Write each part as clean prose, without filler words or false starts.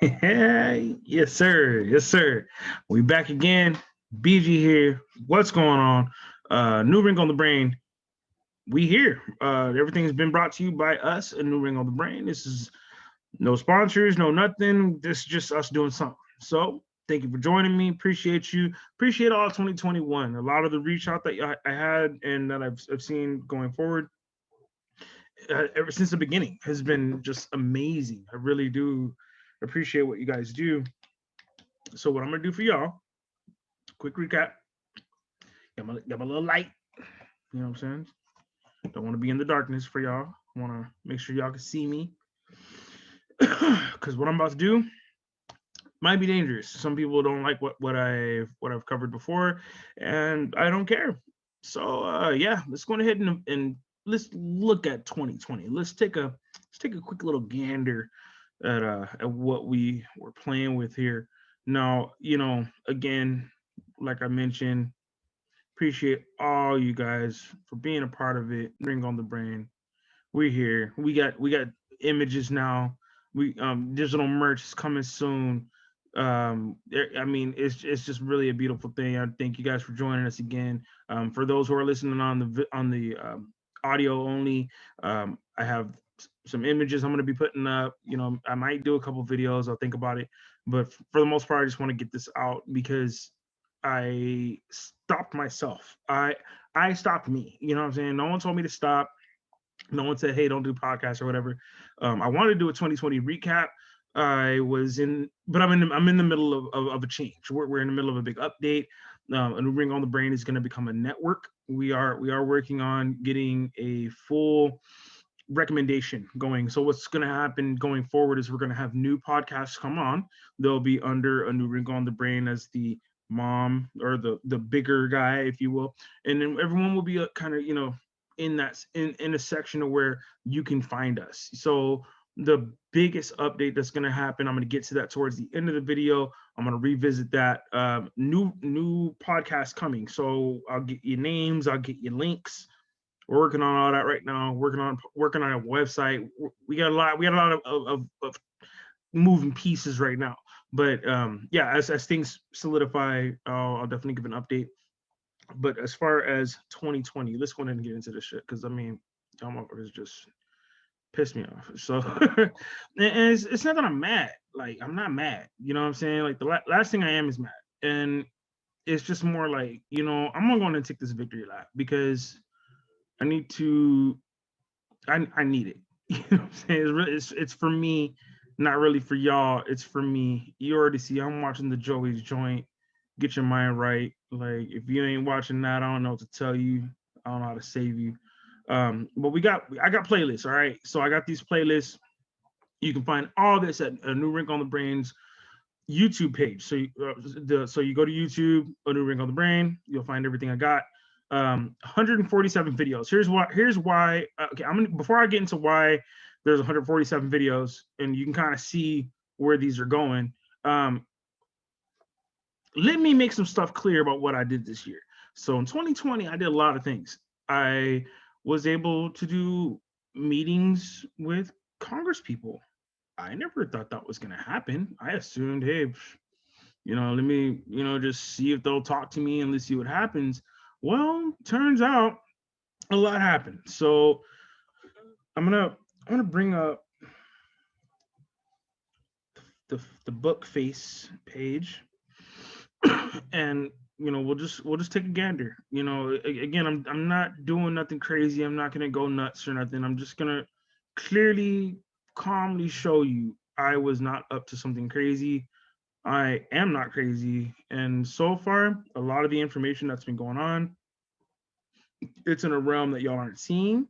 Yes, sir. Yes, sir. We back again. BG here. What's going on? New Ring on the Brain. We here. Everything's been brought to you by us, a New Ring on the Brain. This is no sponsors, no nothing. This is just us doing something. So thank you for joining me. Appreciate you. Appreciate all 2021. A lot of the reach out that I had and that I've seen going forward ever since the beginning has been just amazing. I really do appreciate what you guys do. So what I'm gonna do for y'all, quick recap. Got my little light. You know what I'm saying? Don't want to be in the darkness for y'all. Want to make sure y'all can see me. Because what I'm about to do might be dangerous. Some people don't like what I've covered before, and I don't care. So yeah, let's go ahead and let's look at 2020. Let's take a quick little gander at what we were playing with here. Now, again, like I mentioned, appreciate all you guys for being a part of it. Ring on the Brain. We're here. We got images now. We digital merch is coming soon. I mean, it's just really a beautiful thing. I thank you guys for joining us again. For those who are listening on the audio only, I have some images I'm going to be putting up. I might do a couple videos. I'll think about it, but for the most part, I just want to get this out because I stopped myself. I stopped me. You know what I'm saying? No one told me to stop. No one said, "Hey, don't do podcasts or whatever." I wanted to do a 2020 recap. But I'm in the middle of a change. We're in the middle of a big update. A new Ring on the Brain is going to become a network. We are working on getting a full recommendation going. So what's going to happen going forward is we're going to have new podcasts come on. They'll be under a new Ring on the Brain as the mom or the bigger guy, if you will, and then everyone will be kind of in a section of where you can find us. So the biggest update that's going to happen, I'm going to get to that towards the end of the video. I'm going to revisit that. New podcast coming. So I'll get you names, I'll get you links. We're working on all that right now. Working on a website. We got a lot of moving pieces right now. But yeah, as things solidify, I'll definitely give an update. But as far as 2020, let's go ahead and get into this shit because I mean, y'all motherfuckers just pissed me off. So, and it's not that I'm mad. Like I'm not mad. You know what I'm saying? Like the last thing I am is mad, and it's just more like I'm going to take this victory lap because I need to. I need it. You know what I'm saying? It's for me, not really for y'all. It's for me. You already see I'm watching the Joey's joint. Get your mind right. Like if you ain't watching that, I don't know what to tell you. I don't know how to save you. But I got playlists. All right, so I got these playlists. You can find all this at a New Wrinkle on the Brain's YouTube page. So you go to YouTube, a New Wrinkle on the Brain. You'll find everything I got. 147 videos. Here's why. Okay, before I get into why there's 147 videos, and you can kind of see where these are going. Let me make some stuff clear about what I did this year. So in 2020, I did a lot of things. I was able to do meetings with Congress people. I never thought that was going to happen. I assumed, hey, let me, just see if they'll talk to me and let's see what happens. Well, turns out a lot happened. So I'm gonna bring up the book face page, and we'll just take a gander. Again, I'm not doing nothing crazy. I'm not gonna go nuts or nothing. I'm just gonna clearly, calmly show you I was not up to something crazy. I am not crazy, and so far, a lot of the information that's been going on, it's in a realm that y'all aren't seeing.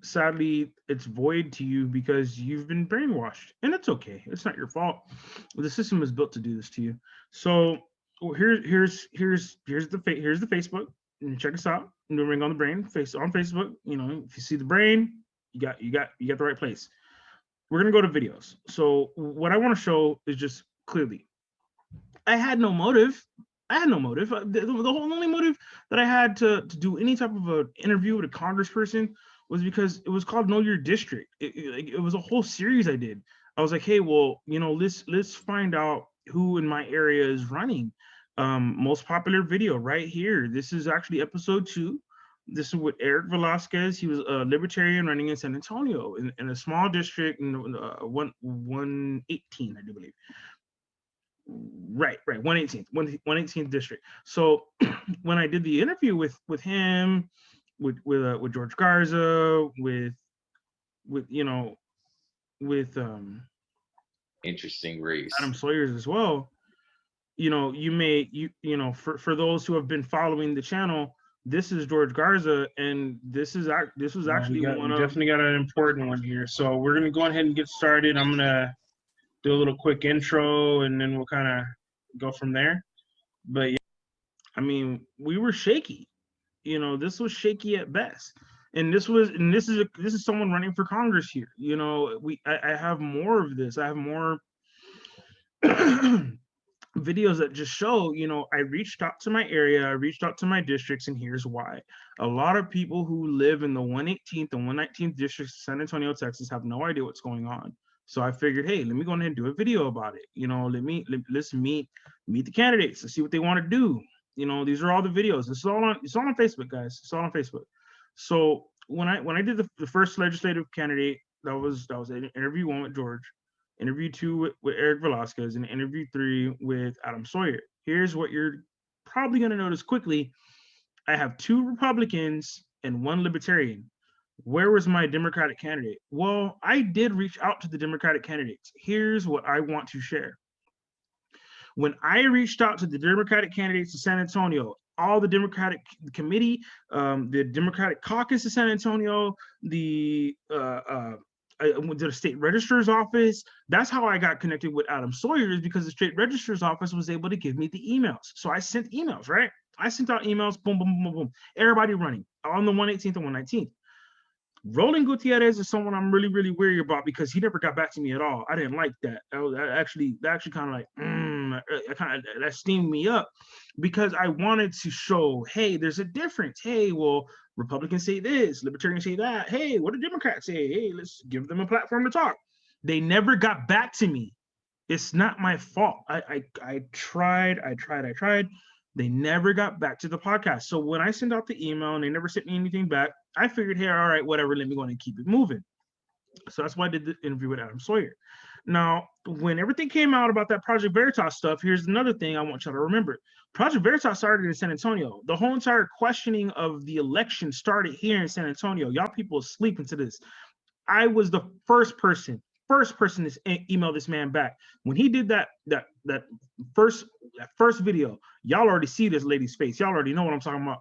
Sadly, it's void to you because you've been brainwashed, and it's okay. It's not your fault. The system is built to do this to you. So here's the Facebook. And check us out. New Ring on the Brain face on Facebook. If you see the brain, you got the right place. We're gonna go to videos. So what I want to show is just clearly, I had no motive. I had no motive. The only motive that I had to do any type of an interview with a congressperson was because it was called Know Your District. It was a whole series I did. I was like, hey, well, let's find out who in my area is running. Most popular video right here. This is actually episode 2. This is with Eric Velasquez. He was a libertarian running in San Antonio in a small district in 118, I do believe. Right, 118th district. So when I did the interview with him, with George Garza, with interesting race. Adam Sawyer's as well. For those who have been following the channel, this is George Garza, and this was actually we definitely got an important one here. So we're gonna go ahead and get started. I'm gonna do a little quick intro, and then we'll kind of go from there. But yeah, I mean, we were shaky. This was shaky at best. And this is someone running for Congress here. I have more of this. I have more videos that just show, I reached out to my area, I reached out to my districts, and here's why. A lot of people who live in the 118th and 119th districts of San Antonio, Texas, have no idea what's going on. So I figured, hey, let me go ahead and do a video about it. Let's meet the candidates. Let's see what they want to do. These are all the videos. It's all on Facebook, guys. It's all on Facebook. So when I did the first legislative candidate, that was interview 1 with George, interview 2 with Eric Velasquez, and interview 3 with Adam Sawyer. Here's what you're probably going to notice quickly. I have 2 Republicans and 1 Libertarian. Where was my Democratic candidate? Well, I did reach out to the Democratic candidates. Here's what I want to share. When I reached out to the Democratic candidates of San Antonio, all the Democratic committee, the Democratic caucus of San Antonio, I went to the state registrar's office. That's how I got connected with Adam Sawyer, is because the state registrar's office was able to give me the emails. So I sent emails, right? I sent out emails, boom, boom, boom, boom. Everybody running on the 118th and 119th. Roland Gutierrez is someone I'm really, really weary about because he never got back to me at all. I didn't like that. That actually kind of like, that steamed me up, because I wanted to show, hey, there's a difference. Hey, well, Republicans say this, Libertarians say that. Hey, what do Democrats say? Hey, let's give them a platform to talk. They never got back to me. It's not my fault. I tried. They never got back to the podcast. So when I sent out the email and they never sent me anything back, I figured, hey, all right, whatever, let me go and keep it moving. So that's why I did the interview with Adam Sawyer. Now, when everything came out about that Project Veritas stuff, here's another thing I want y'all to remember. Project Veritas started in San Antonio. The whole entire questioning of the election started here in San Antonio. Y'all people sleep into this. I was the first person to email this man back. When he did that first video, y'all already see this lady's face. Y'all already know what I'm talking about.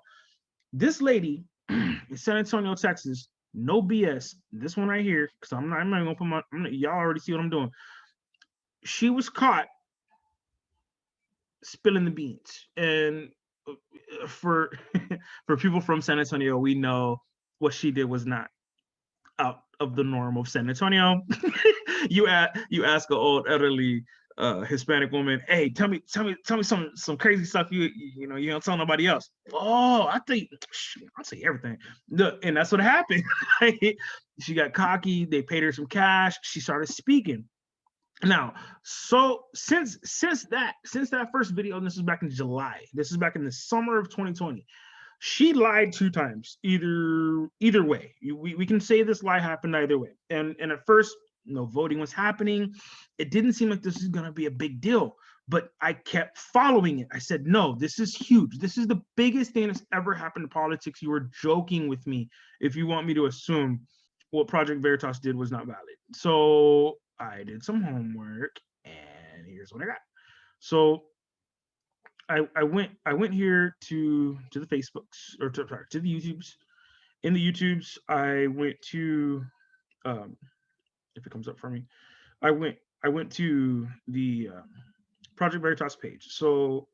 This lady in San Antonio, Texas, no BS. This one right here, because I'm not gonna put y'all already see what I'm doing. She was caught spilling the beans, and for people from San Antonio, we know what she did was not out of the norm of San Antonio. you ask an old elderly Hispanic woman, hey, tell me some crazy stuff you don't tell nobody else. Oh, I'll tell you everything. And that's what happened. She got cocky. They paid her some cash. She started speaking. Now, so since that first video, and this is back in July, this is back in the summer of 2020, she lied 2 times. Either way, we can say this lie happened either way. And at first, no voting was happening. It didn't seem like this is going to be a big deal, but I kept following it. I said, no, this is huge. This is the biggest thing that's ever happened to politics. You were joking with me if you want me to assume what Project Veritas did was not valid. So I did some homework, and here's what I got. So I went here to the Facebooks, or to the YouTubes. In the YouTubes, I went to if it comes up for me, I went to the Project Veritas page. So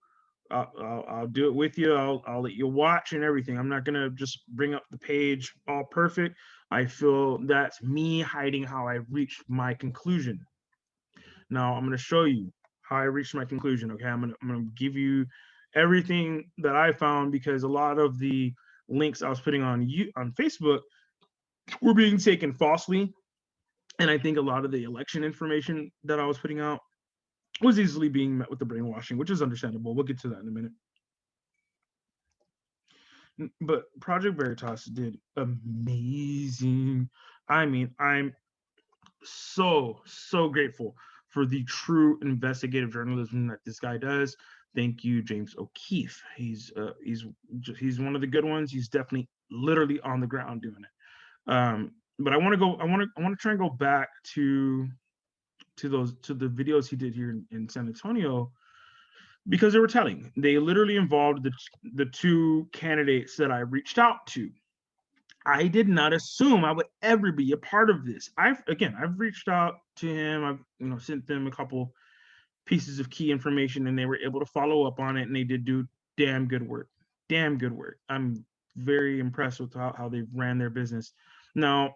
I'll do it with you. I'll let you watch and everything. I'm not gonna just bring up the page all perfect. I feel that's me hiding how I reached my conclusion. Now I'm gonna show you how I reached my conclusion. Okay, I'm gonna give you everything that I found, because a lot of the links I was putting on Facebook were being taken falsely. And I think a lot of the election information that I was putting out was easily being met with the brainwashing, which is understandable. We'll get to that in a minute. But Project Veritas did amazing. I mean, I'm so grateful for the true investigative journalism that this guy does. Thank you, James O'Keefe. He's one of the good ones. He's definitely literally on the ground doing it. But I want to try and go back to the videos he did here in San Antonio, because they were telling. They literally involved the two candidates that I reached out to. I did not assume I would ever be a part of this. I've reached out to him. I've sent them a couple pieces of key information, and they were able to follow up on it, and they did do damn good work. Damn good work. I'm very impressed with how they've ran their business. Now,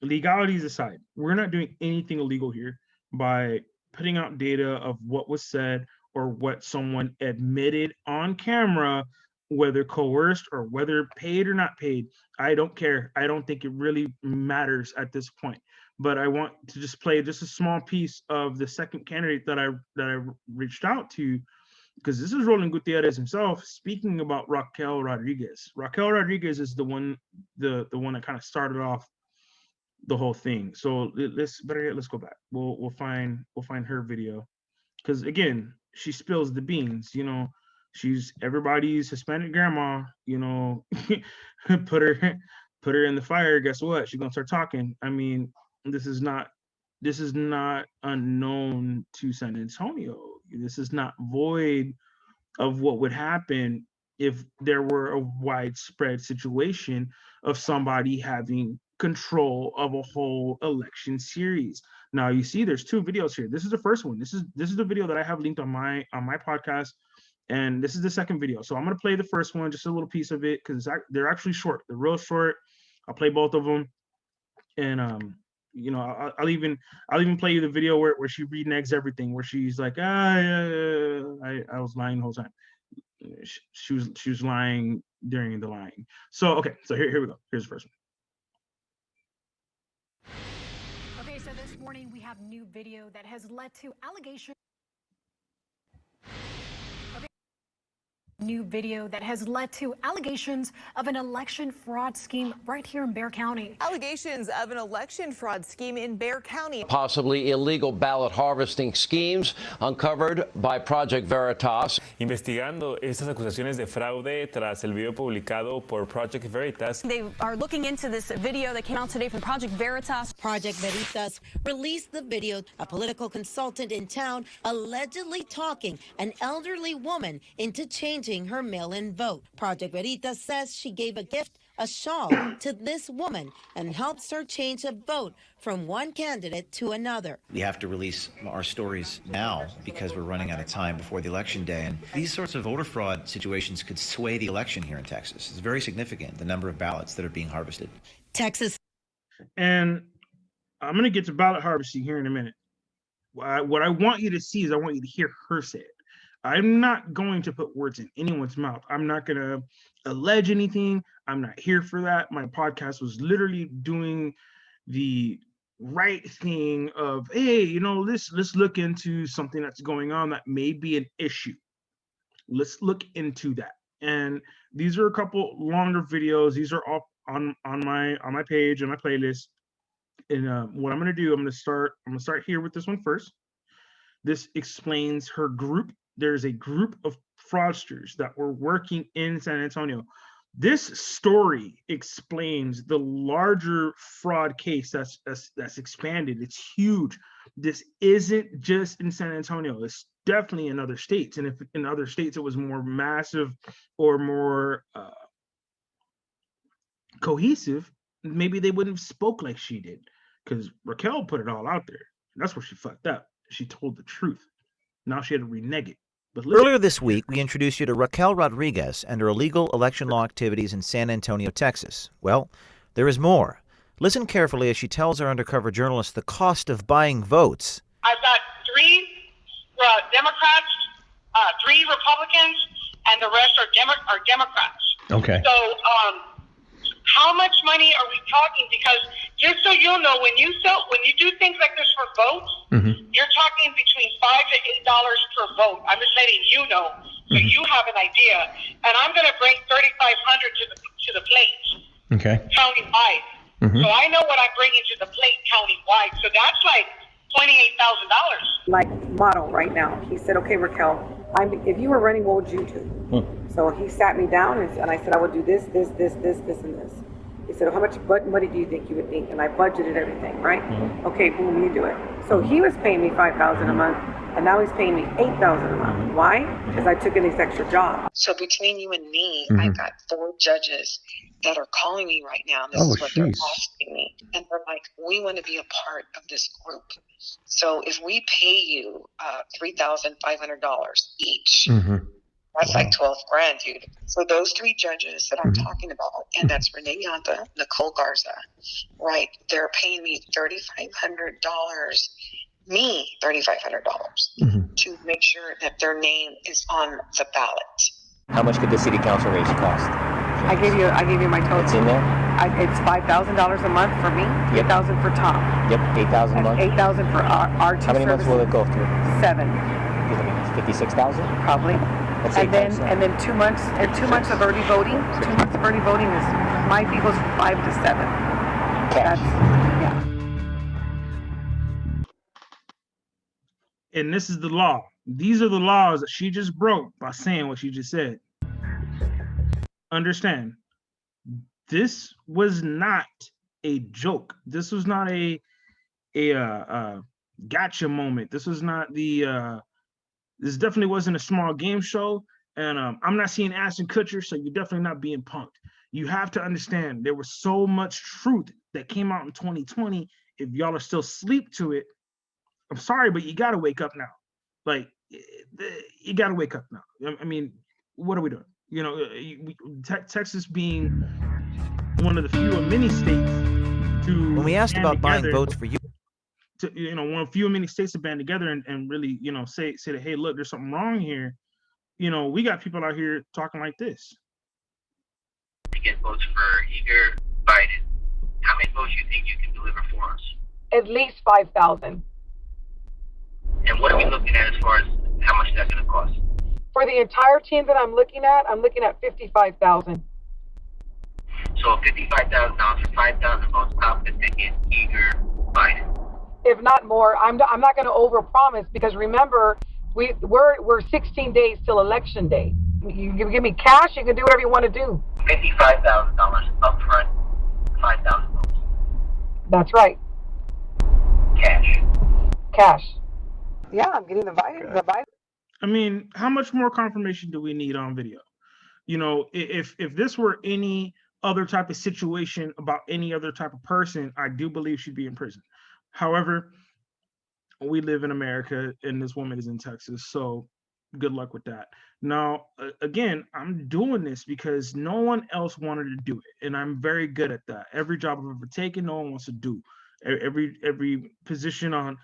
legalities aside, we're not doing anything illegal here by putting out data of what was said or what someone admitted on camera, whether coerced or whether paid or not paid. I don't care. I don't think it really matters at this point. But I want to just play just a small piece of the second candidate that I reached out to, because this is Roland Gutierrez himself speaking about Raquel Rodriguez. Raquel Rodriguez is the one that kind of started off the whole thing. So let's go back. We'll find her video, because again, she spills the beans. She's everybody's Hispanic grandma. Put her in the fire. Guess what? She's gonna start talking. I mean, this is not unknown to San Antonio. This is not void of what would happen if there were a widespread situation of somebody having control of a whole election series. Now you see there's two videos here. This is the first one. This is the video that I have linked on my podcast, and this is the second video. So I'm going to play the first one, just a little piece of it, because they're actually short. They're real short. I'll play both of them, and I'll even play you the video where she reneges everything, where she's like, I was lying the whole time. She was lying during the lying. So okay, so here we go. Here's the first one. Okay, so this morning we have new video that has led to allegations. New video that has led to allegations of an election fraud scheme right here in Bexar County. Allegations of an election fraud scheme in Bexar County. Possibly illegal ballot harvesting schemes uncovered by Project Veritas. Investigando estas acusaciones de fraude tras el video publicado por Project Veritas. They are looking into this video that came out today from Project Veritas. Project Veritas released the video. A political consultant in town allegedly talking an elderly woman into changing her mail-in vote. Project Veritas says she gave a gift, a shawl, to this woman and helps her change a vote from one candidate to another. We have to release our stories now because we're running out of time before the election day. And these sorts of voter fraud situations could sway the election here in Texas. It's very significant, the number of ballots that are being harvested. Texas. And I'm going to get to ballot harvesting here in a minute. What I want you to see is I want you to hear her say it. I'm not going to put words in anyone's mouth. I'm not going to allege anything. I'm not here for that. My podcast was literally doing the right thing of, hey, let's look into something that's going on that may be an issue. Let's look into that. And these are a couple longer videos. These are all on my page and my playlist. And what I'm going to do, I'm going to start here with this one first. This explains her group. There's a group of fraudsters that were working in San Antonio. This story explains the larger fraud case that's expanded. It's huge. This isn't just in San Antonio. It's definitely in other states. And if in other states it was more massive or more cohesive, maybe they wouldn't have spoke like she did, because Raquel put it all out there. That's where she fucked up. She told the truth. Now she had to renege it. Earlier this week, we introduced you to Raquel Rodriguez and her illegal election law activities in San Antonio, Texas. Well, there is more. Listen carefully as she tells our undercover journalist the cost of buying votes. I've got 3 Democrats, 3 Republicans, and the rest are Democrats. Okay. So How much money are we talking? Because just so you'll know, when you do things like this for votes, you're talking between $5 to $8 per vote. I'm just letting you know, so you have an idea. And I'm going to bring $3,500 to the plate, countywide. So I know what I'm bringing to the plate countywide. So that's like $28,000. Like model right now. He said, "Okay, Raquel, if you were running, what would you do?" So he sat me down and I said, "I would do this, this, this, this, this, and this." He said, "How much money do you think you would need?" And I budgeted everything, right? Okay, boom, you do it. So he was paying me $5,000 a month, and now he's paying me $8,000 a month. Why? Because I took in this extra job. So between you and me, I've got 4 judges that are calling me right now. This is what they're asking me. And they're like, "We want to be a part of this group. So if we pay you $3,500 each, that's like 12 grand, dude." So those 3 judges that I'm talking about, and that's Renee Yanta, Nicole Garza, right? They're paying me $3,500, to make sure that their name is on the ballot. How much could the city council race cost? I gave you my total. It's in there? It's $5,000 a month for me, Yep. $8,000 for Tom. Yep, 8,000 a month. $8,000 for our 2 How many months will it go through? 7, 56,000? Probably. Let's say And then 2 months of early voting. 2 months of early voting is my fee goes from 5 to 7. Cash. Yeah. And this is the law. These are the laws that she just broke by saying what she just said. Understand, this was not a joke. This was not a gotcha moment. This was not this definitely wasn't a small game show. And I'm not seeing Ashton Kutcher, so you're definitely not being punked. You have to understand there was so much truth that came out in 2020. If y'all are still asleep to it, I'm sorry, but you got to wake up now. Like, you got to wake up now. I mean, what are we doing? You know, Texas being one of the few of many states to. When we asked about buying votes for you, one of few of many states to band together and really, say that, hey, look, there's something wrong here. We got people out here talking like this. To get votes for either Biden, how many votes do you think you can deliver for us? At least 5,000. And what are we looking at as far as how much that's going to cost? For the entire team that I'm looking at 55,000. So $55,000 for 5,000 votes opposite in eager Biden. If not more, I'm not going to overpromise, because remember, we're 16 days till election day. You give me cash, you can do whatever you want to do. $55,000 upfront, 5,000 votes. That's right. Cash. Yeah, I'm getting the Biden. I mean, how much more confirmation do we need on video? If this were any other type of situation about any other type of person, I do believe she'd be in prison. However, we live in America and this woman is in Texas, so good luck with that. Now, again, I'm doing this because no one else wanted to do it, and I'm very good at that. Every job I've ever taken, no one wants to do. Every position on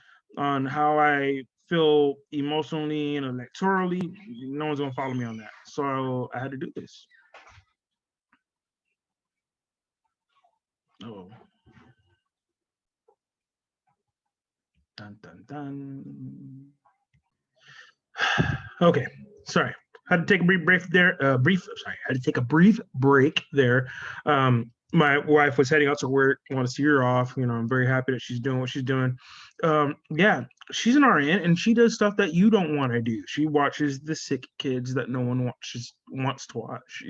how I feel emotionally and electorally, no one's gonna follow me on that. So I had to do this. Oh. Dun, dun, dun. Okay, sorry. Had to take a brief break there. Had to take a brief break there. My wife was heading out to work. I want to see her off. I'm very happy that she's doing what she's doing. Yeah, she's an RN and she does stuff that you don't want to do. She watches the sick kids that no one wants to watch.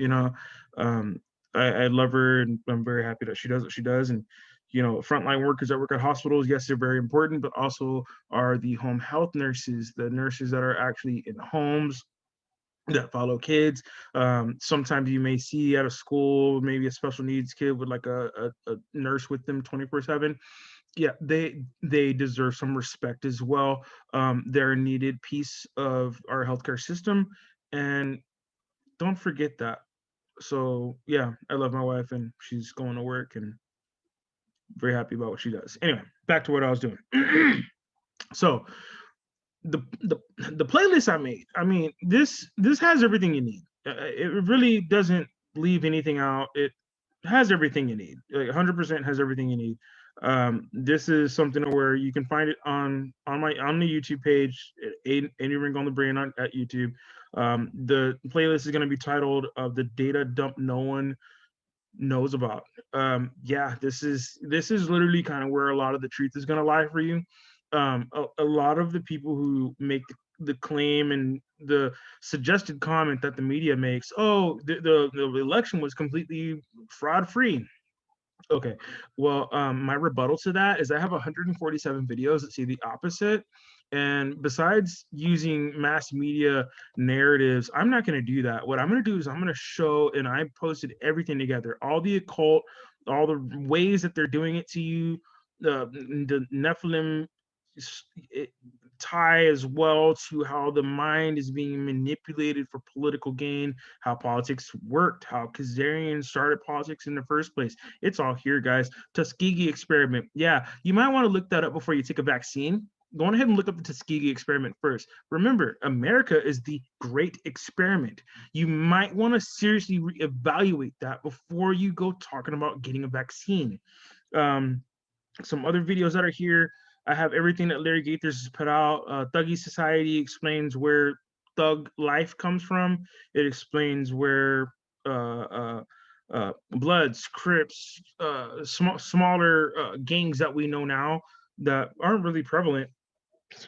I love her and I'm very happy that she does what she does. And frontline workers that work at hospitals, yes, they're very important, but also are the home health nurses, the nurses that are actually in homes that follow kids. Sometimes you may see at a school, maybe a special needs kid with like a nurse with them 24/7. Yeah, they deserve some respect as well. They're a needed piece of our healthcare system, and don't forget that. So yeah, I love my wife and she's going to work and very happy about what she does. Anyway, back to what I was doing. So the playlist I made, I mean, this has everything you need. It really doesn't leave anything out. It has everything you need. Like 100% has everything you need. This is something where you can find it on the YouTube page, Any Wrinkle on the Brain at YouTube. The playlist is going to be titled "The Data Dump No One Knows About." Yeah, this is literally kind of where a lot of the truth is going to lie for you. A lot of the people who make the claim and the suggested comment that the media makes, oh, the election was completely fraud free. Okay, well, my rebuttal to that is I have 147 videos that say the opposite. And besides using mass media narratives, I'm not going to do that. What I'm going to do is I'm going to show, and I posted everything together, all the occult, all the ways that they're doing it to you, the Nephilim tie as well to how the mind is being manipulated for political gain, how politics worked, how Khazarian started politics in the first place. It's all here, guys. Tuskegee experiment. Yeah, you might want to look that up before you take a vaccine. Go on ahead and look up the Tuskegee experiment first. Remember, America is the great experiment. You might want to seriously reevaluate that before you go talking about getting a vaccine. Some other videos that are here. I have everything that Larry Gaiters has put out. Thuggy Society explains where thug life comes from. It explains where Bloods, Crips, smaller gangs that we know now that aren't really prevalent.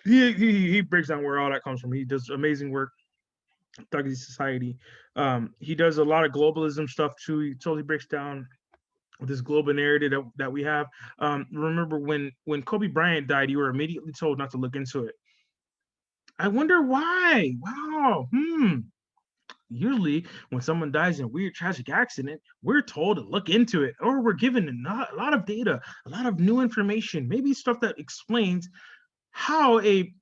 He breaks down where all that comes from. He does amazing work. Thuggy Society. He does a lot of globalism stuff too. He totally breaks down this global narrative that we have. Remember when Kobe Bryant died, you were immediately told not to look into it. I wonder why. Wow. Usually when someone dies in a weird tragic accident, we're told to look into it, or we're given a lot of data, a lot of new information, maybe stuff that explains how a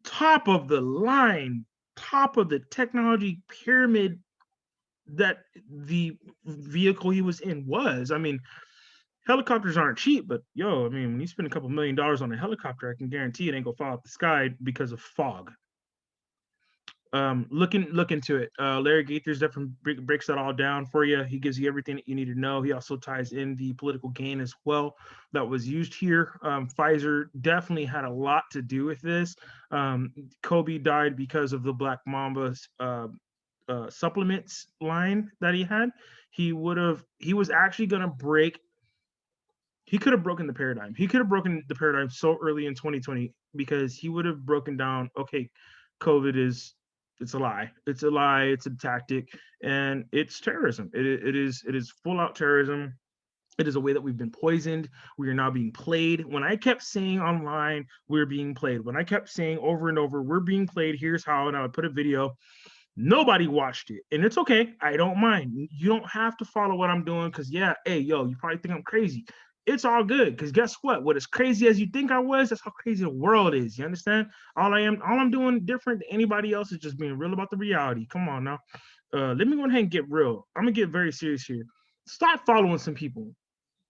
top of the line, top of the technology pyramid that the vehicle he was in was. I mean, helicopters aren't cheap, but yo, I mean, when you spend a couple $1 million on a helicopter, I can guarantee it ain't gonna fall out the sky because of fog. Look into it. Larry Gaiters definitely breaks that all down for you. He gives you everything that you need to know. He also ties in the political gain as well that was used here. Pfizer definitely had a lot to do with this. Kobe died because of the Black Mamba's supplements line that he had. He was actually gonna break. He could have broken the paradigm. He could have broken the paradigm so early in 2020 because he would have broken down, okay, COVID it's a lie. It's a lie. It's a tactic, and it's terrorism. It is full out terrorism. It is a way that we've been poisoned. We are now being played. When I kept saying online, we're being played. When I kept saying over and over, we're being played, here's how, and I would put a video. Nobody watched it, and it's okay. I don't mind. You don't have to follow what I'm doing because, yeah, hey, yo, you probably think I'm crazy. It's all good because guess what? What as crazy as you think I was, that's how crazy the world is. You understand? All I'm doing different than anybody else is just being real about the reality. Come on now. Let me go ahead and get real. I'm gonna get very serious here. Stop following some people.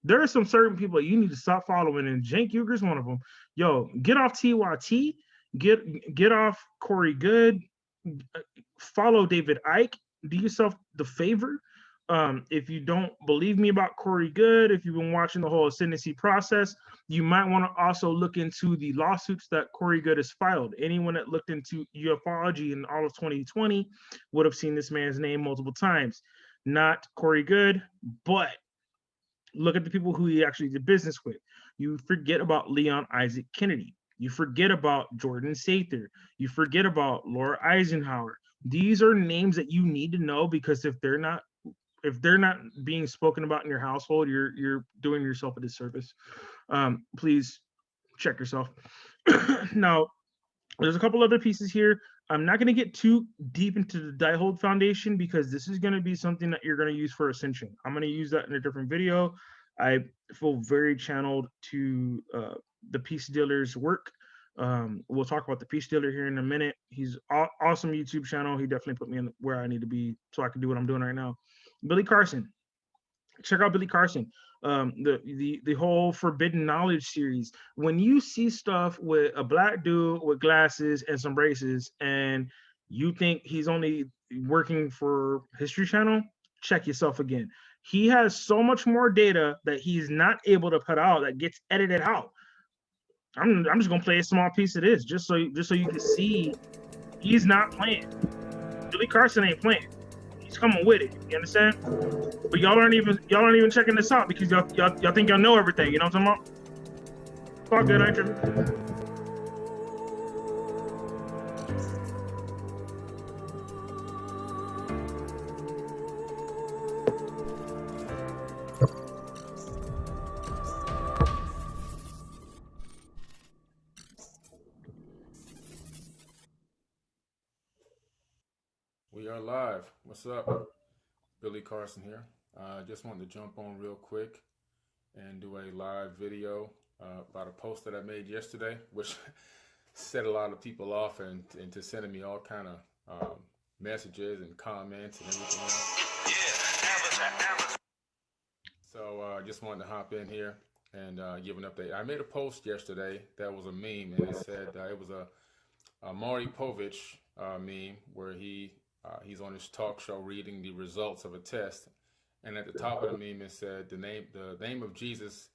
There are some certain people you need to stop following, and Cenk Uger's one of them. Yo, get off TYT. Get off Corey Good. Follow David Icke. Do yourself the favor. If you don't believe me about Corey Good, if you've been watching the whole ascendancy process, you might want to also look into the lawsuits that Corey Good has filed. Anyone that looked into ufology in all of 2020 would have seen this man's name multiple times. Not Corey Good, but look at the people who he actually did business with. You forget about Leon Isaac Kennedy. You forget about Jordan Sather. You forget about Laura Eisenhower. These are names that you need to know because if they're not being spoken about in your household, you're doing yourself a disservice. Please check yourself. Now, there's a couple other pieces here. I'm not going to get too deep into the Diehold Foundation because this is going to be something that you're going to use for Ascension. I'm going to use that in a different video. I feel very channeled to the Peace Dealer's work. We'll talk about the Peace Dealer here in a minute. He's awesome YouTube channel. He definitely put me in where I need to be so I can do what I'm doing right now. Billy Carson. Check out Billy Carson. The whole Forbidden Knowledge series. When you see stuff with a black dude with glasses and some braces and you think he's only working for History Channel, check yourself again. He has so much more data that he's not able to put out that gets edited out. I'm just gonna play a small piece of this just so you can see he's not playing. Billy Carson ain't playing. He's coming with it. You understand? But y'all aren't even checking this out because y'all think y'all know everything. You know what I'm talking about? Fuck that, ain't you? We are live. What's up? Billy Carson here. I just wanted to jump on real quick and do a live video about a post that I made yesterday, which set a lot of people off and into sending me all kind of messages and comments and everything else. So I just wanted to hop in here and give an update. I made a post yesterday that was a meme, and it said it was a Maury Povich meme where he's on his talk show reading the results of a test, and at the top of the meme it said the name of Jesus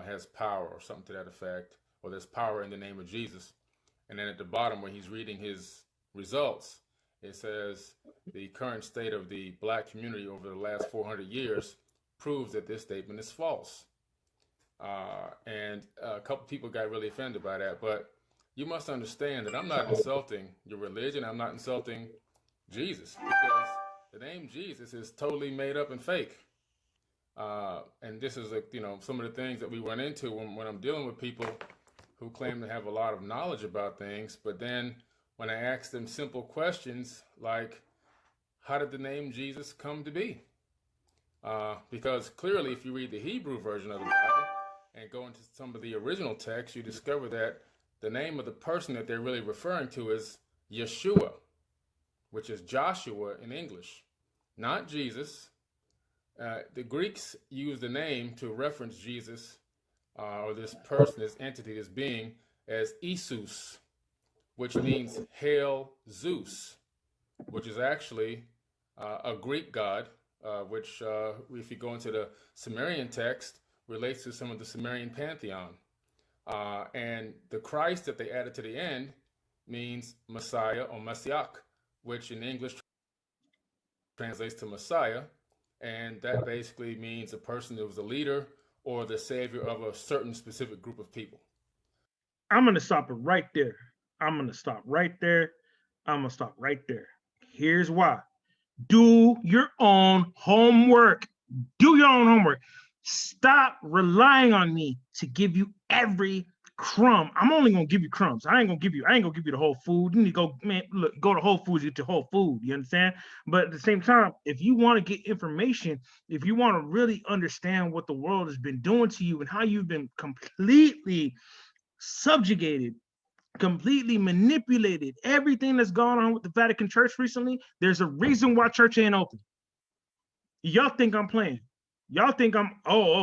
has power, or something to that effect, or there's power in the name of Jesus. And then at the bottom where he's reading his results, it says the current state of the black community over the last 400 years proves that this statement is false. And a couple people got really offended by that, but you must understand that I'm not insulting your religion. I'm not insulting Jesus, because the name Jesus is totally made up and fake. And this is some of the things that we run into when I'm dealing with people who claim to have a lot of knowledge about things, but then when I ask them simple questions like, how did the name Jesus come to be? Because clearly if you read the Hebrew version of the Bible and go into some of the original texts, you discover that the name of the person that they're really referring to is Yeshua, which is Joshua in English, not Jesus. The Greeks use the name to reference Jesus, or this person, this entity, this being, as Isus, which means Hail Zeus, which is actually a Greek god, which, if you go into the Sumerian text, relates to some of the Sumerian pantheon. And the Christ that they added to the end means Messiah or Messiah, which in English translates to Messiah, and that basically means a person that was a leader or the savior of a certain specific group of people. I'm gonna stop it right there. I'm gonna stop right there. Here's why. Do your own homework. Do your own homework. Stop relying on me to give you every crumb. I'm only gonna give you crumbs. I ain't gonna give you the whole food. You need to go to Whole Foods, get your whole food. You understand? But at the same time, if you want to get information, if you want to really understand what the world has been doing to you and how you've been completely subjugated, completely manipulated, everything that's gone on with the Vatican Church recently, there's a reason why church ain't open. Y'all think I'm playing. Y'all think I'm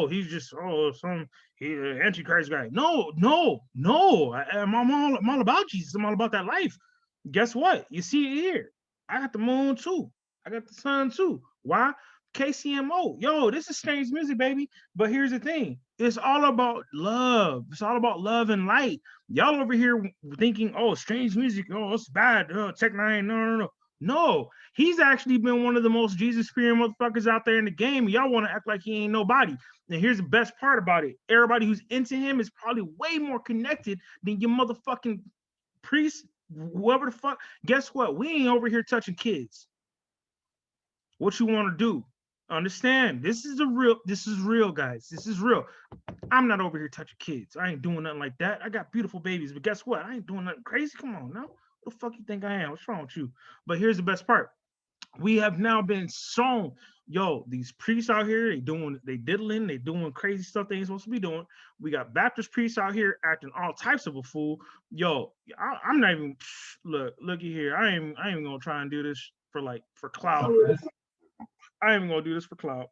he's just some antichrist guy. No. I'm all about Jesus. I'm all about that life. Guess what? You see it here. I got the moon too. I got the sun too. Why? KCMO. Yo, this is strange music, baby. But here's the thing. It's all about love. It's all about love and light. Y'all over here thinking, strange music. It's bad. Tech Nine. No. No, he's actually been one of the most Jesus-fearing motherfuckers out there in the game. Y'all want to act like he ain't nobody. And here's the best part about it. Everybody who's into him is probably way more connected than your motherfucking priest, whoever the fuck. Guess what? We ain't over here touching kids. What you want to do? Understand, this is real, guys. This is real. I'm not over here touching kids. I ain't doing nothing like that. I got beautiful babies, but guess what? I ain't doing nothing crazy. Come on now. What the fuck you think I am? What's wrong with you? But here's the best part. We have now been shown, these priests out here, they diddling, they doing crazy stuff they ain't supposed to be doing. We got Baptist priests out here acting all types of a fool. I'm not even, looky here. I ain't even gonna try and do this for clout. I ain't even gonna do this for clout.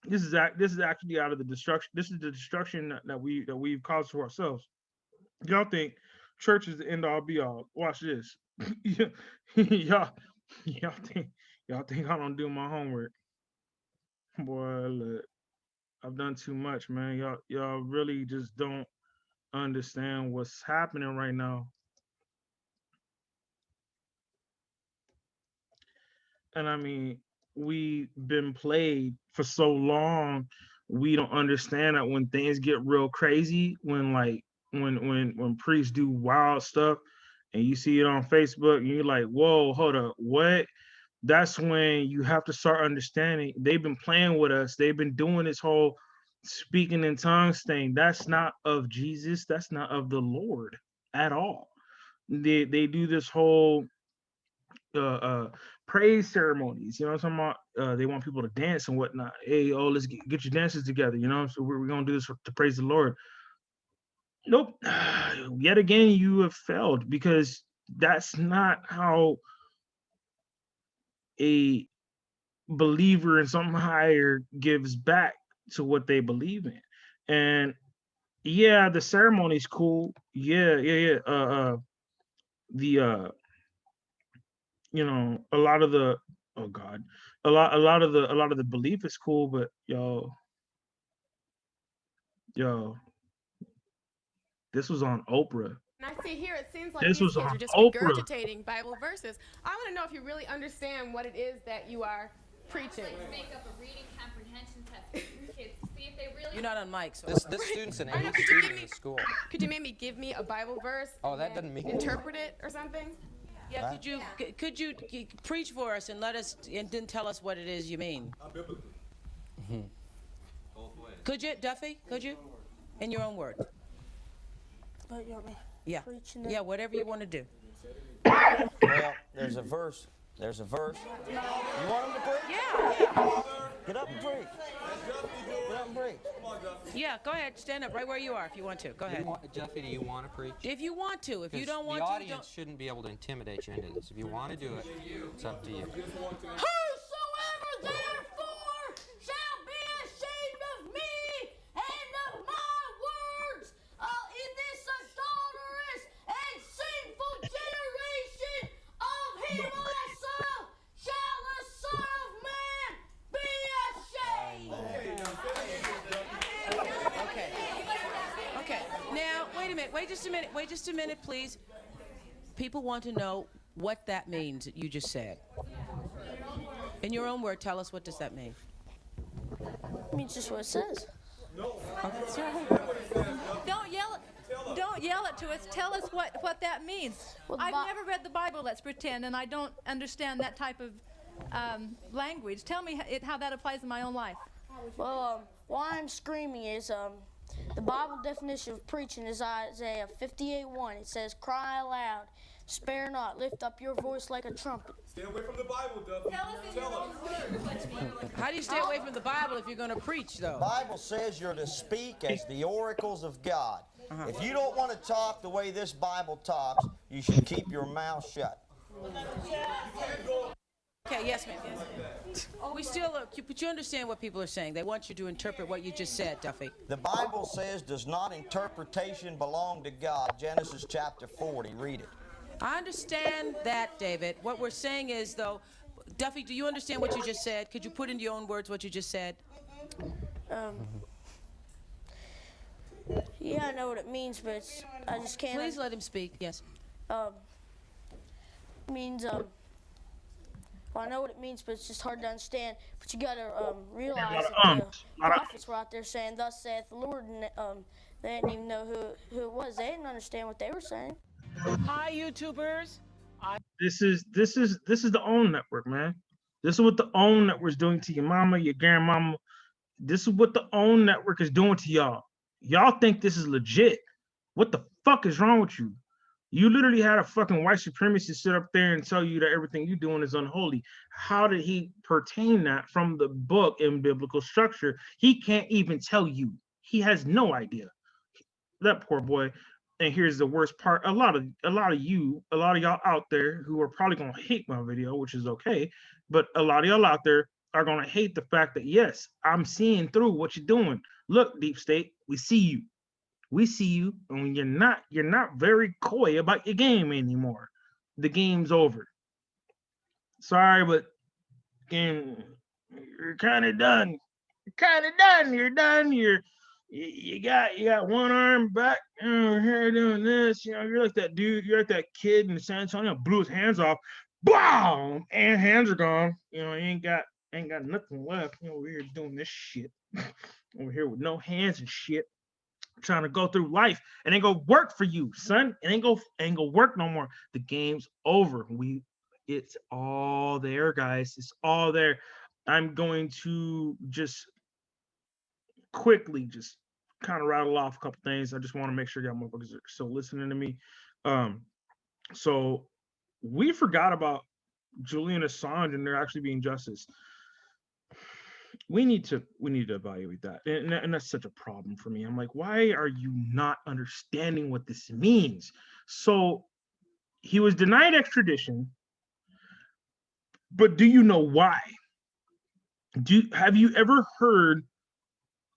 This is actually out of the destruction. This is the destruction that we've caused to ourselves. Y'all think church is the end all be all. Watch this. y'all think I don't do my homework. Boy, look, I've done too much, man. Y'all really just don't understand what's happening right now. And I mean, we've been played for so long, we don't understand that when things get real crazy, when like when priests do wild stuff and you see it on Facebook and you're like, whoa, hold up, what? That's when you have to start understanding they've been playing with us. They've been doing this whole speaking in tongues thing. That's not of Jesus. That's not of the Lord at all. They do this whole praise ceremonies. You know what I'm talking about? They want people to dance and whatnot. Hey, oh, let's get your dances together. You know, so we're gonna do this to praise the Lord. Nope. Yet again, you have failed because that's not how a believer in something higher gives back to what they believe in. And yeah, the ceremony's cool. Yeah. The a lot of the oh god, a lot of the belief is cool, but yo, this was on Oprah. And I see here it seems like This these was kids on are just Oprah. regurgitating Bible verses. I want to know if you really understand what it is that you are preaching. Let's make up a reading comprehension test for these kids to see if they really. You're not on mic, so This student's an English student in school. Could you maybe give me a Bible verse? Oh, that doesn't mean interpret it or something. Yeah, could you preach for us and then tell us what it is you mean? Could you, Duffy? Could you? In your own words. But you want me Yeah. preaching it? Yeah, whatever you want to do. Well, there's a verse. There's a verse. You want him to preach? Yeah. Get up and preach. Get up and preach. Yeah, go ahead. Stand up right where you are if you want to. Go ahead. Jeffy, do you want to preach? If you want to. If you don't want the to, audience shouldn't be able to intimidate you into this. If you want to do it, it's up to you. Whosoever therefore shall be ashamed of me and of my words in this adulterous and sinful generation, of him also shall the Son of Man be ashamed. Okay. Now, wait a minute. Wait just a minute, please. People want to know what that means that you just said. In your own word, tell us, what does that mean? It means just what it says. That's right. Don't yell it to us. Tell us what that means. Well, I've never read the Bible, let's pretend, and I don't understand that type of language. Tell me how that applies in my own life. Well, why I'm screaming is the Bible definition of preaching is Isaiah 58:1. It says, "Cry aloud, spare not, lift up your voice like a trumpet." Stay away from the Bible, Duffy. Tell us. How do you stay away from the Bible if you're going to preach, though? The Bible says you're to speak as the oracles of God. If you don't want to talk the way this Bible talks, you should keep your mouth shut. Okay, yes, ma'am. We still, but you understand what people are saying. They want you to interpret what you just said, Duffy. The Bible says, does not interpretation belong to God? Genesis chapter 40. Read it. I understand that, David. What we're saying is, though, Duffy, do you understand what you just said? Could you put into your own words what you just said? Yeah, I know what it means, but I just can't. Please let him speak. Yes. Means well, I know what it means, but it's just hard to understand. But you gotta realize that the prophets were out there saying, "Thus saith the Lord," and they didn't even know who it was. They didn't understand what they were saying. Hi, YouTubers. This is the OWN network, man. This is what the OWN network is doing to your mama, your grandmama. This is what the OWN network is doing to y'all. Y'all think this is legit. What the fuck is wrong with you? You literally had a fucking white supremacist sit up there and tell you that everything you're doing is unholy. How did he pertain that from the book in biblical structure? He can't even tell you. He has no idea. That poor boy. And here's the worst part: a lot of y'all out there who are probably gonna hate my video, which is okay, but a lot of y'all out there are gonna hate the fact that yes, I'm seeing through what you're doing. Look, deep state, we see you. We see you, and you're not very coy about your game anymore. The game's over. Sorry, but game, you're kind of done. kind of done. You're done. You got one arm back, here doing this. You're like that dude. You're like that kid in San Antonio blew his hands off. Boom, and hands are gone. You ain't got nothing left. Over here doing this shit. Over here with no hands and shit. Trying to go through life and ain't gonna work for you, son. It ain't gonna work no more. The game's over. It's all there, guys. It's all there. I'm going to just quickly just kind of rattle off a couple things. I just want to make sure y'all motherfuckers are still listening to me. So we forgot about Julian Assange and there actually being justice. We need to evaluate that, and that's such a problem for me. I'm like, why are you not understanding what this means? So he was denied extradition, but do you know why? Have you ever heard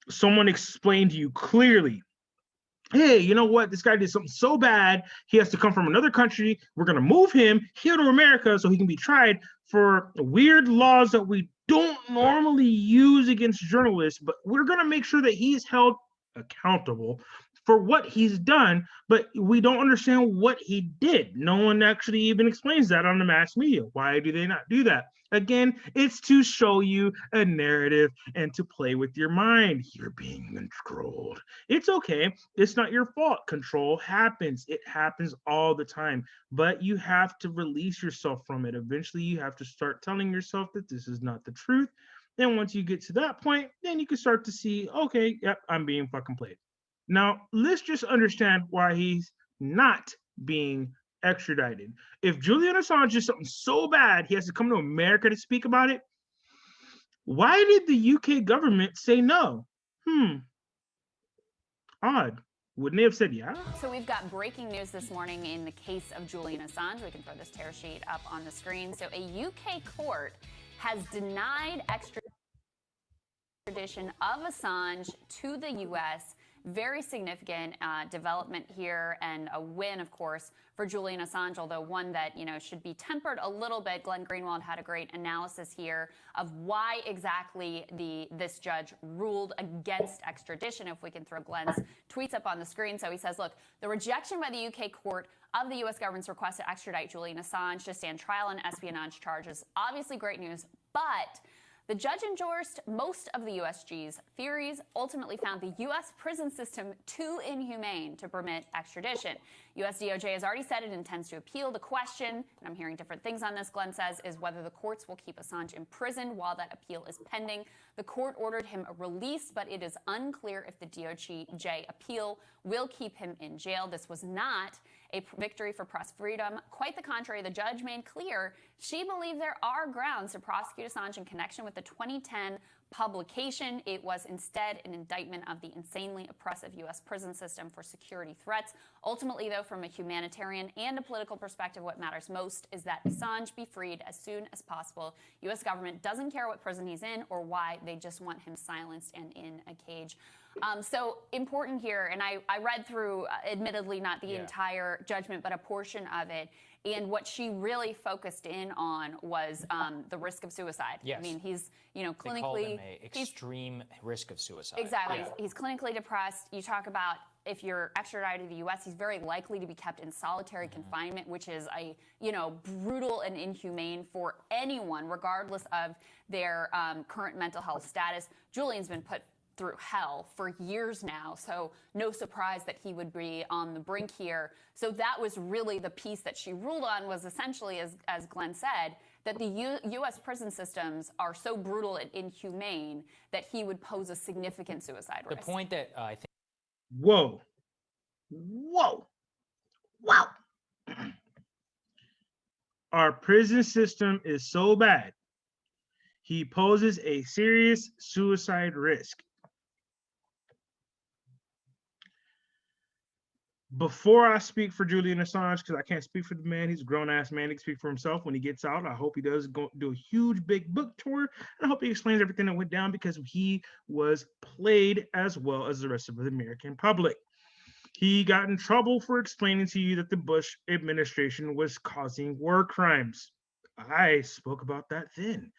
someone explain to you clearly, hey, you know what? This guy did something so bad, he has to come from another country. We're going to move him here to America so he can be tried for weird laws that we don't normally use against journalists, but we're going to make sure that he's held accountable for what he's done, but we don't understand what he did. No one actually even explains that on the mass media. Why do they not do that? Again, it's to show you a narrative and to play with your mind. You're being controlled. It's okay. It's not your fault. Control happens. It happens all the time. But you have to release yourself from it. Eventually, you have to start telling yourself that this is not the truth. Then once you get to that point, then you can start to see, okay, yep, I'm being fucking played. Now, let's just understand why he's not being extradited. If Julian Assange did something so bad he has to come to America to speak about it, why did the UK government say no? Odd. Wouldn't they have said yeah? So we've got breaking news this morning in the case of Julian Assange. We can throw this tear sheet up on the screen. So a UK court has denied extradition of Assange to the U.S. Very significant development here, and a win, of course, for Julian Assange, although one that, should be tempered a little bit. Glenn Greenwald had a great analysis here of why exactly this judge ruled against extradition. If we can throw Glenn's tweets up on the screen. So he says, look, the rejection by the UK court of the U.S. government's request to extradite Julian Assange to stand trial on espionage charges, obviously great news, but the judge endorsed most of the USG's theories, ultimately found the U.S. prison system too inhumane to permit extradition. U.S. DOJ has already said it intends to appeal. The question, and I'm hearing different things on this, Glenn says, is whether the courts will keep Assange in prison while that appeal is pending. The court ordered him released, but it is unclear if the DOJ appeal will keep him in jail. This was not a victory for press freedom. Quite the contrary, the judge made clear she believed there are grounds to prosecute Assange in connection with the 2010 publication. It was instead an indictment of the insanely oppressive U.S. prison system for security threats. Ultimately, though, from a humanitarian and a political perspective, what matters most is that Assange be freed as soon as possible. U.S. government doesn't care what prison he's in or why. They just want him silenced and in a cage. So important here, and I read through, admittedly, not the entire judgment, but a portion of it. And what she really focused in on was the risk of suicide. Yes. I mean, he's, clinically... They call him an extreme risk of suicide. Exactly. Yeah. He's clinically depressed. You talk about if you're extradited to the U.S., he's very likely to be kept in solitary confinement, which is brutal and inhumane for anyone, regardless of their current mental health status. Julian's been put through hell for years now, so no surprise that he would be on the brink here. So that was really the piece that she ruled on, was essentially, as Glenn said, that the U.S. prison systems are so brutal and inhumane that he would pose a significant suicide risk. The point that I think... Whoa. Wow. Our prison system is so bad, he poses a serious suicide risk. Before I speak for Julian Assange, because I can't speak for the man, he's a grown-ass man, he can speak for himself when he gets out. I hope he does go do a huge, big book tour, and I hope he explains everything that went down, because he was played as well as the rest of the American public. He got in trouble for explaining to you that the Bush administration was causing war crimes. I spoke about that then.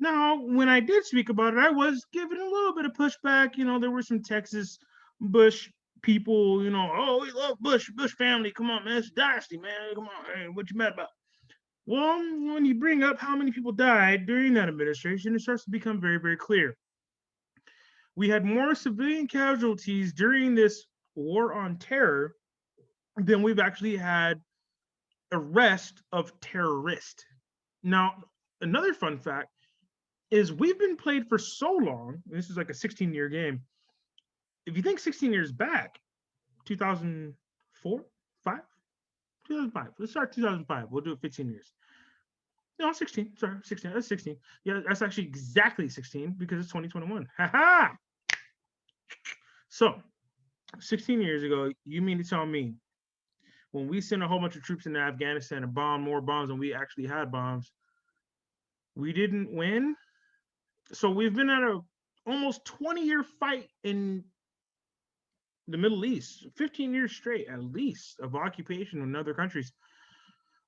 Now, when I did speak about it, I was given a little bit of pushback. There were some Texas Bush people, oh, we love Bush family. Come on, man, it's dynasty, man. Come on, hey, what you mad about? Well, when you bring up how many people died during that administration, it starts to become very, very clear. We had more civilian casualties during this war on terror than we've actually had arrest of terrorists. Now, another fun fact is we've been played for so long. This is like a 16-year game. If you think 16 years back, 2004, 5, 2005. Let's start 2005. We'll do it 15 years. No, 16. Sorry, 16. That's 16. Yeah, that's actually exactly 16 because it's 2021. Ha ha! So, 16 years ago, you mean to tell me when we sent a whole bunch of troops into Afghanistan and bombed more bombs than we actually had bombs, we didn't win? So we've been at a almost 20-year fight in the Middle East, 15 years straight at least of occupation in other countries.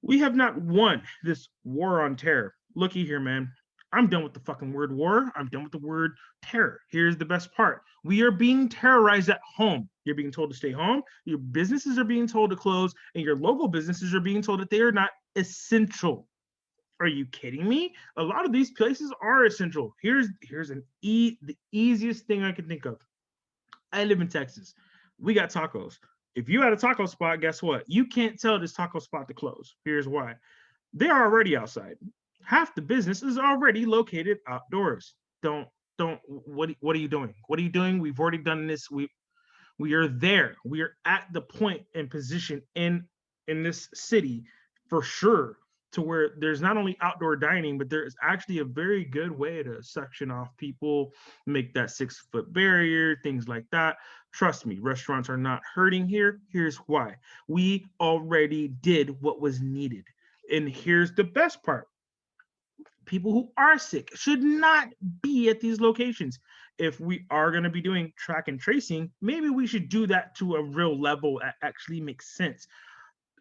We have not won this war on terror. Looky here, man. I'm done with the fucking word war. I'm done with the word terror. Here's the best part. We are being terrorized at home. You're being told to stay home. Your businesses are being told to close, and your local businesses are being told that they are not essential. Are you kidding me? A lot of these places are essential. Here's the easiest thing I can think of. I live in Texas. We got tacos. If you had a taco spot, guess what? You can't tell this taco spot to close. Here's why. They're already outside. Half the business is already located outdoors. What are you doing? What are you doing? We've already done this. We are there. We are at the point and position in this city for sure to where there's not only outdoor dining, but there is actually a very good way to section off people, make that 6-foot barrier, things like that. Trust me, restaurants are not hurting here. Here's why. We already did what was needed. And here's the best part. People who are sick should not be at these locations. If we are going to be doing track and tracing, maybe we should do that to a real level that actually makes sense.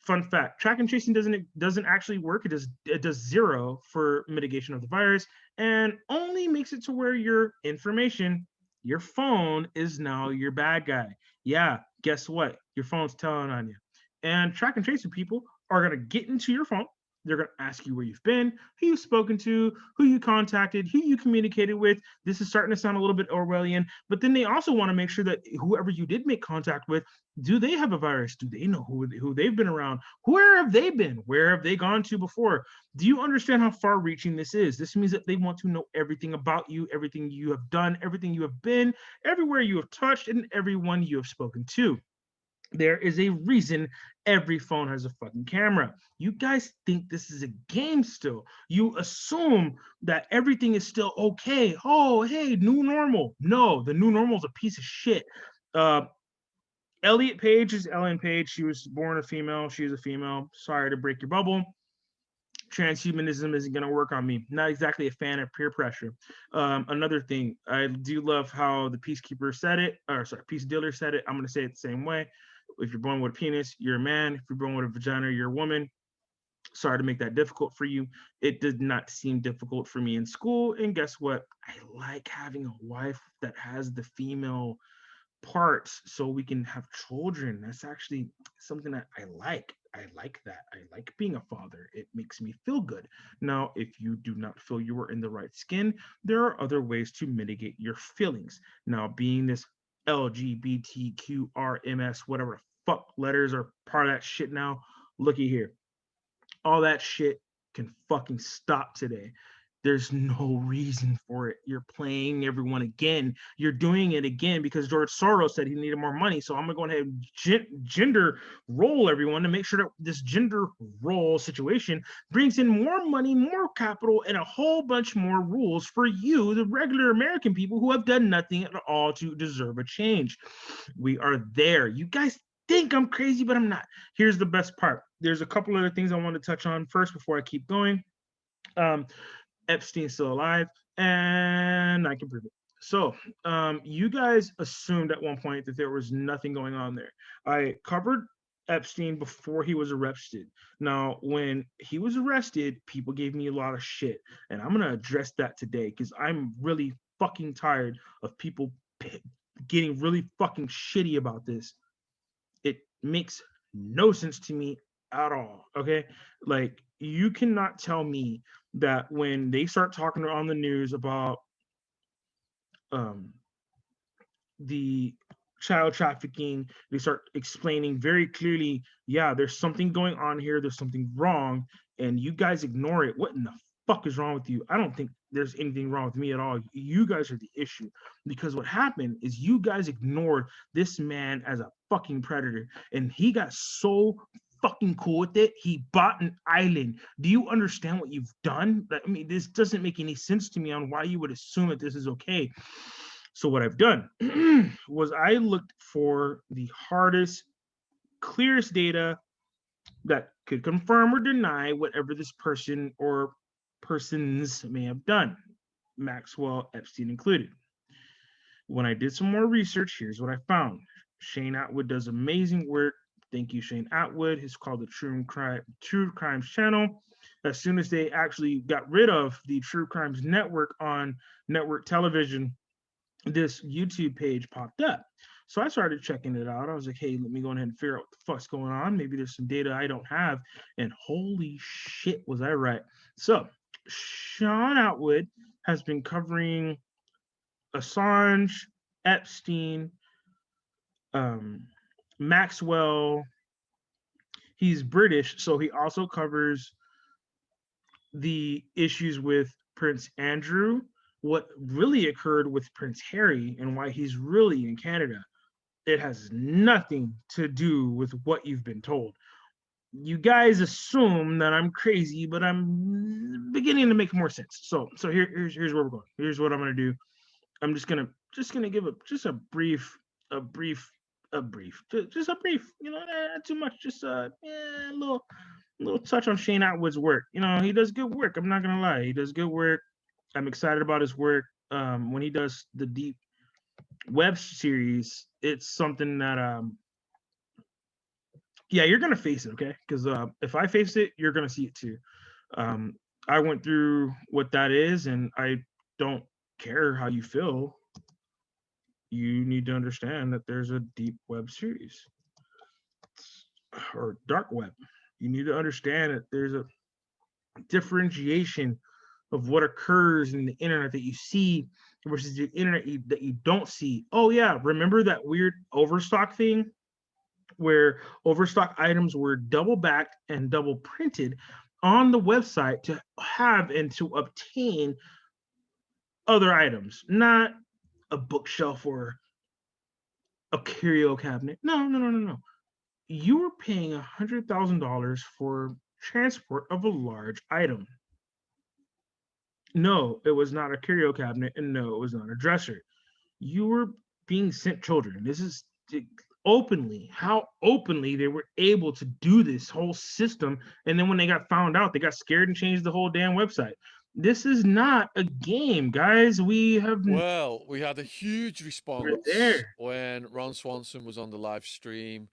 Fun fact, track and tracing doesn't actually work. It does zero for mitigation of the virus and only makes it to where your information, your phone is now your bad guy. Yeah, guess what? Your phone's telling on you. And track and tracing people are going to get into your phone. They're going to ask you where you've been, who you've spoken to, who you contacted, who you communicated with. This is starting to sound a little bit Orwellian, but then they also want to make sure that whoever you did make contact with, do they have a virus? Do they know who they've been around? Where have they been? Where have they gone to before? Do you understand how far-reaching this is? This means that they want to know everything about you, everything you have done, everything you have been, everywhere you have touched, and everyone you have spoken to. There is a reason every phone has a fucking camera. You guys think this is a game still. You assume that everything is still okay. Oh, hey, new normal. No, the new normal is a piece of shit. Elliot Page is Ellen Page. She was born a female. She's a female. Sorry to break your bubble. Transhumanism isn't going to work on me. Not exactly a fan of peer pressure. Another thing, I do love how the peacekeeper said it, or sorry, peace dealer said it. I'm going to say it the same way. If you're born with a penis, you're a man. If you're born with a vagina, you're a woman. Sorry to make that difficult for you. It did not seem difficult for me in school. And guess what? I like having a wife that has the female parts so we can have children. That's actually something that I like. I like that. I like being a father. It makes me feel good. Now, if you do not feel you are in the right skin, there are other ways to mitigate your feelings. Now, being this LGBTQRMS, whatever the fuck letters are part of that shit now, looky here. All that shit can fucking stop today. There's no reason for it. You're playing everyone again. You're doing it again because George Soros said he needed more money. So I'm going to go ahead and gender role everyone to make sure that this gender role situation brings in more money, more capital, and a whole bunch more rules for you, the regular American people who have done nothing at all to deserve a change. We are there. You guys think I'm crazy, but I'm not. Here's the best part. There's a couple other things I want to touch on first before I keep going. Epstein's still alive, and I can prove it. So, you guys assumed at one point that there was nothing going on there. I covered Epstein before he was arrested. Now, when he was arrested, people gave me a lot of shit, and I'm gonna address that today because I'm really fucking tired of people getting really fucking shitty about this. It makes no sense to me at all. Okay, like you cannot tell me that when they start talking on the news about um the child trafficking, they start explaining very clearly, yeah, there's something going on here, there's something wrong, and you guys ignore it. What in the fuck is wrong with you? I don't think there's anything wrong with me at all. You guys are the issue because what happened is you guys ignored this man as a fucking predator, and he got so fucking cool with it. He bought an island. Do you understand what you've done? I mean, this doesn't make any sense to me on why you would assume that this is okay. So what I've done was I looked for the hardest, clearest data that could confirm or deny whatever this person or persons may have done, Maxwell Epstein included. When I did some more research, here's what I found. Shaun Atwood does amazing work. Thank you, Shaun Atwood. He's called the True Crimes Channel. As soon as they actually got rid of the True Crimes Network on network television, this YouTube page popped up. So I started checking it out. I was like, hey, let me go ahead and figure out what the fuck's going on. Maybe there's some data I don't have. And holy shit, was I right. So Shaun Atwood has been covering Assange, Epstein, Maxwell. He's British, so he also covers the issues with Prince Andrew, what really occurred with Prince Harry, and why he's really in Canada. It has nothing to do with what you've been told. You guys assume that I'm crazy, but I'm beginning to make more sense. So here's where we're going. Here's what I'm gonna do. I'm just gonna give a brief, you know, not too much, just a little touch on Shaun Atwood's work. You know, he does good work. I'm not gonna lie, he does good work. I'm excited about his work. When he does the deep web series, it's something that yeah, you're gonna face it, okay? Because if I face it, you're gonna see it too. I went through what that is, and I don't care how you feel. You need to understand that there's a deep web series or dark web. You need to understand that there's a differentiation of what occurs in the internet that you see versus the internet that you don't see. Oh yeah, remember that weird overstock thing where overstock items were double backed and double printed on the website to have and to obtain other items, not a bookshelf or a curio cabinet. No. You were paying $100,000 for transport of a large item. No, it was not a curio cabinet, and no, it was not a dresser. You were being sent children. This is openly how openly they were able to do this whole system, and then when they got found out, they got scared and changed the whole damn website. This is not a game, guys. We had a huge response when Ron Swanson was on the live stream,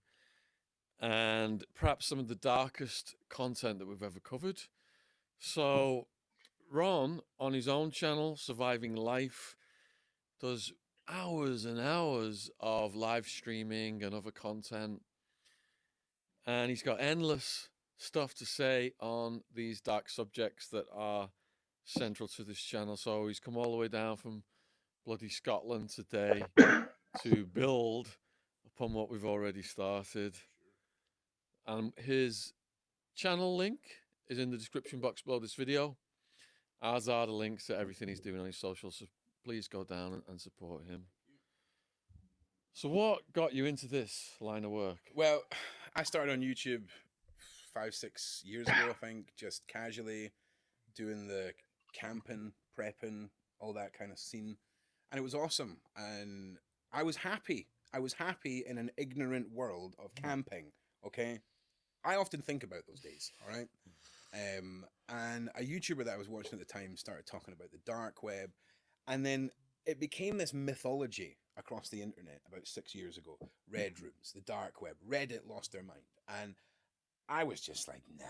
and perhaps some of the darkest content that we've ever covered. So Ron, on his own channel, Surviving Life, does hours and hours of live streaming and other content. And he's got endless stuff to say on these dark subjects that are central to this channel. So he's come all the way down from bloody Scotland today to build upon what we've already started. And his channel link is in the description box below this video, as are the links to everything he's doing on his socials. So please go down and support him. So what got you into this line of work? Well, I started on YouTube 5-6 years ago, I think, just casually doing the camping, prepping, all that kind of scene. And it was awesome. And I was happy. I was happy in an ignorant world of camping, okay? I often think about those days, all right? And a YouTuber that I was watching at the time started talking about the dark web. And then it became this mythology across the internet about 6 years ago. Red rooms, the dark web, Reddit lost their mind. And I was just like, nah,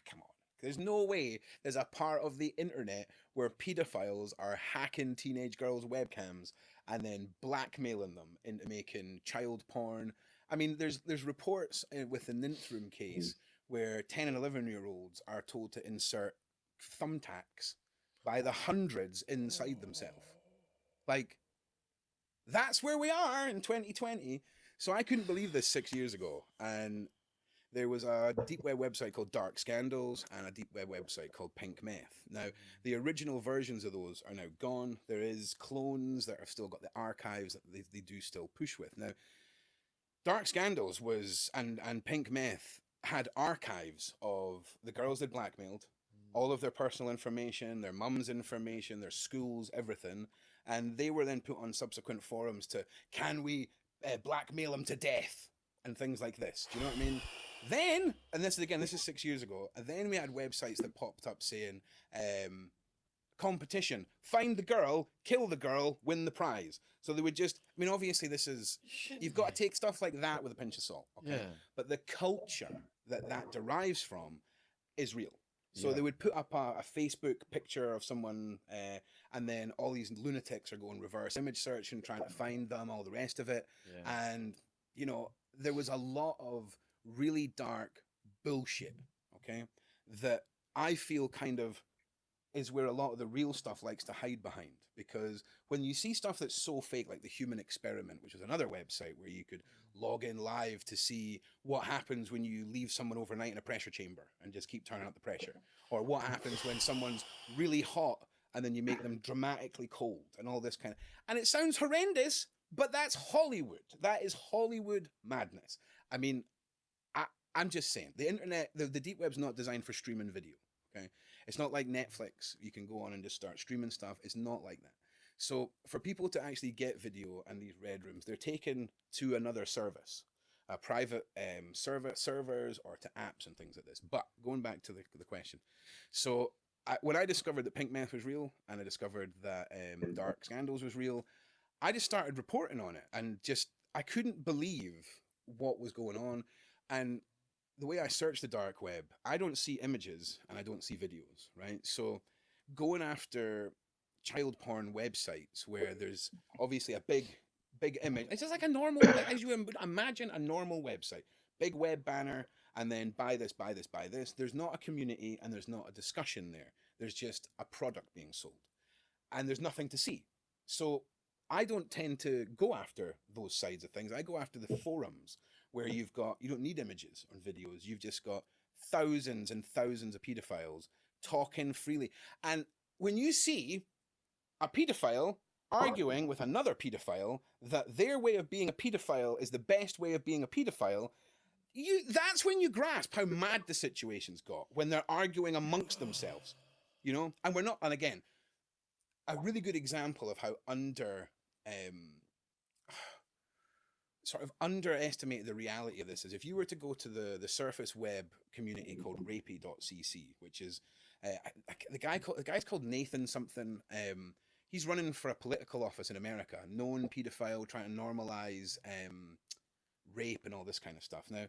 come on. There's no way there's a part of the internet where pedophiles are hacking teenage girls' webcams and then blackmailing them into making child porn. I mean, there's reports with the Ninthroom case where 10 and 11-year-olds are told to insert thumbtacks by the hundreds inside themselves. Like, that's where we are in 2020. So I couldn't believe this 6 years ago. And there was a deep web website called Dark Scandals and a deep web website called Pink Meth. Now, the original versions of those are now gone. There is clones that have still got the archives that they do still push with. Now, Dark Scandals was, and Pink Meth had archives of the girls they'd blackmailed, all of their personal information, their mum's information, their schools, everything. And they were then put on subsequent forums to, can we blackmail them to death? And things like this. Do you know what I mean? Then, and this is 6 years ago, and then we had websites that popped up saying, competition, find the girl, kill the girl, win the prize. So they would just, I mean, obviously this is, you've got to take stuff like that with a pinch of salt, okay? Yeah. But the culture that derives from is real. So they would put up a Facebook picture of someone, and then all these lunatics are going reverse image search and trying to find them, all the rest of it. Yeah. And, you know, there was a lot of really dark bullshit, okay, that I feel kind of is where a lot of the real stuff likes to hide behind. Because when you see stuff that's so fake, like the Human Experiment, which is another website where you could log in live to see what happens when you leave someone overnight in a pressure chamber and just keep turning up the pressure, or what happens when someone's really hot and then you make them dramatically cold and all this kind of, and it sounds horrendous, but that's Hollywood. That is Hollywood madness. I mean, I'm just saying, the internet, the deep web's not designed for streaming video, okay? It's not like Netflix. You can go on and just start streaming stuff. It's not like that. So for people to actually get video and these red rooms, they're taken to another service, a private servers or to apps and things like this. But going back to the question. So when I discovered that Pink Meth was real and I discovered that Dark Scandals was real, I just started reporting on it and just, I couldn't believe what was going on. And the way I search the dark web, I don't see images and I don't see videos, right? So going after child porn websites where there's obviously a big image, it's just like a normal, as you imagine a normal website, big web banner, and then buy this, buy this, buy this. There's not a community and there's not a discussion there. There's just a product being sold and there's nothing to see. So I don't tend to go after those sides of things. I go after the forums where you don't need images or videos. You've just got thousands and thousands of pedophiles talking freely. And when you see a pedophile arguing with another pedophile that their way of being a pedophile is the best way of being a pedophile, that's when you grasp how mad the situation's got, when they're arguing amongst themselves, you know? And again, a really good example of how sort of underestimate the reality of this is if you were to go to the surface web community called rapey.cc, which is the guy's called Nathan something. He's running for a political office in America, known pedophile, trying to normalize rape and all this kind of stuff. Now,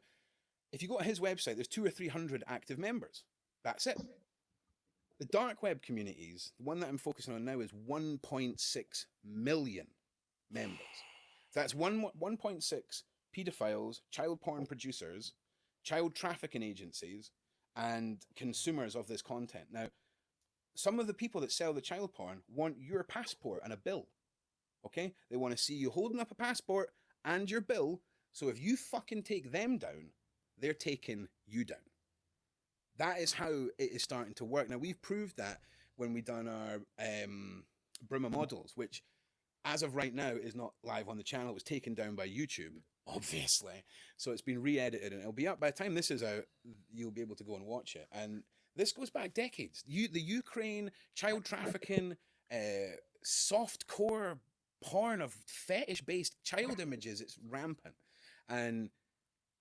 if you go to his website, there's 200 or 300 active members. That's it. The dark web communities, the one that I'm focusing on now, is 1.6 million members. That's 1.6 pedophiles, child porn producers, child trafficking agencies, and consumers of this content. Now, some of the people that sell the child porn want your passport and a bill, okay? They want to see you holding up a passport and your bill, so if you fucking take them down, they're taking you down. That is how it is starting to work. Now, we've proved that when we done our Brima models, which as of right now is not live on the channel. It was taken down by YouTube, obviously. So it's been re-edited and it'll be up. By the time this is out, you'll be able to go and watch it. And this goes back decades. The Ukraine, child trafficking, soft-core porn of fetish-based child images, it's rampant. And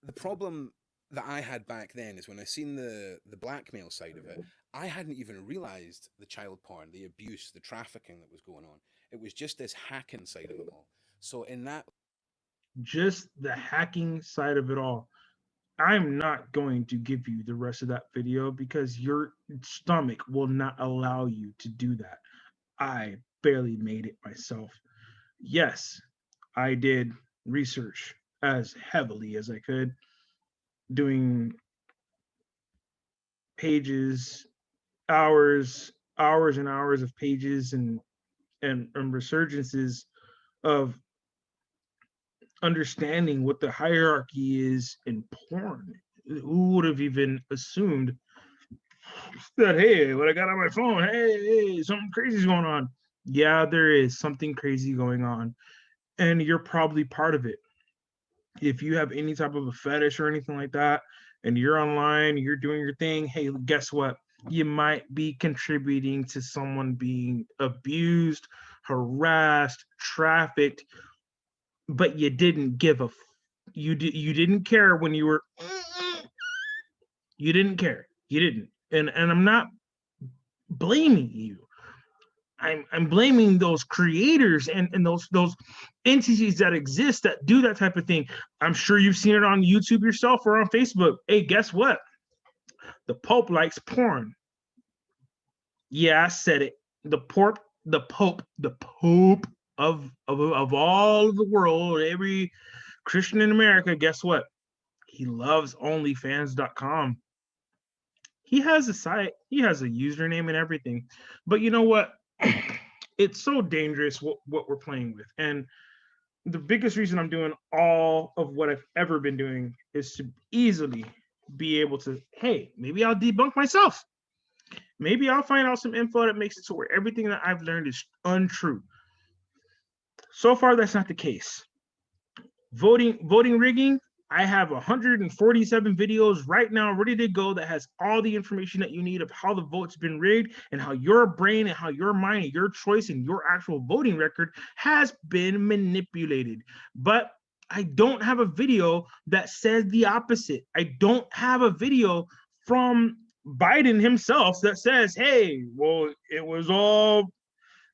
the problem that I had back then is when I seen the blackmail side of it, I hadn't even realized the child porn, the abuse, the trafficking that was going on. It was just this hacking side of it all. So in that... Just the hacking side of it all. I'm not going to give you the rest of that video because your stomach will not allow you to do that. I barely made it myself. Yes, I did research as heavily as I could, doing pages, hours and hours of pages and resurgences of understanding what the hierarchy is in porn. Who would have even assumed that, hey, what I got on my phone, hey, something crazy is going on. Yeah, there is something crazy going on, and you're probably part of it. If you have any type of a fetish or anything like that, and you're online, you're doing your thing, hey, guess what? You might be contributing to someone being abused, harassed, trafficked, but you didn't give a you didn't care when you were you didn't care. You didn't. And I'm not blaming you. I'm blaming those creators and those entities that exist that do that type of thing. I'm sure you've seen it on YouTube yourself or on Facebook. Hey, guess what? The Pope likes porn. Yeah, I said it. The Pope of all of the world, every Christian in America, guess what? He loves OnlyFans.com. He has a site, he has a username and everything. But you know what? It's so dangerous what we're playing with. And the biggest reason I'm doing all of what I've ever been doing is to easily be able to, hey, maybe I'll debunk myself. Maybe I'll find out some info that makes it so where everything that I've learned is untrue. So far, that's not the case. Voting rigging, I have 147 videos right now ready to go that has all the information that you need of how the vote's been rigged and how your brain and how your mind and your choice and your actual voting record has been manipulated. But I don't have a video that says the opposite. I don't have a video from Biden himself that says, hey, well, it was all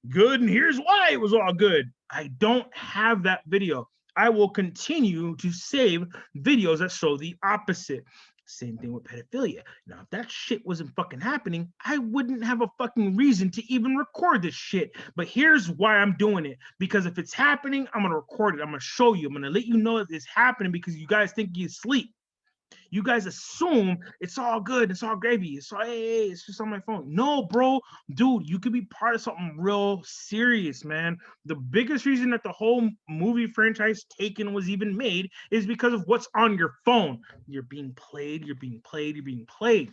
good and here's why it was all good. I don't have that video. I will continue to save videos that show the opposite. Same thing with pedophilia. Now, if that shit wasn't fucking happening, I wouldn't have a fucking reason to even record this shit. But here's why I'm doing it. Because if it's happening, I'm going to record it. I'm going to show you. I'm going to let you know that it's happening because you guys think you sleep. You guys assume it's all good, it's all gravy, it's all, hey, it's just on my phone. No, bro, dude, you could be part of something real serious, man. The biggest reason that the whole movie franchise Taken was even made is because of what's on your phone. You're being played, you're being played, you're being played.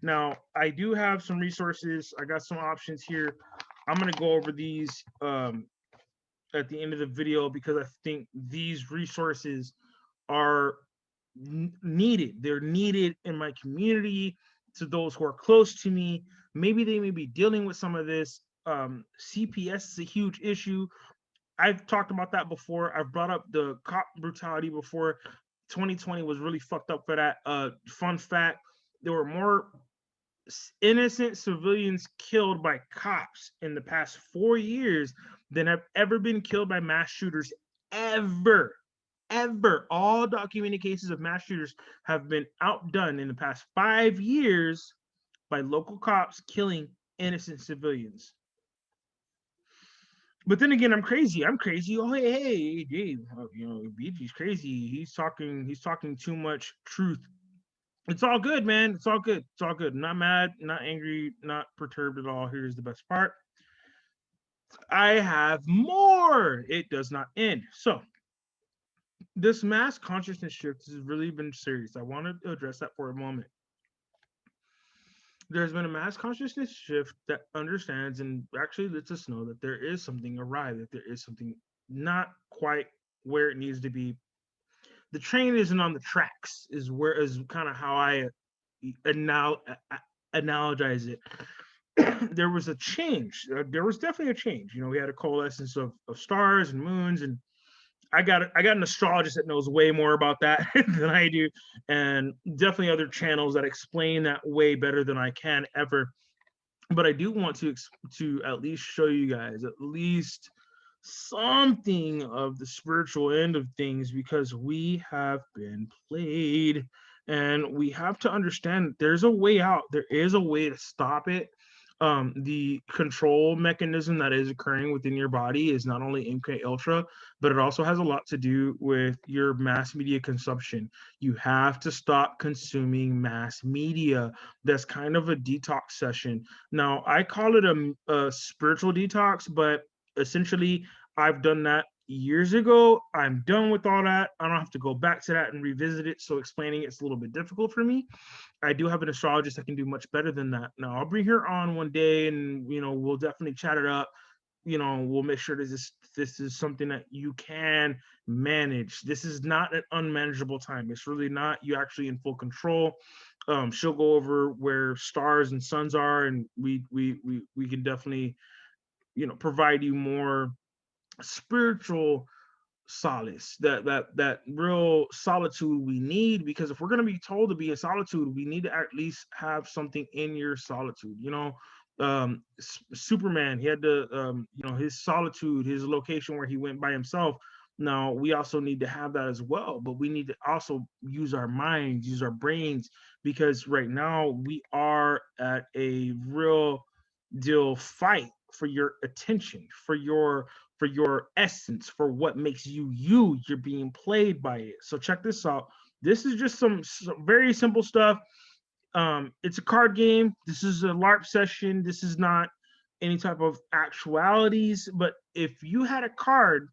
Now, I do have some resources. I got some options here. I'm going to go over these at the end of the video because I think these resources are needed. They're needed in my community, to those who are close to me. Maybe they may be dealing with some of this. CPS is a huge issue. I've talked about that before. I've brought up the cop brutality before. 2020 was really fucked up for that. Fun fact, there were more innocent civilians killed by cops in the past 4 years than have ever been killed by mass shooters ever. All documented cases of mass shooters have been outdone in the past 5 years by local cops killing innocent civilians. But then again, I'm crazy. Oh, hey, Dave, you know, BG's crazy. He's talking too much truth. It's all good, man. It's all good. It's all good. Not mad, not angry, not perturbed at all. Here's the best part. I have more. It does not end. So this mass consciousness shift has really been serious. I want to address that for a moment. There's been a mass consciousness shift that understands and actually lets us know that there is something awry, that there is something not quite where it needs to be. The train isn't on the tracks, is kind of how I analogize it. There was a change. There was definitely a change. You know, we had a coalescence of stars and moons, and I got an astrologist that knows way more about that than I do, and definitely other channels that explain that way better than I can ever. But I do want to at least show you guys at least something of the spiritual end of things because we have been played, and we have to understand that there's a way out. There is a way to stop it. The control mechanism that is occurring within your body is not only MK Ultra, but it also has a lot to do with your mass media consumption. You have to stop consuming mass media. That's kind of a detox session. Now, I call it a spiritual detox, but essentially, I've done that years ago. I'm done with all that. I don't have to go back to that and revisit it. So explaining it's a little bit difficult for me. I do have an astrologist that can do much better than that. Now I'll bring her on one day, and we'll definitely chat it up. We'll make sure this is something that you can manage. This is not an unmanageable time. It's really not. You actually in full control. She'll go over where stars and suns are, and we can definitely provide you more spiritual solace, that real solitude we need, because if we're going to be told to be in solitude, we need to at least have something in your solitude. Superman, he had to his solitude, his location where he went by himself. Now we also need to have that as well, but we need to also use our minds, use our brains, because right now we are at a real deal fight for your attention, for your essence, for what makes you you. You're being played by it. So check this out. This is just some very simple stuff. It's a card game. This is a LARP session. This is not any type of actualities. But if you had a card,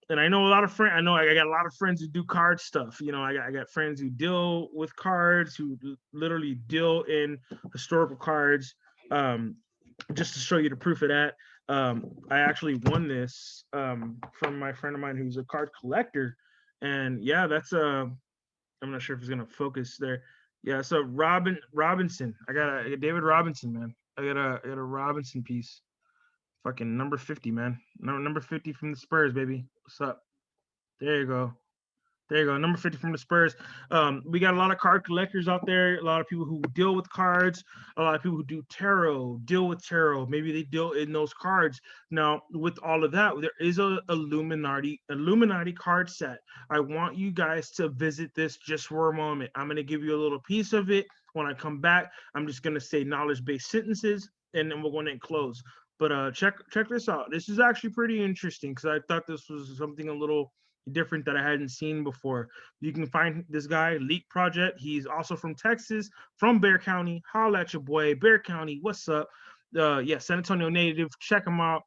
and I know a lot of friends, I got a lot of friends who do card stuff. I got friends who deal with cards, who literally deal in historical cards. Just to show you the proof of that, I actually won this from my friend of mine who's a card collector, and yeah, that's I'm not sure if it's gonna focus there. Yeah, so Robinson. I got a David Robinson, man. I got a Robinson piece. Fucking number 50, man. Number 50 from the Spurs, baby. What's up? There you go. There you go. Number 50 from the Spurs. We got a lot of card collectors out there, a lot of people who deal with cards, a lot of people who do tarot, deal with tarot. Maybe they deal in those cards. Now, with all of that, there is a Illuminati card set. I want you guys to visit this just for a moment. I'm going to give you a little piece of it. When I come back, I'm just going to say knowledge-based sentences, and then we're going to close. But check this out. This is actually pretty interesting because I thought this was something a little different that I hadn't seen before. You can find this guy, Leak Project. He's also from Texas, from Bexar County. Holla at your boy, Bexar County. What's up? Yeah, San Antonio native. Check him out.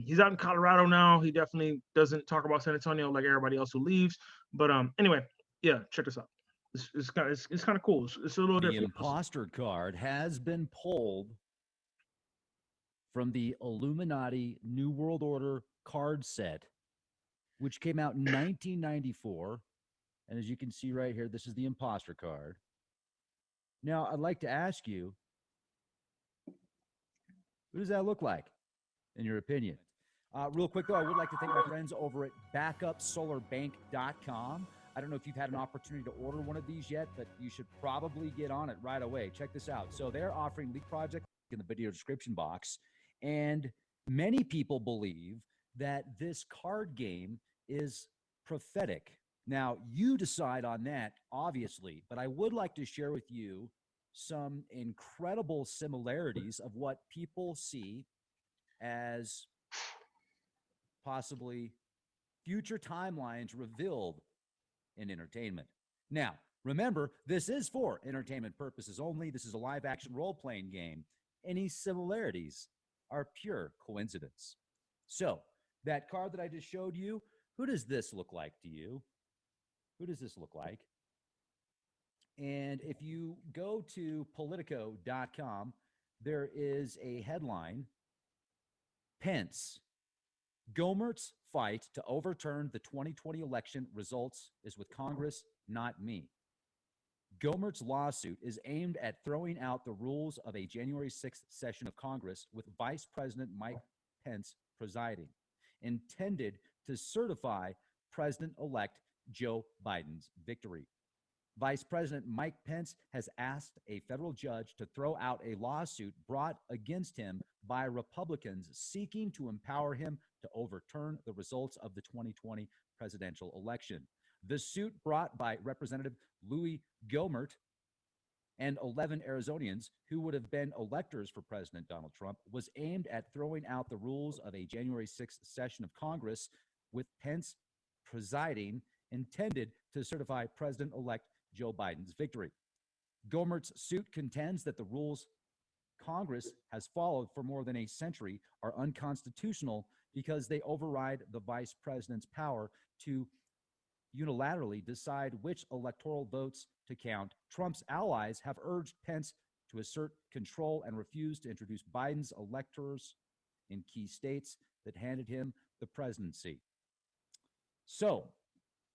He's out in Colorado now. He definitely doesn't talk about San Antonio like everybody else who leaves. But anyway, yeah, check this out. It's kind of cool. It's a little different. The imposter card has been pulled from the Illuminati New World Order card set, which came out in 1994. And as you can see right here, this is the imposter card. Now, I'd like to ask you, who does that look like, in your opinion? Real quick, though, I would like to thank my friends over at backupsolarbank.com. I don't know if you've had an opportunity to order one of these yet, but you should probably get on it right away. Check this out. So they're offering Leak Project in the video description box. And many people believe that this card game is prophetic. Now, you decide on that, obviously, but I would like to share with you some incredible similarities of what people see as possibly future timelines revealed in entertainment. Now, remember, this is for entertainment purposes only. This is a live-action role-playing game. Any similarities are pure coincidence. So, that card that I just showed you, who does this look like to you? Who does this look like? And if you go to Politico.com, there is a headline, Pence, Gohmert's fight to overturn the 2020 election results is with Congress, not me. Gohmert's lawsuit is aimed at throwing out the rules of a January 6th session of Congress with Vice President Mike Pence presiding, intended to certify President-elect Joe Biden's victory. Vice President Mike Pence has asked a federal judge to throw out a lawsuit brought against him by Republicans seeking to empower him to overturn the results of the 2020 presidential election. The suit, brought by Representative Louis Gohmert and 11 Arizonians who would have been electors for President Donald Trump, was aimed at throwing out the rules of a January 6th session of Congress, with Pence presiding, intended to certify President-elect Joe Biden's victory. Gohmert's suit contends that the rules Congress has followed for more than a century are unconstitutional because they override the vice president's power to unilaterally decide which electoral votes to count. Trump's allies have urged Pence to assert control and refuse to introduce Biden's electors in key states that handed him the presidency. So,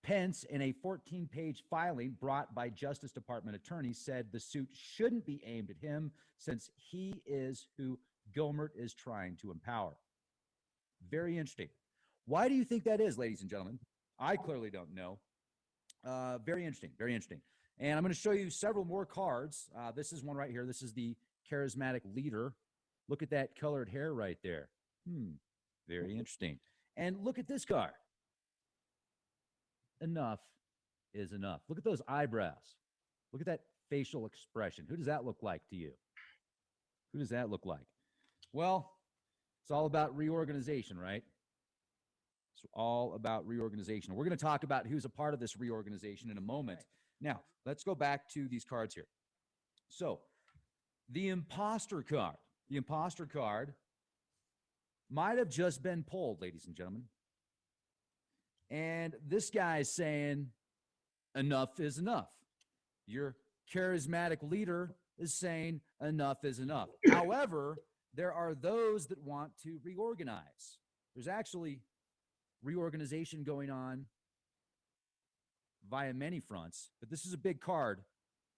Pence, in a 14-page filing brought by Justice Department attorneys, said the suit shouldn't be aimed at him since he is who Gohmert is trying to empower. Very interesting. Why do you think that is, ladies and gentlemen? I clearly don't know. Very interesting, very interesting. And I'm going to show you several more cards. This is one right here. This is the charismatic leader. Look at that colored hair right there. Very interesting. And look at this card. Enough is enough. Look at those eyebrows. Look at that facial expression. Who does that look like to you? Who does that look like? Well, it's all about reorganization, right? It's all about reorganization. We're going to talk about who's a part of this reorganization in a moment. Now, let's go back to these cards here. So, the imposter card. The imposter card might have just been pulled, ladies and gentlemen. And this guy is saying, enough is enough. Your charismatic leader is saying, enough is enough. However, there are those that want to reorganize. There's actually reorganization going on via many fronts, but this is a big card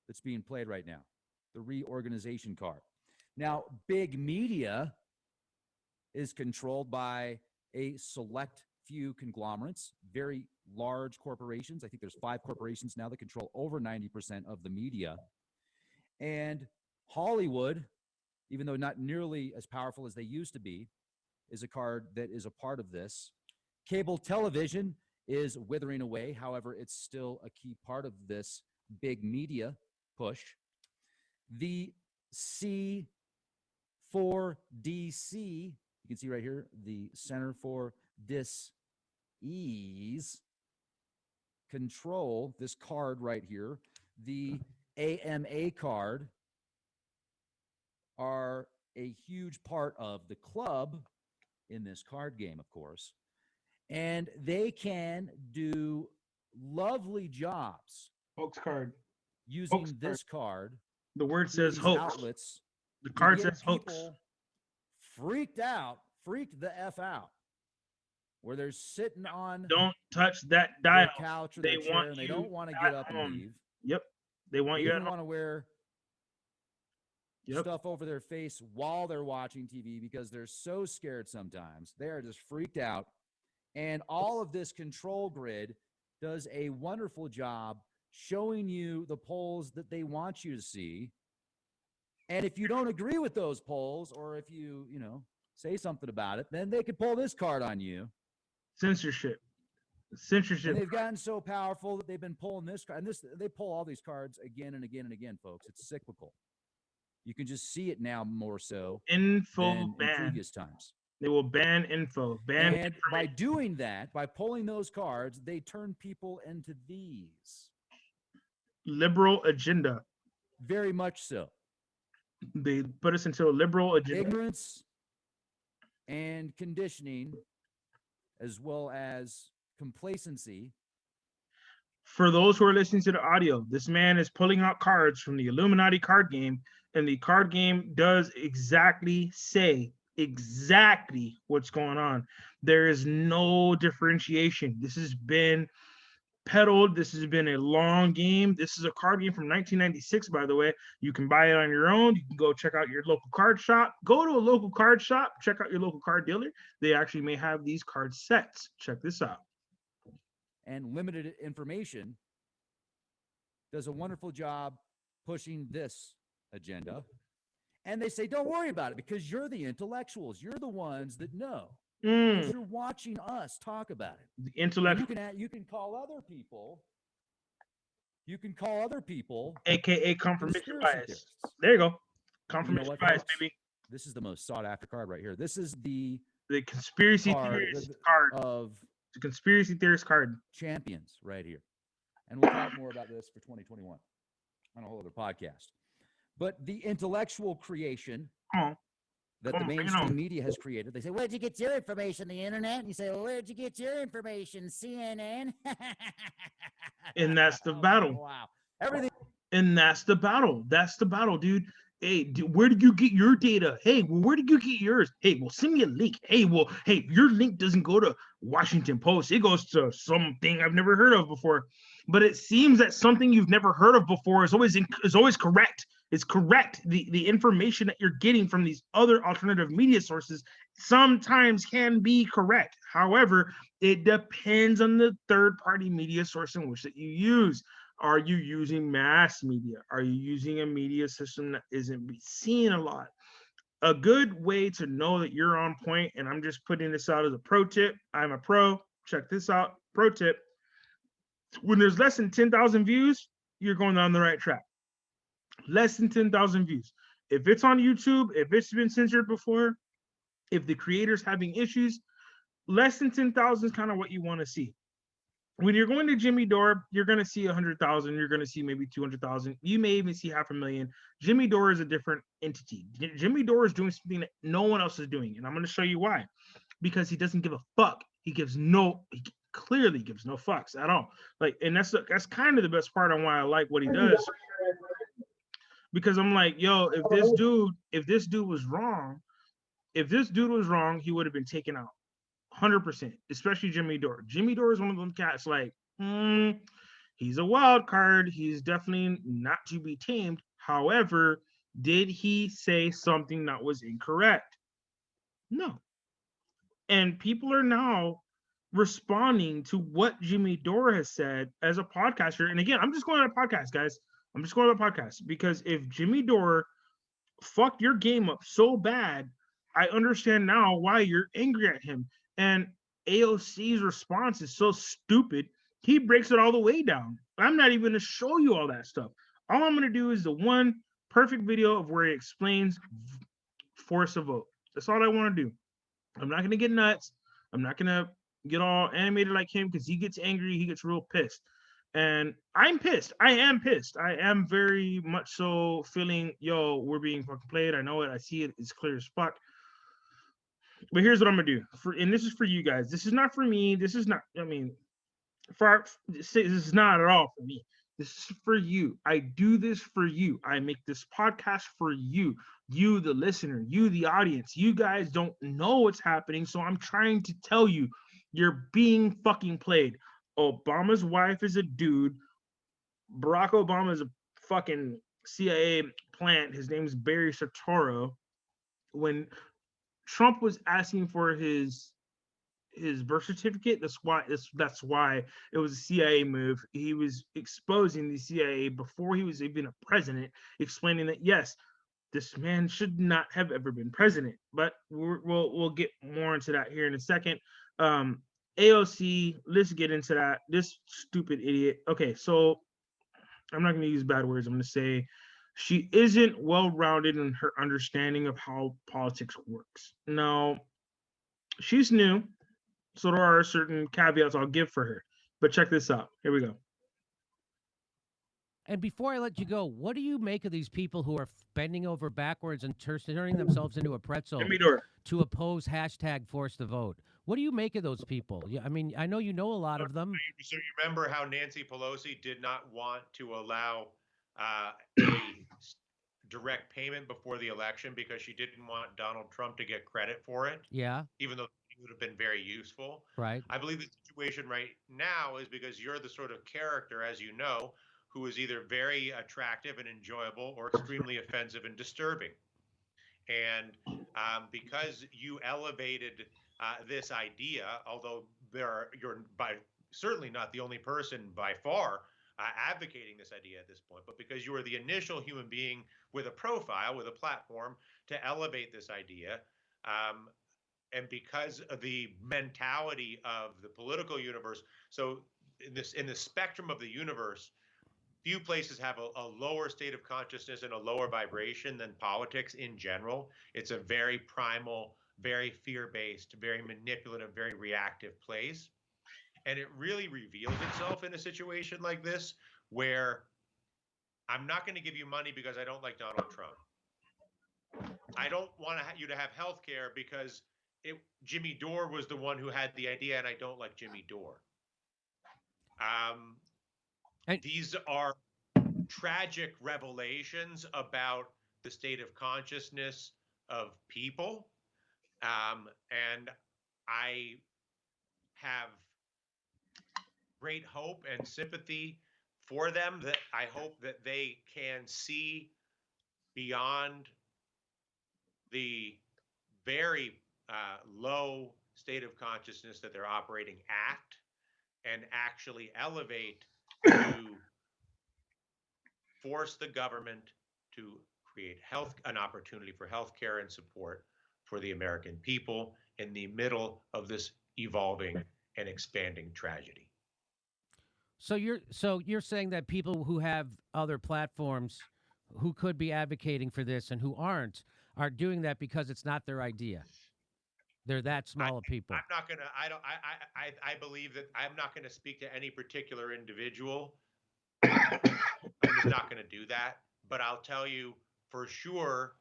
that's being played right now, the reorganization card. Now, big media is controlled by a select few conglomerates, very large corporations. I think there's 5 corporations now that control over 90% of the media. And Hollywood, even though not nearly as powerful as they used to be, is a card that is a part of this. Cable television is withering away. However, it's still a key part of this big media push. The C4DC, you can see right here, the Center for Dis-ease control, this card right here, the AMA card, are a huge part of the club in this card game, of course. And they can do lovely jobs. Hoax card. Using Hoax this card. The word says hoax. Outlets the card says hoax. hoax. Freaked the F out. Where they're sitting on don't touch that dial. Their couch or they their chair, want and they you don't want to get up home. and leave. Yep. They want they you even at want to wear Yep. stuff over their face while they're watching TV because they're so scared sometimes. They are just freaked out. And all of this control grid does a wonderful job showing you the polls that they want you to see. And if you don't agree with those polls, or if you say something about it, then they could pull this card on you. Censorship. And they've gotten so powerful that they've been pulling this card. And they pull all these cards again and again and again, folks. It's cyclical. You can just see it now more so info than ban. in previous times. They will ban info. Ban and by doing that, by pulling those cards, they turn people into these. Liberal agenda. Very much so. They put us into a liberal agenda. Ignorance and conditioning, as well as complacency. For those who are listening to the audio, this man is pulling out cards from the Illuminati card game, and the card game does exactly what's going on. There is no differentiation. This has been peddled. This has been a long game. This is a card game from 1996, by the way. You can buy it on your own. You can go check out your local card shop. Go to a local card shop. Check out your local card dealer. They actually may have these card sets. Check this out. And limited information does a wonderful job pushing this agenda. And they say, don't worry about it because you're the intellectuals. You're the ones that know. Because you're watching us talk about it. The intellectual. You can call other people. You can call other people, aka confirmation bias. There you go. Confirmation bias, baby. This is the most sought after card right here. This is the conspiracy theorist card of the conspiracy theorist card champions right here. And we'll talk more about this for 2021 on a whole other podcast. But the intellectual creation that the mainstream media has created, they say, where'd you get your information? The internet? And you say, well, where'd you get your information? CNN? And that's the battle. Wow. Everything. And that's the battle. That's the battle, dude. Hey, where did you get your data? Hey, well, where did you get yours? Hey, well, send me a link. Hey, well, hey, your link doesn't go to Washington Post. It goes to something I've never heard of before. But it seems that something you've never heard of before is always correct. It's correct. The information that you're getting from these other alternative media sources sometimes can be correct. However, it depends on the third-party media source in which that you use. Are you using mass media? Are you using a media system that isn't seen a lot? A good way to know that you're on point, and I'm just putting this out as a pro tip. I'm a pro. Check this out. Pro tip. When there's less than 10,000 views, you're going down the right track. Less than 10,000 views. If it's on YouTube, if it's been censored before, if the creator's having issues, less than 10,000 is kind of what you want to see. When you're going to Jimmy Dore, you're going to see 100,000. You're going to see maybe 200,000. You may even see 500,000. Jimmy Dore is a different entity. Jimmy Dore is doing something that no one else is doing, and I'm going to show you why. Because he doesn't give a fuck. He clearly gives no fucks at all. Like, and that's kind of the best part on why I like what he does. Because I'm like, yo, if this dude was wrong, he would have been taken out. 100%, especially Jimmy Dore. Jimmy Dore is one of them cats like, he's a wild card. He's definitely not to be tamed. However, did he say something that was incorrect? No. And people are now responding to what Jimmy Dore has said as a podcaster. And again, I'm just going on a podcast, guys. I'm just going on a podcast because if Jimmy Dore fucked your game up so bad, I understand now why you're angry at him. And AOC's response is so stupid. He breaks it all the way down. I'm not even going to show you all that stuff. All I'm going to do is the one perfect video of where he explains force a vote. That's all I want to do. I'm not going to get nuts. I'm not going to get all animated like him because he gets angry. He gets real pissed. And I'm pissed. I am pissed. I am very much so feeling, yo, we're being fucking played. I know it. I see it. It's clear as fuck. But here's what I'm gonna do. And this is for you guys. This is not for me. This is not. I mean, this is not at all for me. This is for you. I do this for you. I make this podcast for you. You, the listener. You, the audience. You guys don't know what's happening, so I'm trying to tell you, you're being fucking played. Obama's wife is a dude. Barack Obama is a fucking CIA plant. His name is Barry Soetoro. When Trump was asking for his birth certificate, that's why it was a CIA move. He was exposing the CIA before he was even a president, explaining that yes, this man should not have ever been president. But we'll get more into that here in a second. AOC, let's get into that. This stupid idiot. Okay, so I'm not going to use bad words. I'm going to say she isn't well-rounded in her understanding of how politics works. Now, she's new, so there are certain caveats I'll give for her. But check this out. Here we go. And before I let you go, what do you make of these people who are bending over backwards and turning themselves into a pretzel to oppose #ForceTheVote? What do you make of those people? I mean, I know you know a lot of them. So you remember how Nancy Pelosi did not want to allow a direct payment before the election because she didn't want Donald Trump to get credit for it? Yeah. Even though it would have been very useful. Right. I believe the situation right now is because you're the sort of character, as you know, who is either very attractive and enjoyable or extremely offensive and disturbing. And because you elevated this idea, although you're certainly not the only person by far advocating this idea at this point, but because you are the initial human being with a profile, with a platform to elevate this idea. And because of the mentality of the political universe, so in the spectrum of the universe, few places have a lower state of consciousness and a lower vibration than politics in general. It's a very primal, very fear-based, very manipulative, very reactive place. And it really reveals itself in a situation like this, where I'm not going to give you money because I don't like Donald Trump. I don't want you to have health care because Jimmy Dore was the one who had the idea, and I don't like Jimmy Dore. These are tragic revelations about the state of consciousness of people. And I have great hope and sympathy for them, that I hope that they can see beyond the very low state of consciousness that they're operating at and actually elevate to force the government to create an opportunity for healthcare and support for the American people in the middle of this evolving and expanding tragedy. So you're saying that people who have other platforms who could be advocating for this and who aren't are doing that because it's not their idea. They're that small of people. I'm not gonna. I believe that I'm not gonna speak to any particular individual. I'm just not gonna do that. But I'll tell you for sure,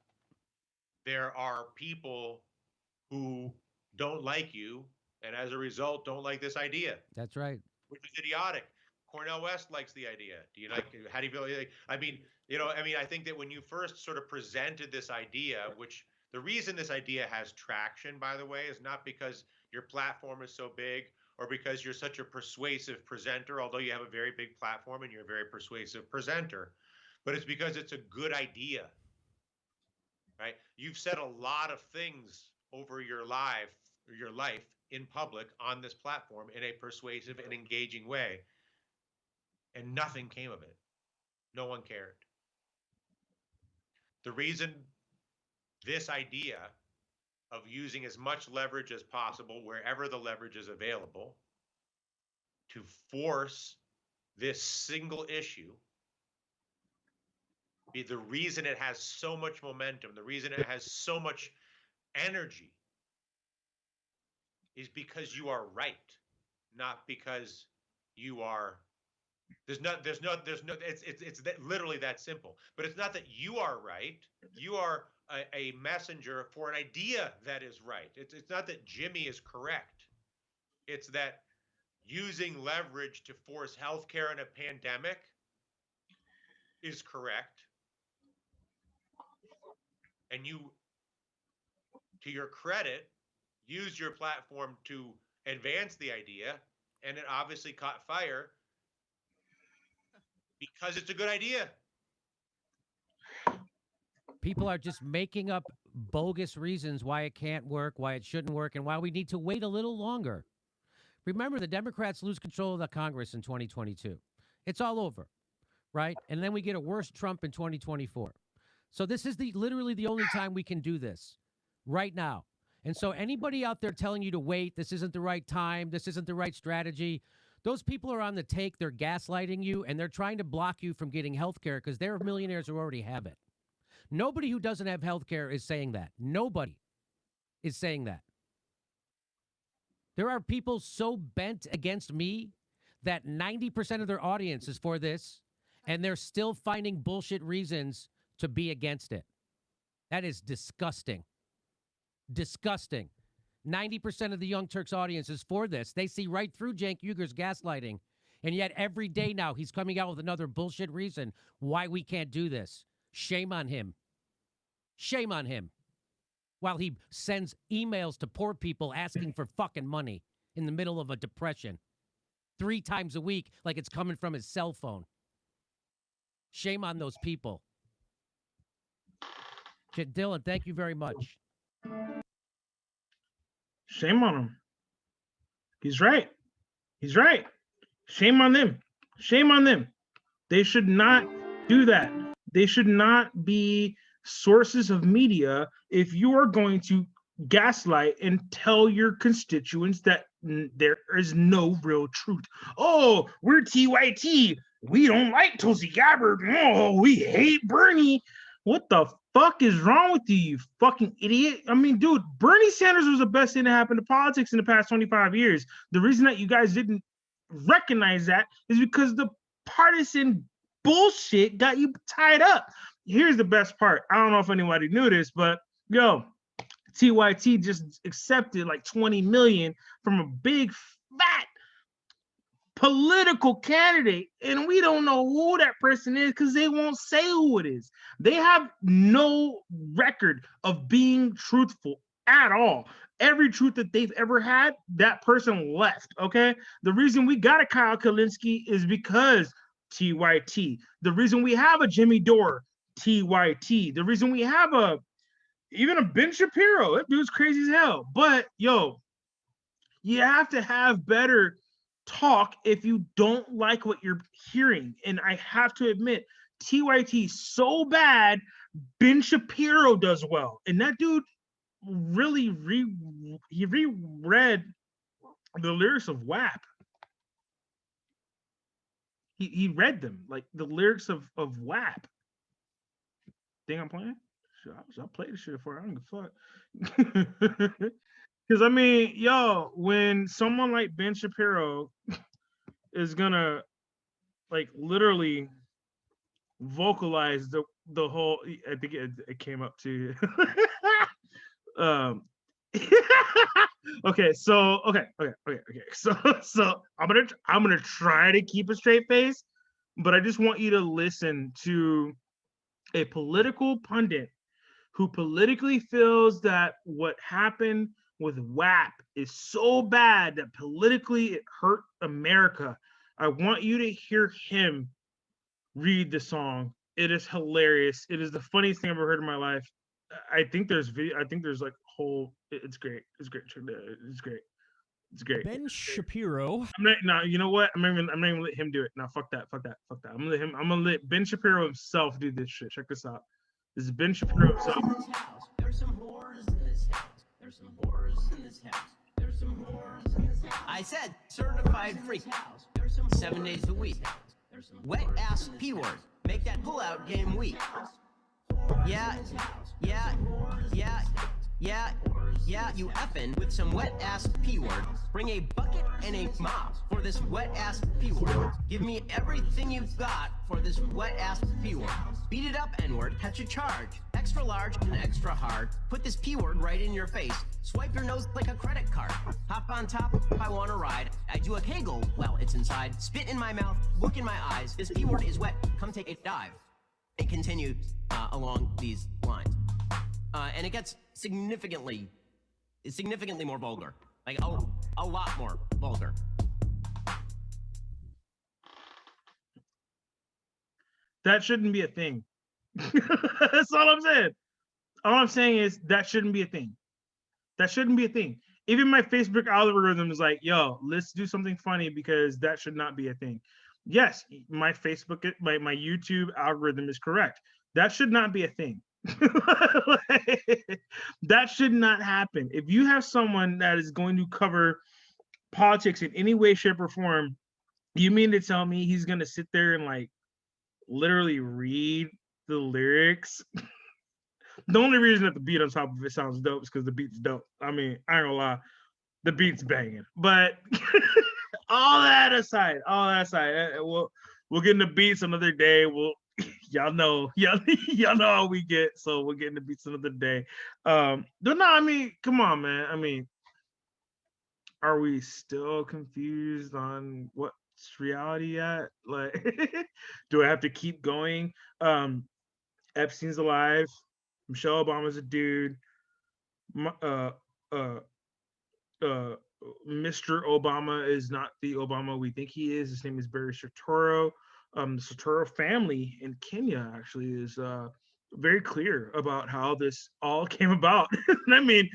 there are people who don't like you, and as a result, don't like this idea. That's right. Which is idiotic. Cornel West likes the idea. Do you like? How do you feel? I mean, I think that when you first sort of presented this idea, which the reason this idea has traction, by the way, is not because your platform is so big or because you're such a persuasive presenter, although you have a very big platform and you're a very persuasive presenter, but it's because it's a good idea, right? You've said a lot of things over your life in public on this platform in a persuasive and engaging way, and nothing came of it. No one cared. The reason this idea of using as much leverage as possible wherever the leverage is available to force this single issue, the reason it has so much momentum, the reason it has so much energy, is because you are right, not because you are. It's literally that simple. But it's not that you are right. You are a messenger for an idea that is right. It's not that Jimmy is correct. It's that using leverage to force healthcare in a pandemic is correct. And you, to your credit, used your platform to advance the idea, and it obviously caught fire because it's a good idea. People are just making up bogus reasons why it can't work, why it shouldn't work, and why we need to wait a little longer. Remember, the Democrats lose control of the Congress in 2022. It's all over, right? And then we get a worse Trump in 2024. So this is literally the only time we can do this, right now. And so anybody out there telling you to wait, this isn't the right time, this isn't the right strategy, those people are on the take, they're gaslighting you, and they're trying to block you from getting health care because there are millionaires who already have it. Nobody who doesn't have health care is saying that. Nobody is saying that. There are people so bent against me that 90% of their audience is for this, and they're still finding bullshit reasons to be against it. That is disgusting. Disgusting. 90% of the Young Turks audience is for this. They see right through Cenk Uyghur's gaslighting, and yet every day now he's coming out with another bullshit reason why we can't do this. Shame on him. Shame on him. While he sends emails to poor people asking for fucking money in the middle of a depression 3 times a week like it's coming from his cell phone. Shame on those people. Dylan, thank you very much. Shame on him. He's right. He's right. Shame on them. Shame on them. They should not do that. They should not be sources of media if you are going to gaslight and tell your constituents that there is no real truth. Oh, we're TYT. We don't like Tulsi Gabbard. Oh, we hate Bernie. What the fuck is wrong with you, you fucking idiot? I mean, dude, Bernie Sanders was the best thing to happen to politics in the past 25 years. The reason that you guys didn't recognize that is because the partisan bullshit got you tied up. Here's the best part. I don't know if anybody knew this, but yo, TYT just accepted like 20 million from a big fat political candidate, and we don't know who that person is because they won't say who it is. They have no record of being truthful at all. Every truth that they've ever had, that person left. Okay, the reason we got a Kyle Kalinske is because TYT. The reason we have a Jimmy Dore, TYT. The reason we have even a Ben Shapiro, that dude's crazy as hell. But yo, you have to have better talk if you don't like what you're hearing. And I have to admit, TYT so bad, Ben Shapiro does well. And that dude really reread the lyrics of WAP. He read them, like the lyrics of WAP. Think I'm playing? I'll play this shit for I don't give a fuck. Because I mean, yo, when someone like Ben Shapiro is gonna like literally vocalize the whole, I think it came up to okay, so okay. So I'm gonna try to keep a straight face, but I just want you to listen to a political pundit who politically feels that what happened with WAP is so bad that politically it hurt America. I want you to hear him read the song. It is hilarious. It is the funniest thing I've ever heard in my life. I think there's video. I think there's like whole. It's great. It's great. It's great. It's great. Ben Shapiro. I'm not. No, you know what? I'm not even gonna let him do it. No, fuck that. I'm gonna let Ben Shapiro himself do this shit. Check this out. This is Ben Shapiro himself. There's some whores in this house. There's some whores in this house. There's some whores in this house. I said certified freak. 7 days a week. Wet ass P word. Make that pullout game weak. Yeah, you effing with some wet ass P word. Bring a bucket and a mop for this wet ass P word. Give me everything you've got for this wet ass P word. Beat it up, N word, catch a charge. Extra large and extra hard. Put this P word right in your face. Swipe your nose like a credit card. Hop on top if I want to ride. I do a kegel while it's inside. Spit in my mouth, look in my eyes. This P word is wet. Come take a dive. It continues along these lines. And it gets significantly more vulgar. Like a lot more vulgar. That shouldn't be a thing. That's all I'm saying. All I'm saying is that shouldn't be a thing. That shouldn't be a thing. Even my Facebook algorithm is like, yo, let's do something funny because that should not be a thing. Yes, my Facebook, my YouTube algorithm is correct. That should not be a thing. That should not happen. If you have someone that is going to cover politics in any way, shape, or form, you mean to tell me he's going to sit there and like literally read the lyrics? The only reason that the beat on top of it sounds dope is because the beat's dope. I mean, I ain't gonna lie, the beat's banging. But all that aside, we'll get into beats another day. Y'all know how we get, so we'll get into beats another day. But no, I mean, come on, man. I mean, are we still confused on what's reality at? Like, do I have to keep going? Epstein's alive. Michelle Obama's a dude. Mr. Obama is not the Obama we think he is. His name is Barry Soetoro. The Soetoro family in Kenya actually is very clear about how this all came about. And I mean,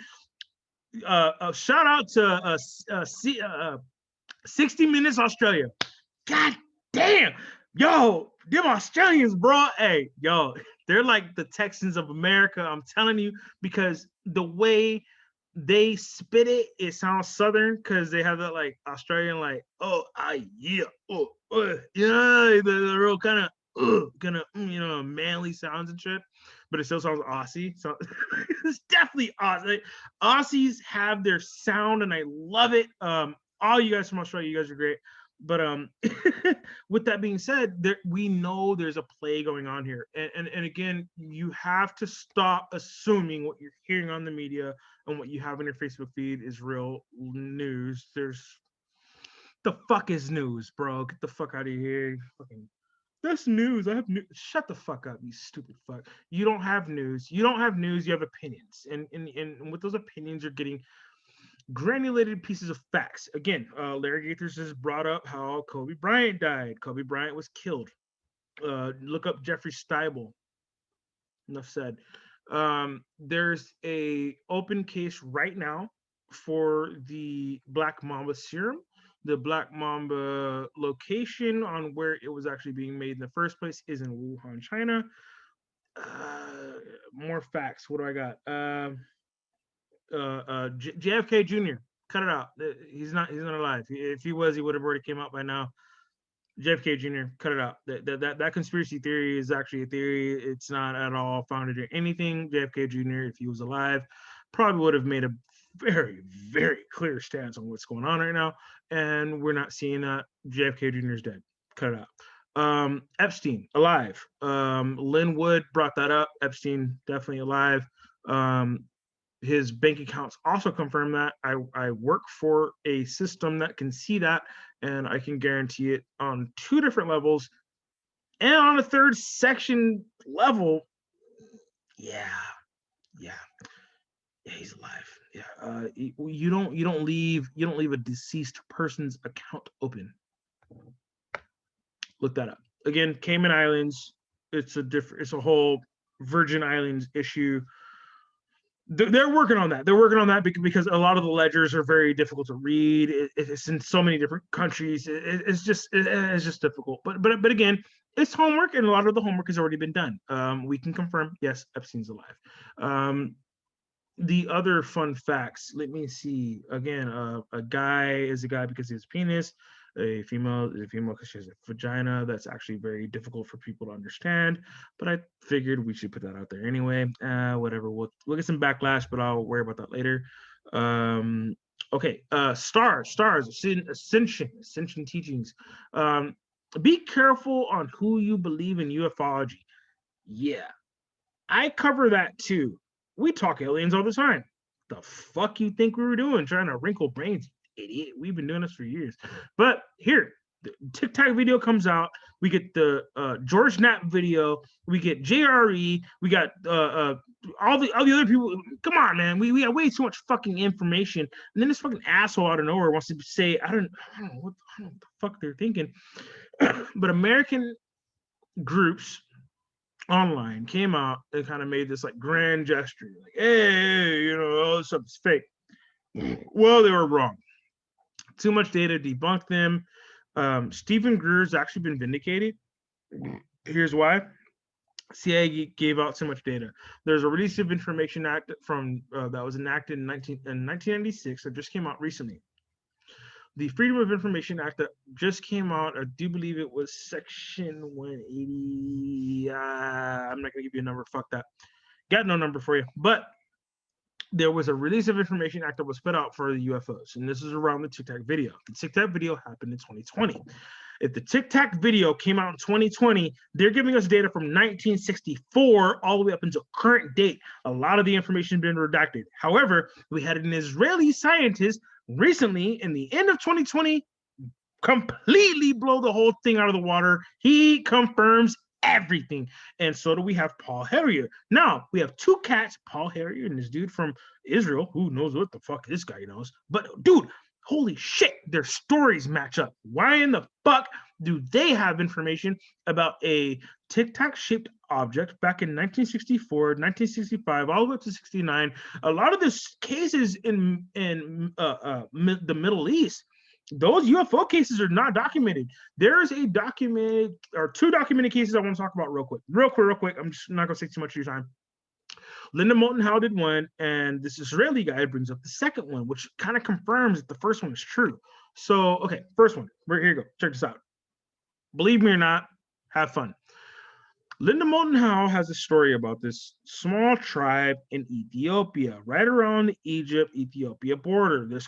shout out to 60 Minutes Australia. God damn, Yo, them Australians, bro. Hey, yo, they're like the Texans of America. I'm telling you, because the way they spit it, it sounds southern because they have that like Australian, like, oh, yeah, yeah, the real kind of manly sounds and shit, but it still sounds Aussie. So it's definitely Aussie. Like, Aussies have their sound, and I love it. All you guys from Australia, you guys are great. But with that being said, we know there's a play going on here, and again, you have to stop assuming what you're hearing on the media and what you have in your Facebook feed is real news. The fuck is news, bro? Get the fuck out of here. Fucking, that's news. I have news. Shut the fuck up, you stupid fuck. You don't have news. You don't have news. You have opinions, and with those opinions, you're getting granulated pieces of facts. Again, Larry Gaiters has brought up how Kobe Bryant died. Kobe Bryant was killed. Look up Jeffrey Steibel. Enough said. There's a open case right now for the Black Mamba serum. The Black Mamba location on where it was actually being made in the first place is in Wuhan, China. More facts. What do I got? JFK Jr. Cut it out. He's not alive. If he was, he would have already came out by now. JFK Jr. Cut it out. That conspiracy theory is actually a theory. It's not at all founded in anything. JFK Jr., if he was alive, probably would have made a very, very clear stance on what's going on right now. And we're not seeing that. JFK Jr. is dead. Cut it out. Epstein, alive. Lynn Wood brought that up. Epstein, definitely alive. His bank accounts also confirm that. I work for a system that can see that, and I can guarantee it on 2 different levels. And on a 3rd section level, yeah, he's alive. Yeah, you don't leave a deceased person's account open. Look that up. Again, Cayman Islands. It's a whole Virgin Islands issue. They're working on that. They're working on that because a lot of the ledgers are very difficult to read. It's in so many different countries. It's just difficult. But again, it's homework, and a lot of the homework has already been done. We can confirm, yes, Epstein's alive. The other fun facts. Let me see. Again, a guy is a guy because he has a penis. A female is a female because she has a vagina. That's actually very difficult for people to understand, but I figured we should put that out there anyway. Whatever, we'll get some backlash, but I'll worry about that later. Okay, stars, ascension teachings. Be careful on who you believe in ufology. Yeah, I cover that too. We talk aliens all the time. The fuck you think we were doing trying to wrinkle brains? Idiot. We've been doing this for years. But here, the TikTok video comes out. We get the George Knapp video. We get JRE. We got all the other people. Come on, man. We got way too much fucking information. And then this fucking asshole out of nowhere wants to say, I don't know what the fuck they're thinking. But American groups online came out and kind of made this like grand gesture. Like, hey, all this stuff is fake. Well, they were wrong. Too much data debunked them. Stephen Greer's actually been vindicated. Here's why. CIA gave out so much data. There's a Release of Information Act from that was enacted in 1996 that just came out recently. The Freedom of Information Act that just came out, I do believe it was Section 180. I'm not going to give you a number. Fuck that. Got no number for you. But there was a Release of Information Act that was put out for the UFOs, and this is around the TikTok video. The TikTok video happened in 2020. If the TikTok video came out in 2020, they're giving us data from 1964 all the way up until current date. A lot of the information has been redacted. However, we had an Israeli scientist recently in the end of 2020 completely blow the whole thing out of the water. He confirms everything. And so do we have Paul Harrier. Now we have 2 cats, Paul Harrier and this dude from Israel. Who knows what the fuck this guy knows? But dude, holy shit, their stories match up. Why in the fuck do they have information about a TikTok shaped object back in 1964, 1965, all the way up to 69? A lot of this cases in the Middle East those UFO cases are not documented. There's a documented or 2 documented cases I want to talk about real quick. I'm just not gonna take too much of your time. Linda Moulton Howe did one, and this Israeli guy brings up the second one, which kind of confirms that the first one is true. So, okay, first one. Here you go. Check this out. Believe me or not, have fun. Linda Moulton Howe has a story about this small tribe in Ethiopia, right around the Egypt-Ethiopia border. There's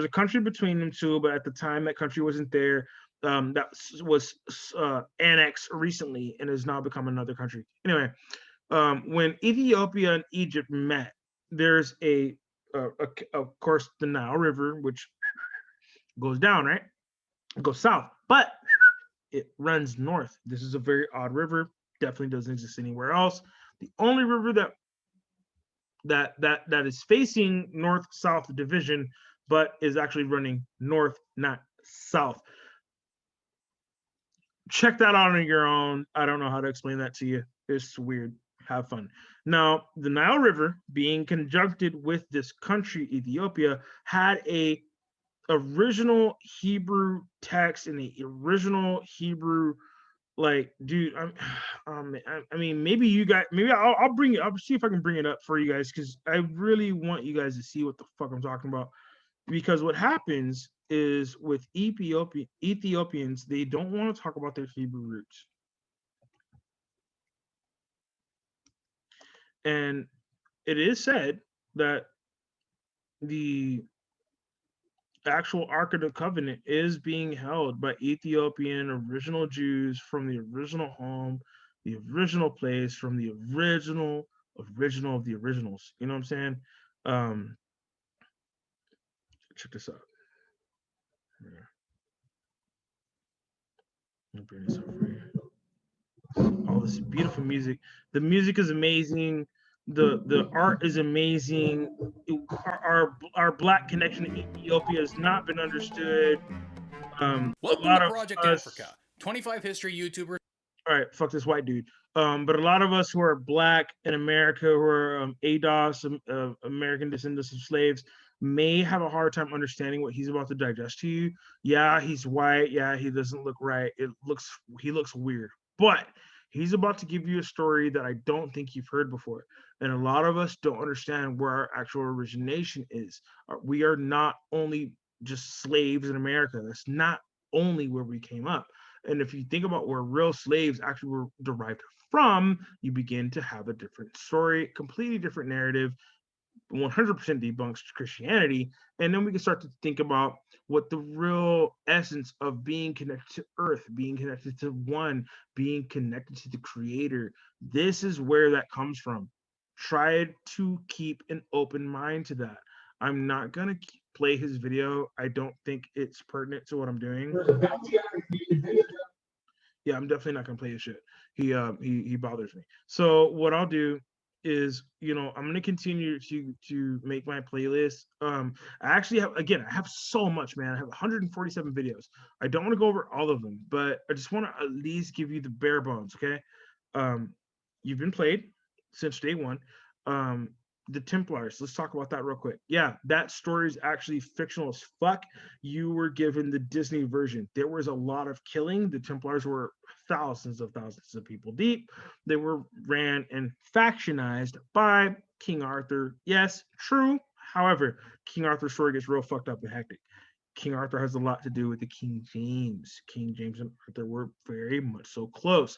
a country between them two, but at the time that country wasn't there. That was annexed recently and has now become another country. Anyway, when Ethiopia and Egypt met, there's of course, the Nile River, which goes down, right? It goes south, but it runs north. This is a very odd river. Definitely doesn't exist anywhere else. The only river that is facing north-south division, but is actually running north, not south. Check that out on your own. I don't know how to explain that to you. It's weird. Have fun. Now, the Nile River, being conjuncted with this country, Ethiopia, had a original Hebrew text and the original Hebrew, like, dude, I mean, maybe you guys, maybe I'll bring it. I'll see if I can bring it up for you guys because I really want you guys to see what the fuck I'm talking about. Because what happens is with Ethiopians, they don't want to talk about their Hebrew roots. And it is said that the actual Ark of the Covenant is being held by Ethiopian original Jews from the original home, the original place, from the original of the originals. You know what I'm saying? Check this out. Let me bring this up for you. All this beautiful music. The music is amazing. The art is amazing. Our Black connection to Ethiopia has not been understood. Welcome to Project Africa. 25 history YouTubers. All right, fuck this white dude. But a lot of us who are Black in America, who are ADOS, American descendants of slaves, may have a hard time understanding what he's about to digest to you. Yeah, he's white. Yeah, he doesn't look right. He looks weird. But he's about to give you a story that I don't think you've heard before. And a lot of us don't understand where our actual origination is. We are not only just slaves in America. That's not only where we came up. And if you think about where real slaves actually were derived from, you begin to have a different story, completely different narrative, 100% debunks Christianity. And then we can start to think about what the real essence of being connected to Earth, being connected to One, being connected to the Creator. This is where that comes from. Try to keep an open mind to that. I'm not going to play his video. I don't think it's pertinent to what I'm doing. Yeah, I'm definitely not gonna play his shit. He bothers me. So what I'll do is, I'm gonna continue to make my playlist. I actually have so much, man. I have 147 videos. I don't want to go over all of them, but I just want to at least give you the bare bones, okay? You've been played since day one. The Templars, let's talk about that real quick. Yeah, that story is actually fictional as fuck. You were given the Disney version. There was a lot of killing. The Templars were thousands of people deep. They were ran and factionized by King Arthur. Yes, true. However, King Arthur's story gets real fucked up and hectic. King Arthur has a lot to do with the King James. King James and Arthur were very much so close.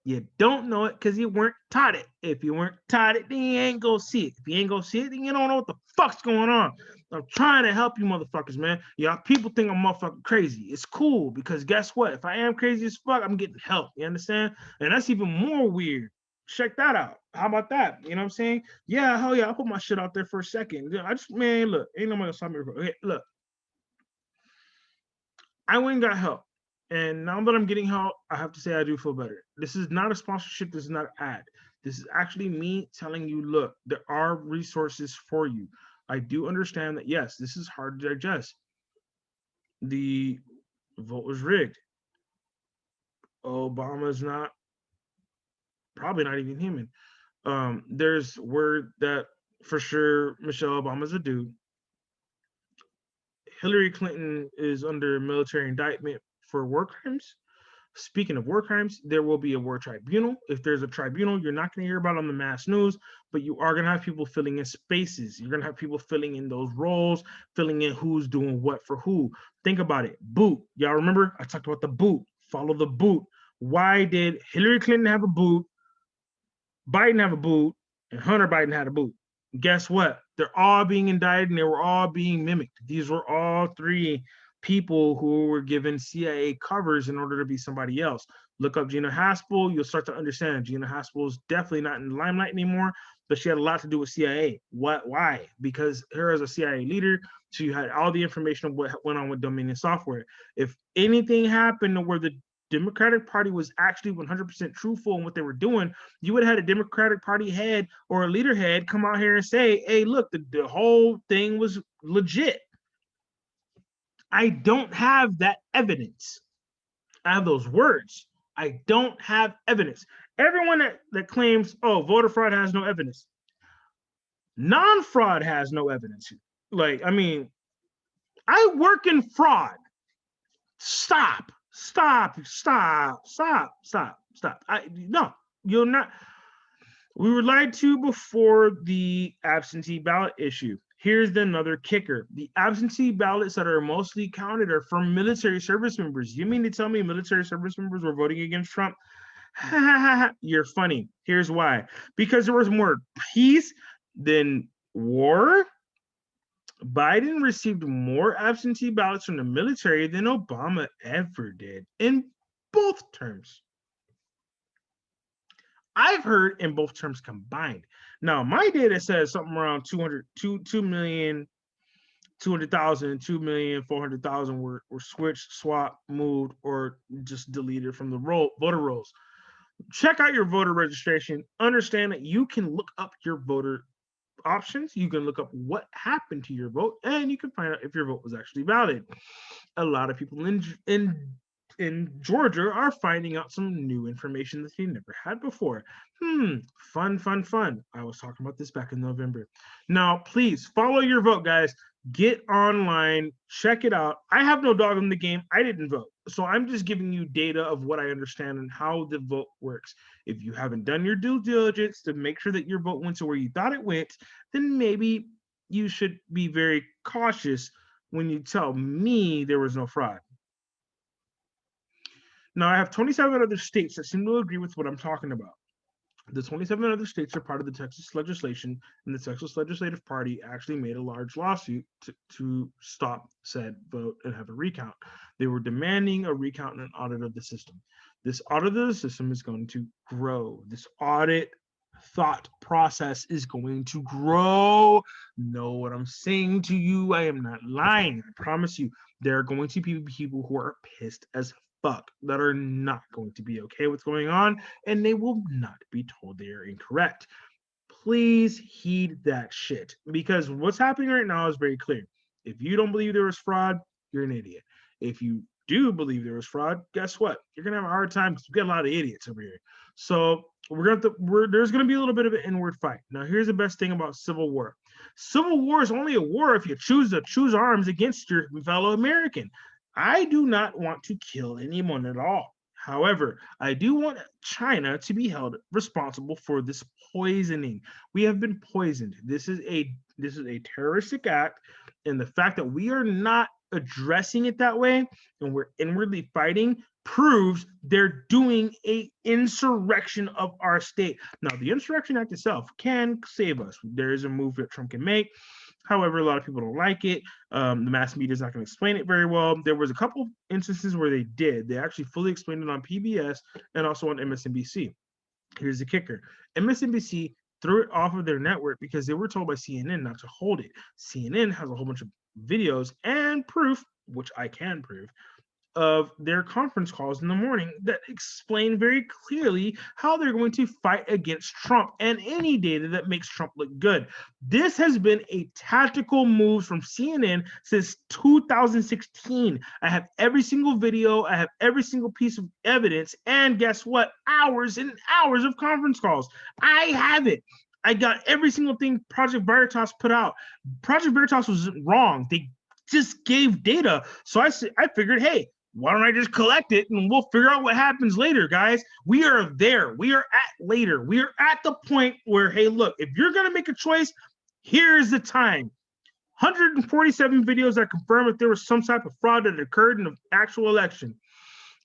You don't know it because you weren't taught it. If you weren't taught it, then you ain't gonna see it. If you ain't gonna see it, then you don't know what the fuck's going on. I'm trying to help you motherfuckers, man. Yeah, people think I'm motherfucking crazy. It's cool because guess what? If I am crazy as fuck, I'm getting help. You understand? And that's even more weird. Check that out. How about that? You know what I'm saying? Yeah, hell yeah. I'll put my shit out there for a second. Man, look, ain't nobody gonna stop me. Okay, look. I went and got help. And now that I'm getting help, I have to say I do feel better. This is not a sponsorship. This is not an ad. This is actually me telling you, look, there are resources for you. I do understand that, yes, this is hard to digest. The vote was rigged. Obama's probably not even human. There's word that for sure Michelle Obama's a dude. Hillary Clinton is under military indictment for war crimes. Speaking of war crimes, there will be a war tribunal. If there's a tribunal, you're not going to hear about it on the mass news, but you are going to have people filling in spaces. You're going to have people filling in those roles, filling in who's doing what for who. Think about it. Boot. Y'all remember? I talked about the boot. Follow the boot. Why did Hillary Clinton have a boot, Biden have a boot, and Hunter Biden had a boot? Guess what? They're all being indicted and they were all being mimicked. These were all three people who were given CIA covers in order to be somebody else. Look up Gina Haspel, you'll start to understand Gina Haspel is definitely not in the limelight anymore, but she had a lot to do with CIA. Why? Because her as a CIA leader, she had all the information of what went on with Dominion software. If anything happened where the Democratic Party was actually 100% truthful in what they were doing, you would have had a Democratic Party head or a leader head come out here and say, hey, look, the whole thing was legit. I don't have that evidence. I have those words. I don't have evidence. Everyone that claims, oh, voter fraud has no evidence. Non-fraud has no evidence. Like, I mean, I work in fraud. Stop. No, you're not. We were lied to before the absentee ballot issue. Here's another kicker. The absentee ballots that are mostly counted are from military service members. You mean to tell me military service members were voting against Trump? You're funny. Here's why. Because there was more peace than war. Biden received more absentee ballots from the military than Obama ever did in both terms. I've heard in both terms combined. Now, my data says something around 2,200,000, 2,400,000 were switched, swapped, moved, or just deleted from the voter rolls. Check out your voter registration. Understand that you can look up your voter options. You can look up what happened to your vote, and you can find out if your vote was actually valid. A lot of people in Georgia are finding out some new information that they never had before. Fun. I was talking about this back in November. Now, please follow your vote, guys. Get online, check it out. I have no dog in the game. I didn't vote. So I'm just giving you data of what I understand and how the vote works. If you haven't done your due diligence to make sure that your vote went to where you thought it went, then maybe you should be very cautious when you tell me there was no fraud. Now, I have 27 other states that seem to agree with what I'm talking about. The 27 other states are part of the Texas legislation, and the Texas Legislative Party actually made a large lawsuit to stop said vote and have a recount. They were demanding a recount and an audit of the system. This audit of the system is going to grow. This audit thought process is going to grow. Know what I'm saying to you? I am not lying. I promise you. There are going to be people who are pissed as fuck that are not going to be okay with what's going on, and they will not be told they are incorrect. Please heed that shit, because what's happening right now is very clear. If you don't believe there was fraud, you're an idiot. If you do believe there was fraud, guess what? You're gonna have a hard time because we got a lot of idiots over here. So there's gonna be a little bit of an inward fight. Now, here's the best thing about civil war. Civil war is only a war if you choose arms against your fellow American. I do not want to kill anyone at all. However, I do want China to be held responsible for this poisoning. We have been poisoned. This is a terroristic act, and the fact that we are not addressing it that way and we're inwardly fighting proves they're doing an insurrection of our state. Now, the Insurrection Act itself can save us. There is a move that Trump can make. However, a lot of people don't like it. The mass media is not going to explain it very well. There was a couple instances where they did. They actually fully explained it on PBS and also on MSNBC. Here's the kicker. MSNBC threw it off of their network because they were told by CNN not to hold it. CNN has a whole bunch of videos and proof, which I can prove, of their conference calls in the morning that explain very clearly how they're going to fight against Trump and any data that makes Trump look good. This has been a tactical move from CNN since 2016. I have every single video, I have every single piece of evidence, and guess what? Hours and hours of conference calls. I have it. I got every single thing Project Veritas put out. Project Veritas was wrong. They just gave data. So I figured, hey, why don't I just collect it and we'll figure out what happens later, guys. We are there. We are at later. We are at the point where, hey, look, if you're going to make a choice, here's the time. 147 videos that confirm if there was some type of fraud that occurred in the actual election.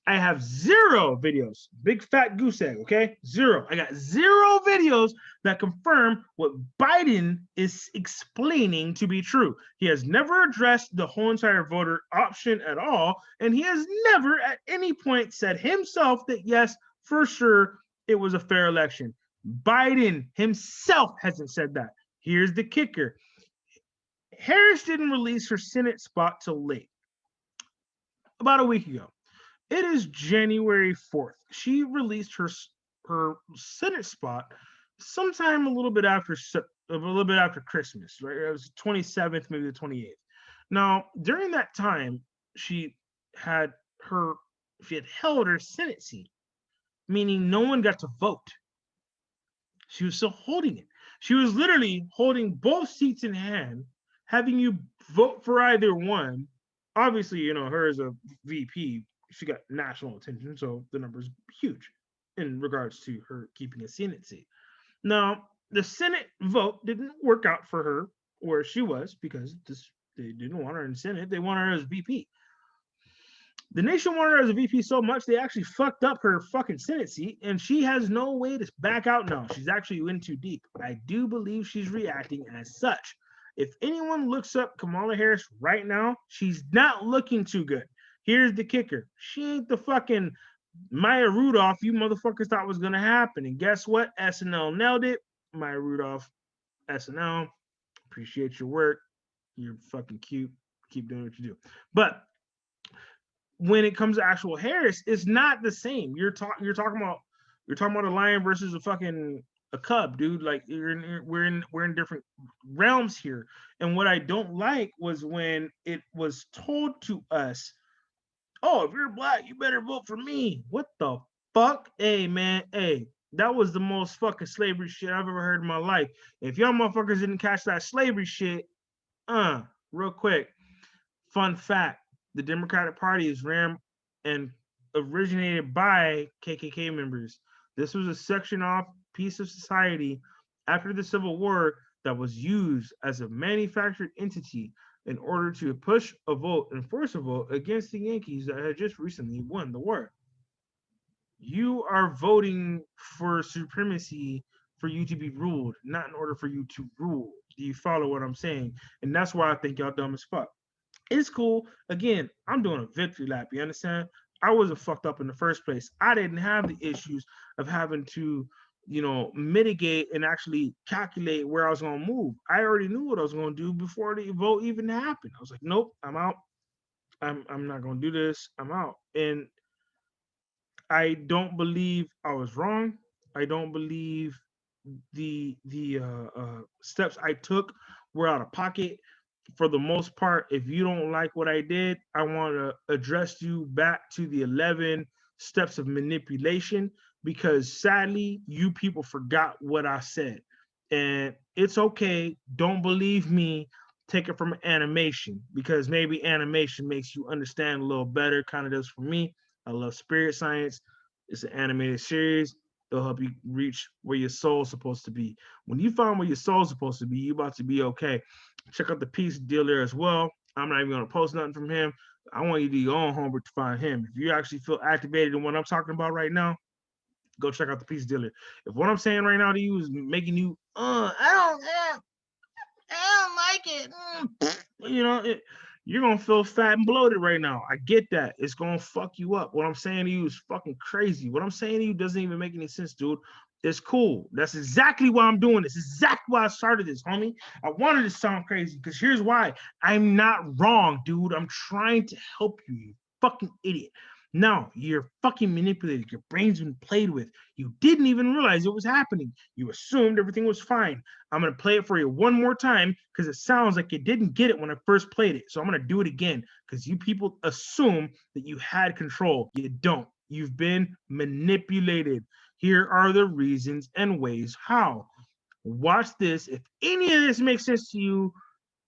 I have 0 videos. Big fat goose egg, okay? 0. I got 0 videos that confirm what Biden is explaining to be true. He has never addressed the whole entire voter option at all, and he has never at any point said himself that, yes, for sure, it was a fair election. Biden himself hasn't said that. Here's the kicker. Harris didn't release her Senate spot till late, about a week ago. It is January 4th. She released her Senate spot sometime a little bit after Christmas, right? It was 27th, maybe the 28th. Now, during that time, she had held her Senate seat, meaning no one got to vote. She was still holding it. She was literally holding both seats in hand, having you vote for either one. Obviously, you know, her as a VP, she got national attention, so the number's huge in regards to her keeping a Senate seat. Now, the Senate vote didn't work out for her where she was because they didn't want her in Senate. They wanted her as VP. The nation wanted her as a VP so much they actually fucked up her fucking Senate seat, and she has no way to back out now. She's actually in too deep. I do believe she's reacting as such. If anyone looks up Kamala Harris right now, she's not looking too good. Here's the kicker. She ain't the fucking Maya Rudolph you motherfuckers thought was going to happen. And guess what? SNL nailed it. Maya Rudolph, SNL, appreciate your work. You're fucking cute. Keep doing what you do. But when it comes to actual Harris, it's not the same. You're talking about a lion versus a cub, dude. Like we're in different realms here. And what I don't like was when it was told to us, oh, if you're black, you better vote for me. What the fuck? Hey, man. Hey, that was the most fucking slavery shit I've ever heard in my life. If y'all motherfuckers didn't catch that slavery shit, real quick, fun fact, the Democratic Party is ran and originated by KKK members. This was a section-off piece of society after the Civil War that was used as a manufactured entity in order to push a vote and force a vote against the Yankees that had just recently won the war. You are voting for supremacy for you to be ruled, not in order for you to rule. Do you follow what I'm saying? And that's why I think y'all dumb as fuck. It's cool. Again, I'm doing a victory lap. You understand? I wasn't fucked up in the first place. I didn't have the issues of having to, mitigate and actually calculate where I was going to move. I already knew what I was going to do before the vote even happened. I was like, nope, I'm out. I'm not going to do this. I'm out. And I don't believe I was wrong. I don't believe the steps I took were out of pocket. For the most part, if you don't like what I did, I want to address you back to the 11 steps of manipulation, because sadly, you people forgot what I said. And it's okay. Don't believe me. Take it from animation, because maybe animation makes you understand a little better. Kind of does for me. I love Spirit Science. It's an animated series. They'll help you reach where your soul's supposed to be. When you find where your soul's supposed to be, you're about to be okay. Check out the Peace Dealer as well. I'm not even going to post nothing from him. I want you to do your own homework to find him. If you actually feel activated in what I'm talking about right now, go check out the Peace Dealer. If what I'm saying right now to you is making you, I don't like it. You're going to feel fat and bloated right now. I get that. It's going to fuck you up. What I'm saying to you is fucking crazy. What I'm saying to you doesn't even make any sense, dude. It's cool. That's exactly why I'm doing this. Exactly why I started this, homie. I wanted to sound crazy because here's why. I'm not wrong, dude. I'm trying to help you, you fucking idiot. No, you're fucking manipulated. Your brain's been played with. You didn't even realize it was happening. You assumed everything was fine. I'm going to play it for you one more time because it sounds like you didn't get it when I first played it. So I'm going to do it again because you people assume that you had control. You don't. You've been manipulated. Here are the reasons and ways how. Watch this. If any of this makes sense to you,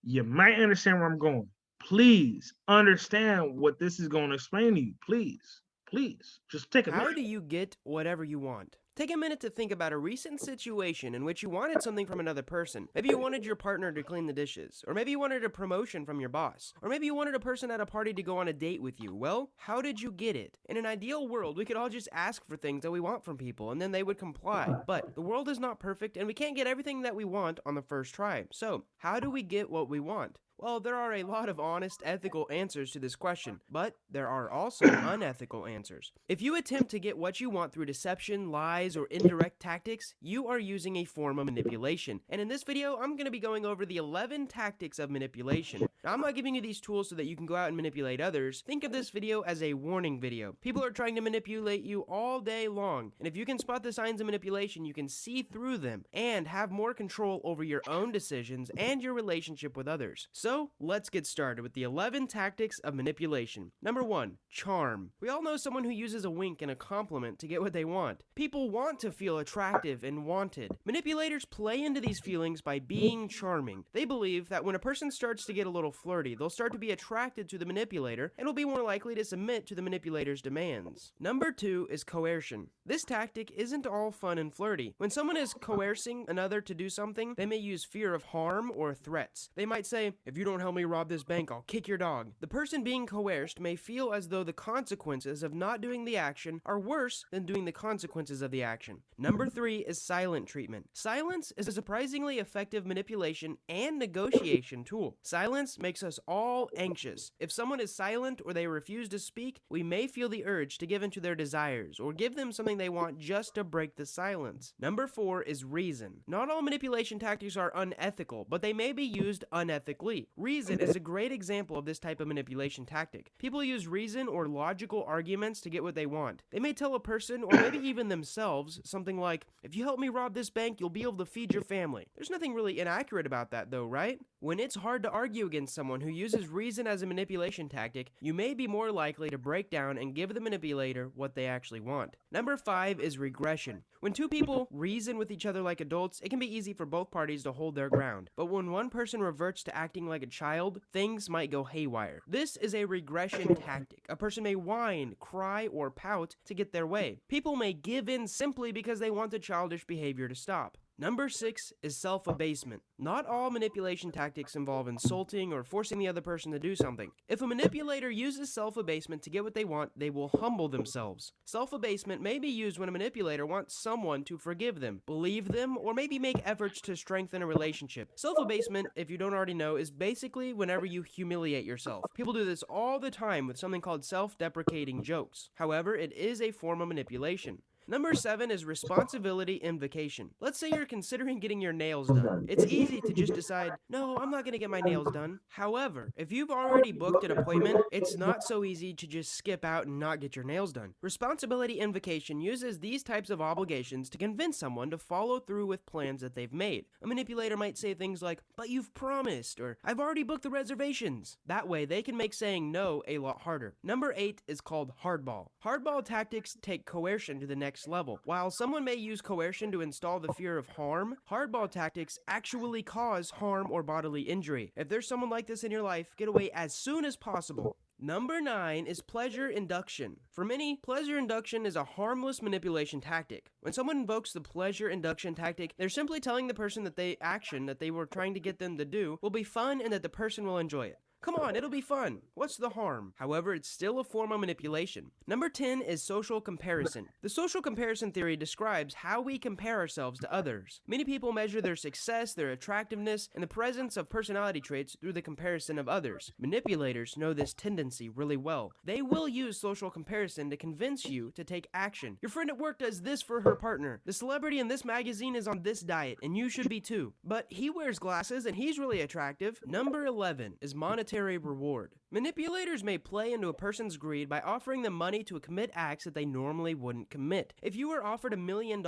you might understand where I'm going. please understand what this is going to explain to you. Please, please, just take a minute. How do you get whatever you want? Take a minute to think about a recent situation in which you wanted something from another person. Maybe you wanted your partner to clean the dishes, or maybe you wanted a promotion from your boss, or maybe you wanted a person at a party to go on a date with you. Well, how did you get it? In an ideal world, we could all just ask for things that we want from people, and then they would comply. But the world is not perfect, and we can't get everything that we want on the first try. So, how do we get what we want? Well, there are a lot of honest, ethical answers to this question, but there are also unethical answers. If you attempt to get what you want through deception, lies, or indirect tactics, you are using a form of manipulation. And in this video, I'm going to be going over the 11 tactics of manipulation. Now, I'm not giving you these tools so that you can go out and manipulate others. Think of this video as a warning video. People are trying to manipulate you all day long, and if you can spot the signs of manipulation, you can see through them and have more control over your own decisions and your relationship with others. So, let's get started with the 11 tactics of manipulation. Number 1, charm. We all know someone who uses a wink and a compliment to get what they want. People want to feel attractive and wanted. Manipulators play into these feelings by being charming. They believe that when a person starts to get a little flirty, they'll start to be attracted to the manipulator and will be more likely to submit to the manipulator's demands. Number 2 is coercion. This tactic isn't all fun and flirty. When someone is coercing another to do something, they may use fear of harm or threats. They might say, if you don't help me rob this bank, I'll kick your dog. The person being coerced may feel as though the consequences of not doing the action are worse than doing the consequences of the action. Number 3 is silent treatment. Silence is a surprisingly effective manipulation and negotiation tool. Silence makes us all anxious. If someone is silent or they refuse to speak, we may feel the urge to give in to their desires or give them something they want just to break the silence. Number 4 is reason. Not all manipulation tactics are unethical, but they may be used unethically. Reason is a great example of this type of manipulation tactic. People use reason or logical arguments to get what they want. They may tell a person, or maybe even themselves, something like, if you help me rob this bank, you'll be able to feed your family. There's nothing really inaccurate about that though, right? When it's hard to argue against someone who uses reason as a manipulation tactic, you may be more likely to break down and give the manipulator what they actually want. Number 5 is regression. When two people reason with each other like adults, it can be easy for both parties to hold their ground. But when one person reverts to acting like a child, things might go haywire. This is a regression tactic. A person may whine, cry, or pout to get their way. People may give in simply because they want the childish behavior to stop. Number 6 is self-abasement. Not all manipulation tactics involve insulting or forcing the other person to do something. If a manipulator uses self-abasement to get what they want, they will humble themselves. Self-abasement may be used when a manipulator wants someone to forgive them, believe them, or maybe make efforts to strengthen a relationship. Self-abasement, if you don't already know, is basically whenever you humiliate yourself. People do this all the time with something called self-deprecating jokes. However, it is a form of manipulation. Number 7 is responsibility invocation. Let's say you're considering getting your nails done. It's easy to just decide, no, I'm not going to get my nails done. However, if you've already booked an appointment, it's not so easy to just skip out and not get your nails done. Responsibility invocation uses these types of obligations to convince someone to follow through with plans that they've made. A manipulator might say things like, but you've promised, or I've already booked the reservations. That way, they can make saying no a lot harder. Number 8 is called hardball. Hardball tactics take coercion to the next level. While someone may use coercion to install the fear of harm, hardball tactics actually cause harm or bodily injury. If there's someone like this in your life, get away as soon as possible. Number 9 is pleasure induction. For many, pleasure induction is a harmless manipulation tactic. When someone invokes the pleasure induction tactic, they're simply telling the person that the action that they were trying to get them to do will be fun and that the person will enjoy it. Come on, it'll be fun. What's the harm? However, it's still a form of manipulation. Number 10 is social comparison. The social comparison theory describes how we compare ourselves to others. Many people measure their success, their attractiveness, and the presence of personality traits through the comparison of others. Manipulators know this tendency really well. They will use social comparison to convince you to take action. Your friend at work does this for her partner. The celebrity in this magazine is on this diet, and you should be too. But he wears glasses, and he's really attractive. Number 11 is monetary reward. Manipulators may play into a person's greed by offering them money to commit acts that they normally wouldn't commit. If you were offered $1 million,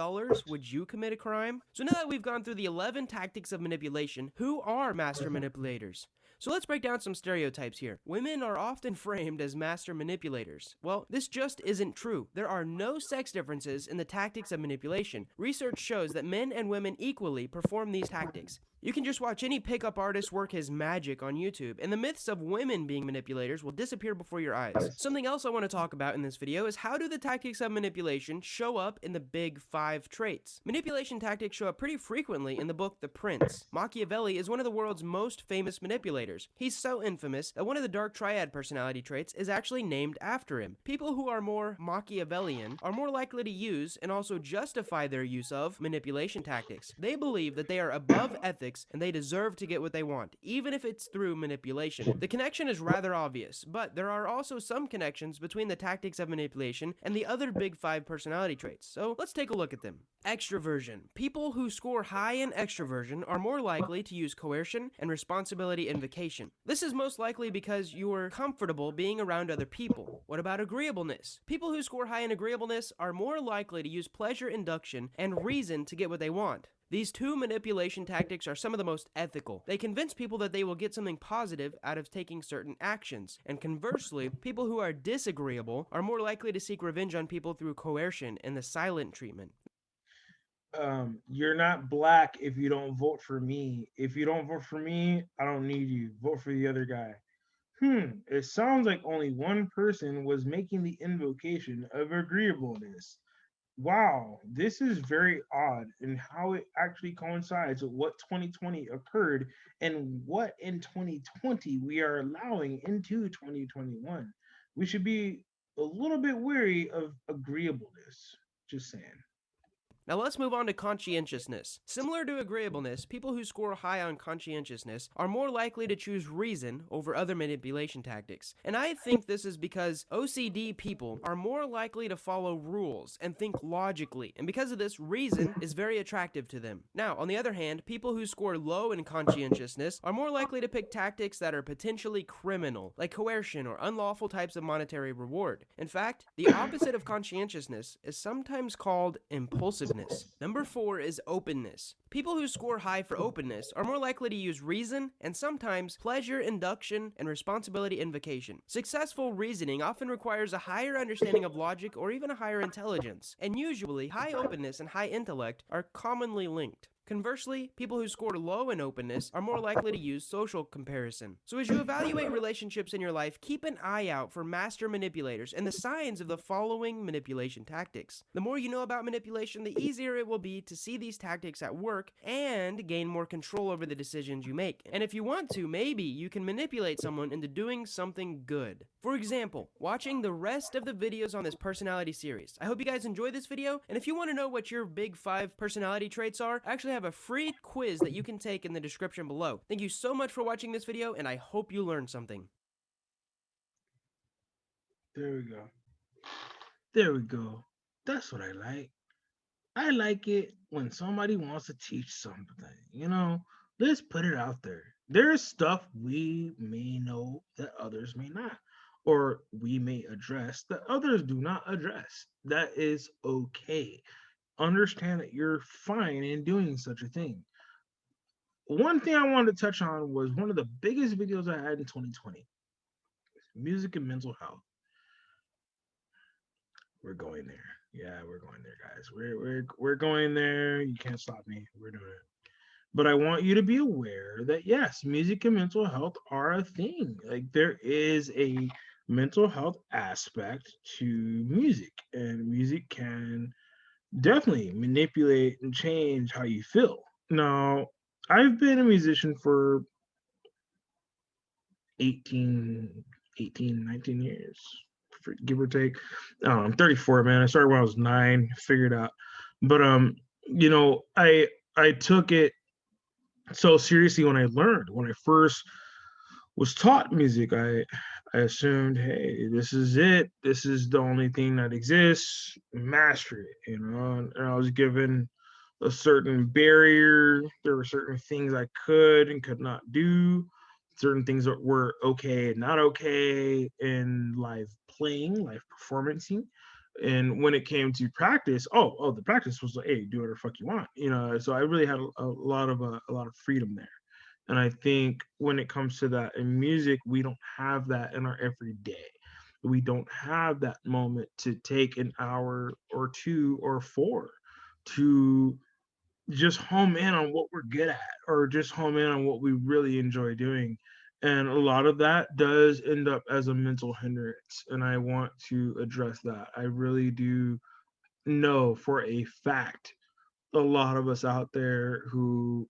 would you commit a crime? So now that we've gone through the 11 tactics of manipulation, who are master manipulators? So let's break down some stereotypes here. Women are often framed as master manipulators. Well, this just isn't true. There are no sex differences in the tactics of manipulation. Research shows that men and women equally perform these tactics. You can just watch any pickup artist work his magic on YouTube, and the myths of women being manipulators will disappear before your eyes. Something else I want to talk about in this video is how do the tactics of manipulation show up in the big 5 traits. Manipulation tactics show up pretty frequently in the book The Prince. Machiavelli is one of the world's most famous manipulators. He's so infamous that one of the dark triad personality traits is actually named after him. People who are more Machiavellian are more likely to use and also justify their use of manipulation tactics. They believe that they are above ethics and they deserve to get what they want, even if it's through manipulation. The connection is rather obvious, but there are also some connections between the tactics of manipulation and the other big 5 personality traits, so let's take a look at them. Extroversion. People who score high in extroversion are more likely to use coercion and responsibility invocation. This is most likely because you're comfortable being around other people. What about agreeableness? People who score high in agreeableness are more likely to use pleasure induction and reason to get what they want. These 2 manipulation tactics are some of the most ethical. They convince people that they will get something positive out of taking certain actions. And conversely, people who are disagreeable are more likely to seek revenge on people through coercion and the silent treatment. You're not black if you don't vote for me. If you don't vote for me, I don't need you. Vote for the other guy. It sounds like only one person was making the invocation of agreeableness. Wow, this is very odd in how it actually coincides with what 2020 occurred and what in 2020 we are allowing into 2021. We should be a little bit wary of agreeableness. Just saying. Now let's move on to conscientiousness. Similar to agreeableness, people who score high on conscientiousness are more likely to choose reason over other manipulation tactics. And I think this is because OCD people are more likely to follow rules and think logically. And because of this, reason is very attractive to them. Now, on the other hand, people who score low in conscientiousness are more likely to pick tactics that are potentially criminal, like coercion or unlawful types of monetary reward. In fact, the opposite of conscientiousness is sometimes called impulsiveness. Number 4 is openness. People who score high for openness are more likely to use reason and sometimes pleasure induction and responsibility invocation. Successful reasoning often requires a higher understanding of logic or even a higher intelligence, and usually high openness and high intellect are commonly linked. Conversely, people who score low in openness are more likely to use social comparison. So as you evaluate relationships in your life, keep an eye out for master manipulators and the signs of the following manipulation tactics. The more you know about manipulation, the easier it will be to see these tactics at work and gain more control over the decisions you make. And if you want to, maybe you can manipulate someone into doing something good. For example, watching the rest of the videos on this personality series. I hope you guys enjoyed this video, and if you want to know what your big 5 personality traits are, I actually have a free quiz that you can take in the description below. Thank you so much for watching this video, and I hope you learned something. There we go. There we go. That's what I like. I like it when somebody wants to teach something. You know, let's put it out there. There's stuff we may know that others may not, or we may address that others do not address. That is okay. Understand that you're fine in doing such a thing. One thing I wanted to touch on was one of the biggest videos I had in 2020. Music and mental health. We're going there. Yeah, we're going there, guys. We're going there. You can't stop me. We're doing it. But I want you to be aware that yes, music and mental health are a thing. Like there is a mental health aspect to music, and music can definitely manipulate and change how you feel. Now, I've been a musician for 19 years, give or take. I'm 34, man. I started when I was 9, figured out. But you know, I took it so seriously when I first was taught music. I assumed, hey, this is it. This is the only thing that exists. Master it, you know. And I was given a certain barrier. There were certain things I could and could not do. Certain things that were okay and not okay in live playing, live performancing. And when it came to practice, the practice was like, hey, do whatever the fuck you want, you know. So I really had a lot of freedom there. And I think when it comes to that in music, we don't have that in our everyday. We don't have that moment to take an hour or 2 or 4 to just home in on what we're good at, or just home in on what we really enjoy doing. And a lot of that does end up as a mental hindrance. And I want to address that. I really do know for a fact a lot of us out there who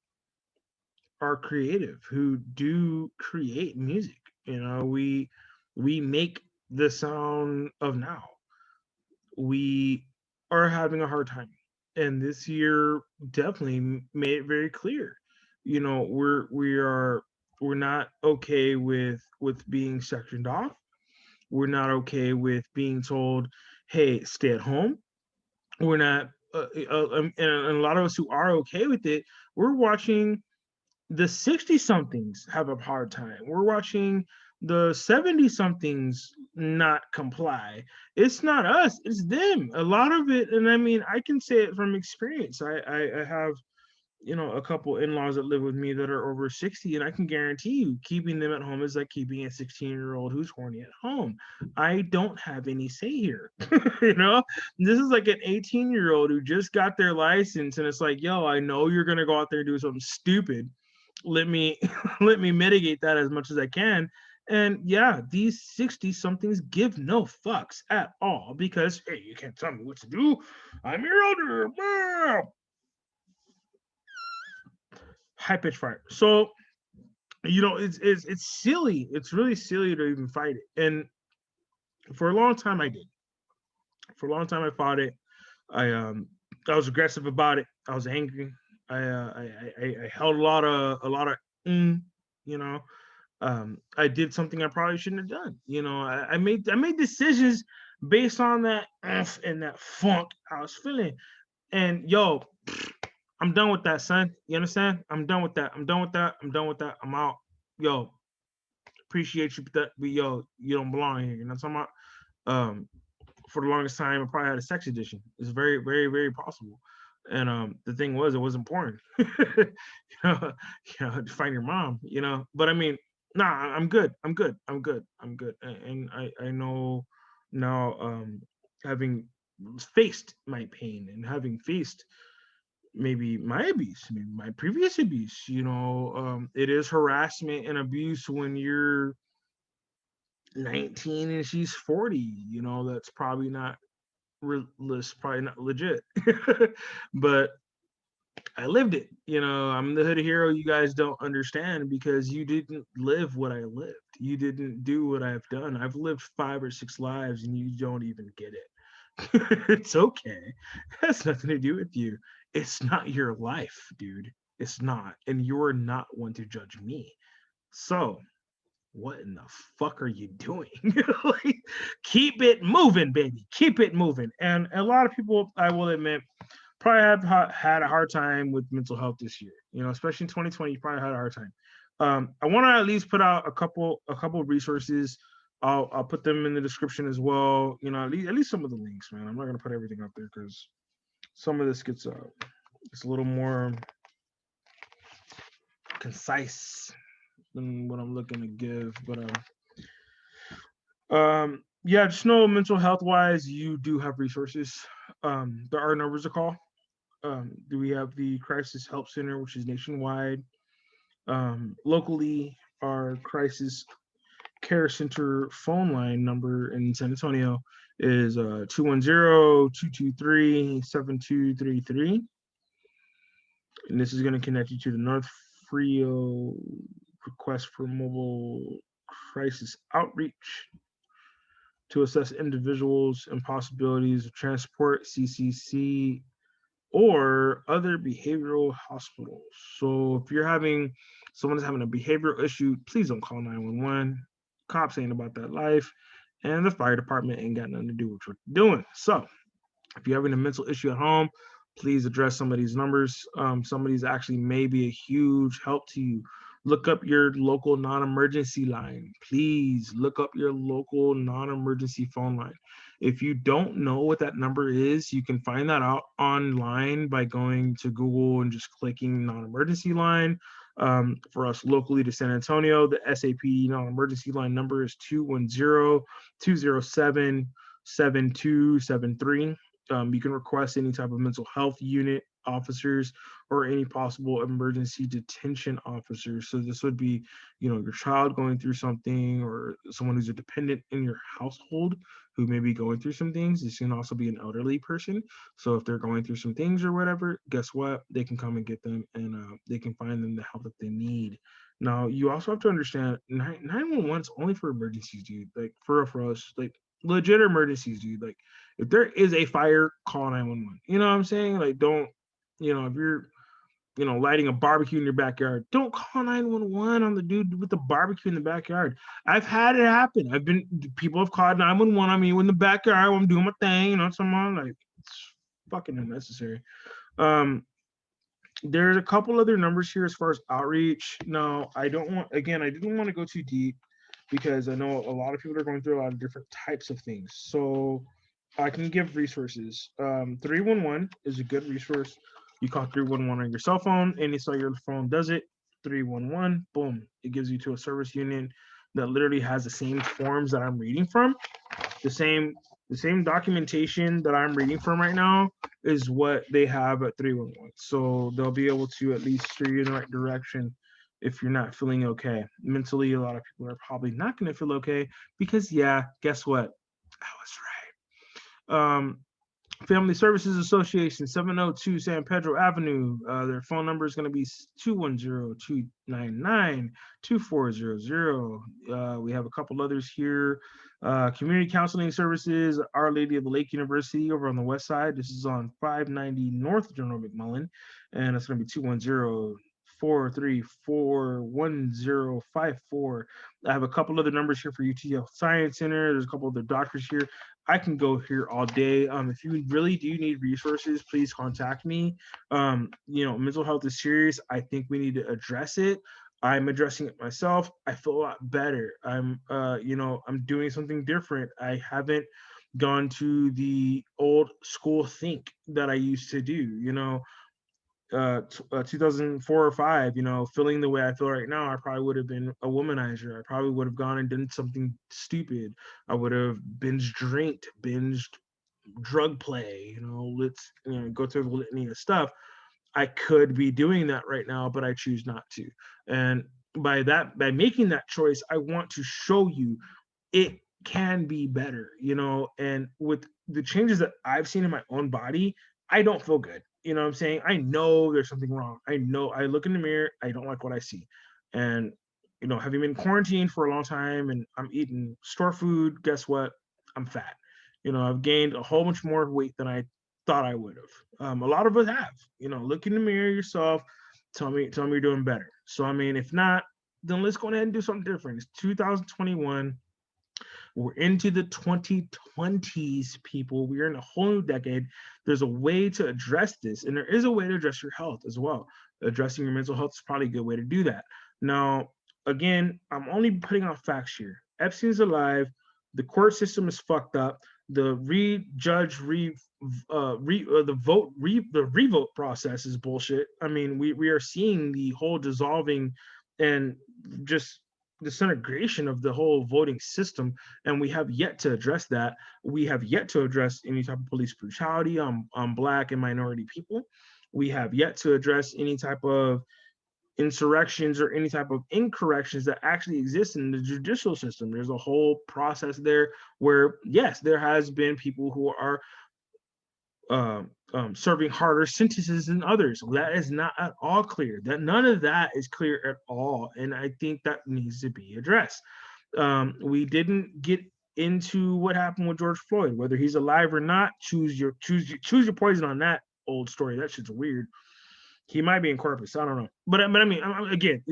are creative, who do create music. We make the sound of now. We are having a hard time, and this year definitely made it very clear. We're not okay with being sectioned off. We're not okay with being told, hey, stay at home. We're not and a lot of us who are okay with it, we're watching the 60 somethings have a hard time. We're watching the 70 somethings not comply. It's not us, it's them. A lot of it, and I mean, I can say it from experience. I have, a couple in-laws that live with me that are over 60, and I can guarantee you keeping them at home is like keeping a 16-year-old who's horny at home. I don't have any say here. This is like an 18-year-old who just got their license, and it's like, yo, I know you're gonna go out there and do something stupid. Let me let me mitigate that as much as I can. And yeah, these 60 somethings give no fucks at all, because hey, you can't tell me what to do. I'm your elder. High pitch fire. So it's silly. It's really silly to even fight it. And for a long time I did. For a long time I fought it. I was aggressive about it. I was angry. I held a lot of I did something I probably shouldn't have done. I made decisions based on that and that funk I was feeling. And yo, I'm done with that, son. You understand? I'm done with that. I'm done with that. I'm done with that. I'm out. Yo, appreciate you, but yo, you don't belong here. You know what I'm talking about? For the longest time, I probably had a sex addiction. It's very, very, very possible. And the thing was, it was important. To find your mom. But I mean, nah, I'm good. I'm good. I'm good. I'm good. And I know now, having faced my pain and having faced maybe my abuse, maybe my previous abuse, it is harassment and abuse when you're 19 and she's 40. That's probably not probably not legit. But I lived it. I'm the hood hero you guys don't understand, because you didn't live what I lived. You didn't do what I've done. I've lived 5 or 6 lives and you don't even get it. It's okay. It has nothing to do with you. It's not your life, dude. It's not. And you're not one to judge me. So what in the fuck are you doing? Like, keep it moving, baby. Keep it moving. And a lot of people, I will admit, probably have had a hard time with mental health this year. Especially in 2020, you probably had a hard time. I want to at least put out a couple of resources. I'll put them in the description as well. At least some of the links, man. I'm not gonna put everything up there because some of this gets it's a little more concise than what I'm looking to give. But yeah, just know mental health wise, you do have resources. There are numbers to call. We have the Crisis Help Center, which is nationwide. Locally, our Crisis Care Center phone line number in San Antonio is 210-223-7233. And this is going to connect you to the North Frio request for mobile crisis outreach to assess individuals and possibilities of transport, CCC, or other behavioral hospitals. So if someone's having a behavioral issue, please don't call 911. Cops ain't about that life, and the fire department ain't got nothing to do with what you're doing. So if you're having a mental issue at home, please address some of these numbers. Some of these actually may be a huge help to you. Look up your local non-emergency line. Please look up your local non-emergency phone line. If you don't know what that number is, you can find that out online by going to Google and just clicking non-emergency line. For us locally to San Antonio, the SAP non-emergency line number is 210-207-7273. You can request any type of mental health unit officers or any possible emergency detention officers. So this would be, your child going through something or someone who's a dependent in your household who may be going through some things. This can also be an elderly person. So if they're going through some things or whatever, guess what? They can come and get them, and they can find them the help that they need. Now, you also have to understand 911 is only for emergencies, dude. Like, for us, like, legit emergencies, dude. Like, if there is a fire, call 911. You know what I'm saying? Like, don't, if you're, lighting a barbecue in your backyard, don't call 911 on the dude with the barbecue in the backyard. I've had it happen. People have called 911 on me in the backyard when I'm doing my thing, someone, like, it's fucking unnecessary. There's a couple other numbers here as far as outreach. Now, I didn't want to go too deep because I know a lot of people are going through a lot of different types of things. So I can give resources. 311 is a good resource. You call 311 on your cell phone, any cellular phone does it. 311, boom, it gives you to a service unit that literally has the same forms that I'm reading from. The same documentation that I'm reading from right now is what they have at 311. So they'll be able to at least steer you in the right direction if you're not feeling okay. Mentally, a lot of people are probably not going to feel okay because, yeah, guess what? I was right. Family Services Association, 702 San Pedro Avenue. Their phone number is going to be 210-299-2400. We have a couple others here. Community Counseling Services, Our Lady of the Lake University over on the west side. This is on 590 North General McMullen, and it's going to be 210-434-1054. I have a couple other numbers here for UT Science Center. There's a couple other doctors here. I can go here all day. If you really do need resources, please contact me. Mental health is serious. I think we need to address it. I'm addressing it myself. I feel a lot better. I'm doing something different. I haven't gone to the old school think that I used to do, 2004 or 5, feeling the way I feel right now, I probably would have been a womanizer. I probably would have gone and done something stupid. I would have binged drug play, let's go through the litany of stuff. I could be doing that right now, but I choose not to. And by making that choice, I want to show you it can be better, and with the changes that I've seen in my own body, I don't feel good. You know what I'm saying? I know there's something wrong. I know I look in the mirror, I don't like what I see. And, having been quarantined for a long time and I'm eating store food, guess what? I'm fat. I've gained a whole bunch more weight than I thought I would have. A lot of us have, look in the mirror yourself, tell me you're doing better. So, if not, then let's go ahead and do something different. It's 2021. We're into the 2020s, people. We're in a whole new decade. There's a way to address this, and there is a way to address your health as well. Addressing your mental health is probably a good way to do that. Now, again, I'm only putting out facts here. Epstein's alive. The court system is fucked up. The revote process is bullshit. We are seeing the whole dissolving and just disintegration of the whole voting system, and we have yet to address that. We have yet to address any type of police brutality on Black and minority people. We have yet to address any type of insurrections or any type of incorrections that actually exist in the judicial system. There's a whole process there where, yes, there has been people who are serving harder sentences than others. That is not at all clear. That none of that is clear at all, and I think that needs to be addressed. We didn't get into what happened with George Floyd, whether he's alive or not. Choose your poison on that old story. That shit's weird. He might be in corpus. I don't know, but again,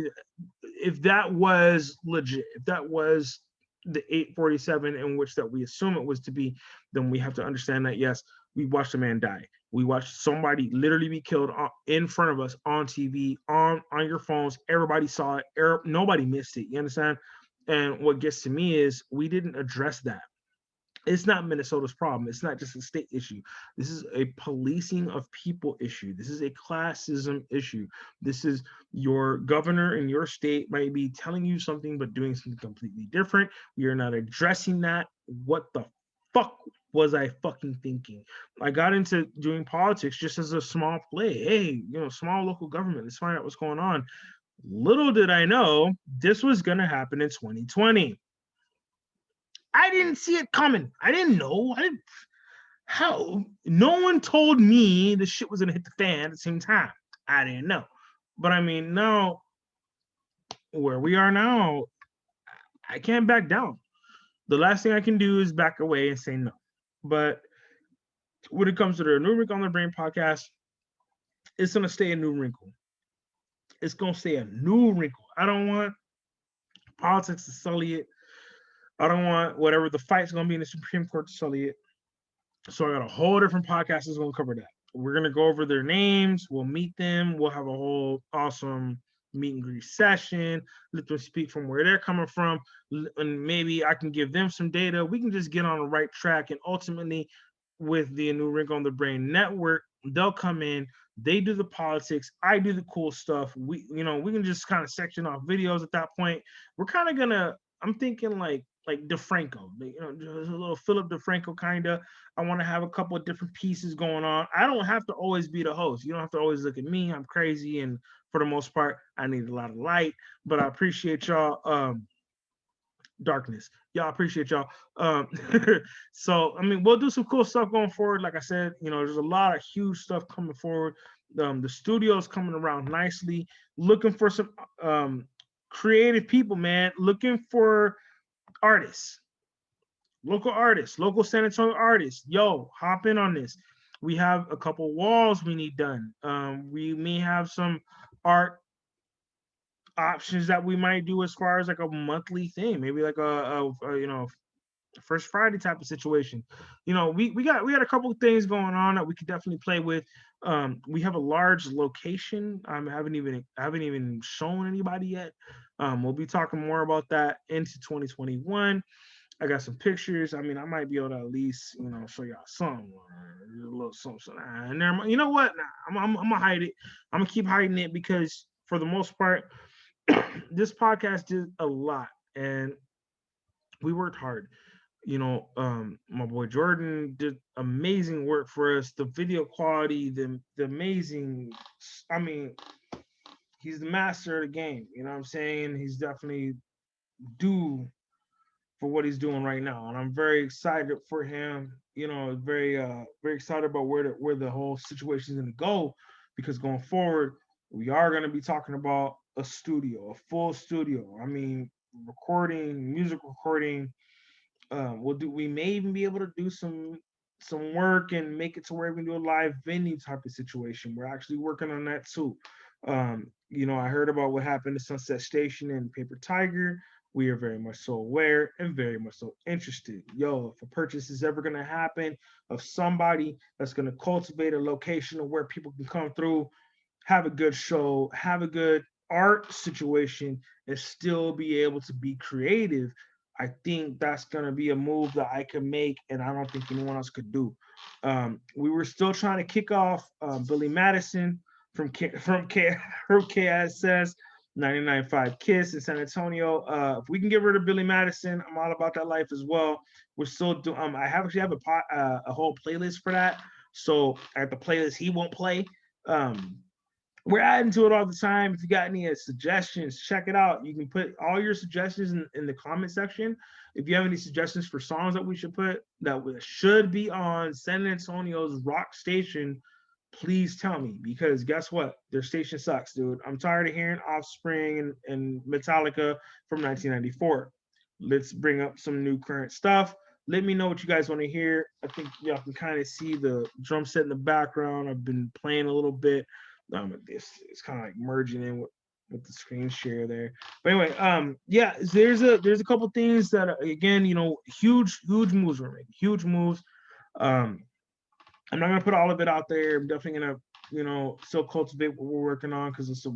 if that was legit, if that was the 847 in which that we assume it was to be, then we have to understand that, yes, we watched a man die. We watched somebody literally be killed in front of us on TV, on your phones. Everybody saw it. Nobody missed it. You understand? And what gets to me is we didn't address that. It's not Minnesota's problem. It's not just a state issue. This is a policing of people issue. This is a classism issue. This is your governor in your state might be telling you something but doing something completely different. We are not addressing that. What the fuck was I fucking thinking? I got into doing politics just as a small play. Hey, small local government. Let's find out what's going on. Little did I know this was going to happen in 2020. I didn't see it coming. I didn't know. How? No one told me the shit was going to hit the fan at the same time. I didn't know. But I mean, now, where we are now, I can't back down. The last thing I can do is back away and say no. But when it comes to the New Wrinkle on the Brain podcast, it's going to stay a new wrinkle. It's going to stay a new wrinkle. I don't want politics to sully it. I don't want whatever the fight's going to be in the Supreme Court to sully it. So I got a whole different podcast that's going to cover that. We're going to go over their names. We'll meet them. We'll have a whole awesome meet and greet session. Let them speak from where they're coming from. And maybe I can give them some data. We can just get on the right track. And ultimately, with the New Wrinkle on the Brain network, they'll come in. They do the politics. I do the cool stuff. We can just kind of section off videos at that point. We're kind of going to, I'm thinking like DeFranco, just a little Philip DeFranco kind of. I want to have a couple of different pieces going on. I don't have to always be the host. You don't have to always look at me. I'm crazy, and for the most part, I need a lot of light. But I appreciate y'all. Darkness, y'all appreciate y'all. So I mean, we'll do some cool stuff going forward. Like I said, there's a lot of huge stuff coming forward. The studio's coming around nicely. Looking for some creative people, man. Looking for artists, local San Antonio artists. Yo, hop in on this. We have a couple walls we need done. We may have some art options that we might do as far as like a monthly thing, maybe like a First Friday type of situation. We got a couple of things going on that we could definitely play with. We have a large location. I haven't even shown anybody yet. We'll be talking more about that into 2021. I got some pictures. I mean, I might be able to at least, show y'all some, a little something. And there, you know what? Nah, I'm gonna hide it. I'm gonna keep hiding it because for the most part, this podcast did a lot, and we worked hard. My boy Jordan did amazing work for us. The video quality, the amazing. I mean, he's the master of the game. You know what I'm saying? He's definitely due for what he's doing right now, and I'm very excited for him. Very very excited about where the whole situation is going to go, because going forward, we are going to be talking about a studio, a full studio. I mean, recording, music recording. We may even be able to do some work and make it to where we can do a live venue type of situation. We're actually working on that too. I heard about what happened to Sunset Station and Paper Tiger. We are very much so aware and very much so interested. Yo, if a purchase is ever going to happen of somebody that's going to cultivate a location of where people can come through, have a good show, have a good art situation, and still be able to be creative, I think that's going to be a move that I can make, and I don't think anyone else could do. We were still trying to kick off Billy Madison from KSS 99.5 Kiss in San Antonio. If we can get rid of Billy Madison, I'm all about that life as well. We're still doing. I actually have a whole playlist for that. So at the playlist he won't play. We're adding to it all the time. If you got any suggestions, check it out. You can put all your suggestions in the comment section. If you have any suggestions for songs that we should put that should be on San Antonio's rock station, please tell me, because guess what? Their station sucks, dude. I'm tired of hearing Offspring and Metallica from 1994. Let's bring up some new current stuff. Let me know what you guys want to hear. I think y'all can kind of see the drum set in the background. I've been playing a little bit. It's kind of like merging in with the screen share there. But anyway, there's a couple things that again, huge moves we're making. Huge moves. I'm not gonna put all of it out there. I'm definitely gonna, still cultivate what we're working on, because it's a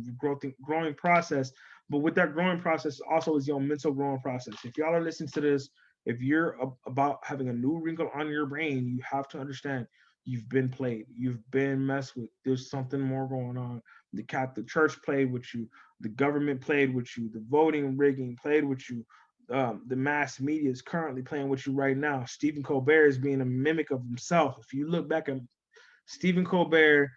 growing process. But with that growing process also is your mental growing process. If y'all are listening to this, if you're about having a new wrinkle on your brain, you have to understand you've been played, you've been messed with. There's something more going on. The Catholic Church played with you, the government played with you, the voting rigging played with you. the mass media is currently playing with you right now. Stephen Colbert is being a mimic of himself. If you look back at Stephen Colbert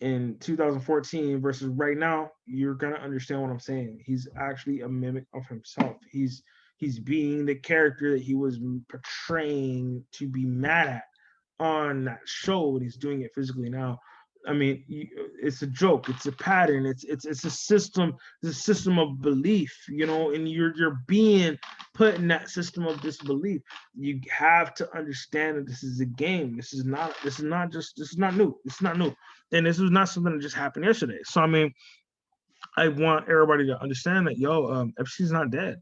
in 2014 versus right now, you're gonna understand what I'm saying. He's actually a mimic of himself. He's being the character that he was portraying to be mad at on that show, and he's doing it physically now. I mean, it's a joke. It's a pattern. It's a system. It's a system of belief, you know, and you're being put in that system of disbelief. You have to understand that this is a game. This is not new. This is not new, and this was not something that just happened yesterday. So I mean, I want everybody to understand that Epstein's not dead.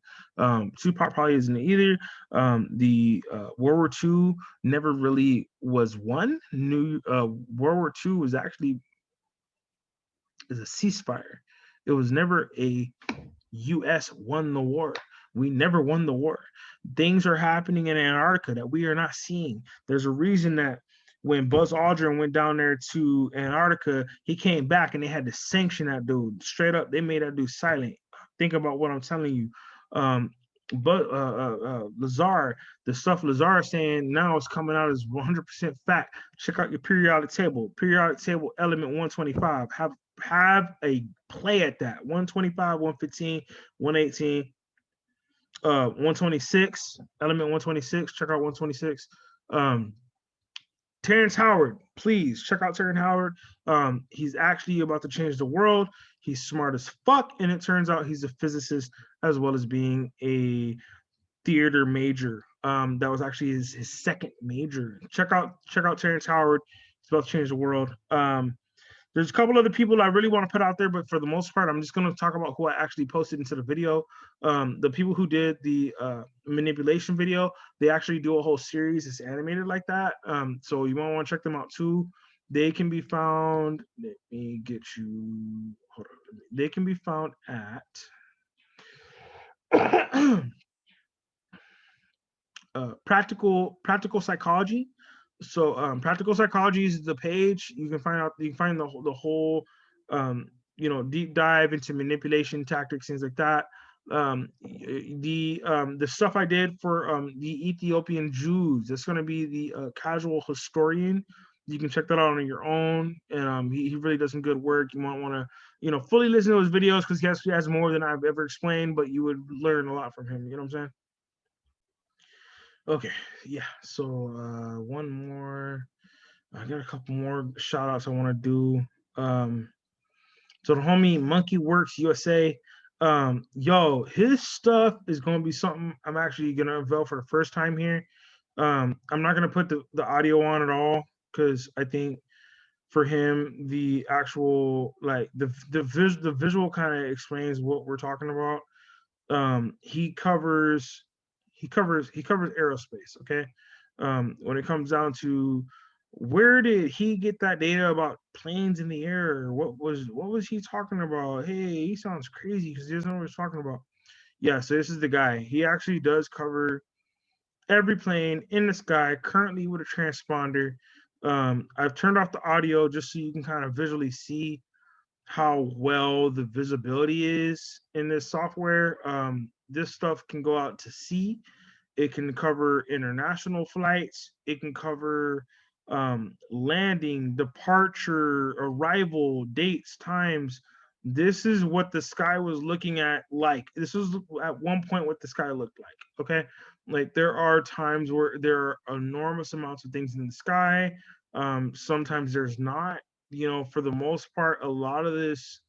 Tupac probably isn't either. The World War II never really was won. World War II was actually a ceasefire. It was never a U.S. won the war. We never won the war. Things are happening in Antarctica that we are not seeing. There's a reason that when Buzz Aldrin went down there to Antarctica, he came back and they had to sanction that dude. Straight up, they made that dude silent. Think about what I'm telling you. But Lazar, the stuff Lazar is saying now is coming out as 100% fact. Check out your periodic table. Periodic table element 125. Have a play at that. 125, 115, 118. 126, element 126. Check out 126. Terrence Howard, please check out Terrence Howard. He's actually about to change the world. He's smart as fuck, and it turns out he's a physicist as well as being a theater major. That was actually his second major. Check out Terrence Howard. He's about to change the world. There's a couple other people I really want to put out there, but for the most part, I'm just going to talk about who I actually posted into the video. The people who did the manipulation video, they actually do a whole series. It's animated like that. So you might want to check them out too. They can be found. Let me get you. Hold on. They can be found at practical psychology. So practical psychology is the page. You can find the whole deep dive into manipulation tactics, things like that. The stuff I did for the Ethiopian Jews, that's going to be the casual historian. You can check that out on your own, and he really does some good work. You might want to fully listen to his videos because he has more than I've ever explained, but you would learn a lot from him. You know what I'm saying? Okay, yeah. So one more. I got a couple more shout outs I want to do. So the homie Monkey Works USA, his stuff is gonna be something I'm actually gonna unveil for the first time here. I'm not gonna put the audio on at all because I think for him the actual the visual kind of explains what we're talking about. He covers aerospace. Okay. When it comes down to where did he get that data about planes in the air? What was he talking about? Hey, he sounds crazy because he doesn't know what he's talking about. Yeah, so this is the guy. He actually does cover every plane in the sky currently with a transponder. I've turned off the audio just so you can kind of visually see how well the visibility is in this software. This stuff can go out to sea. It can cover international flights. It can cover landing, departure, arrival, dates, times. This is what the sky was looking at like. This was at one point what the sky looked like. Okay. Like there are times where there are enormous amounts of things in the sky. Sometimes there's not. For the most part, a lot of this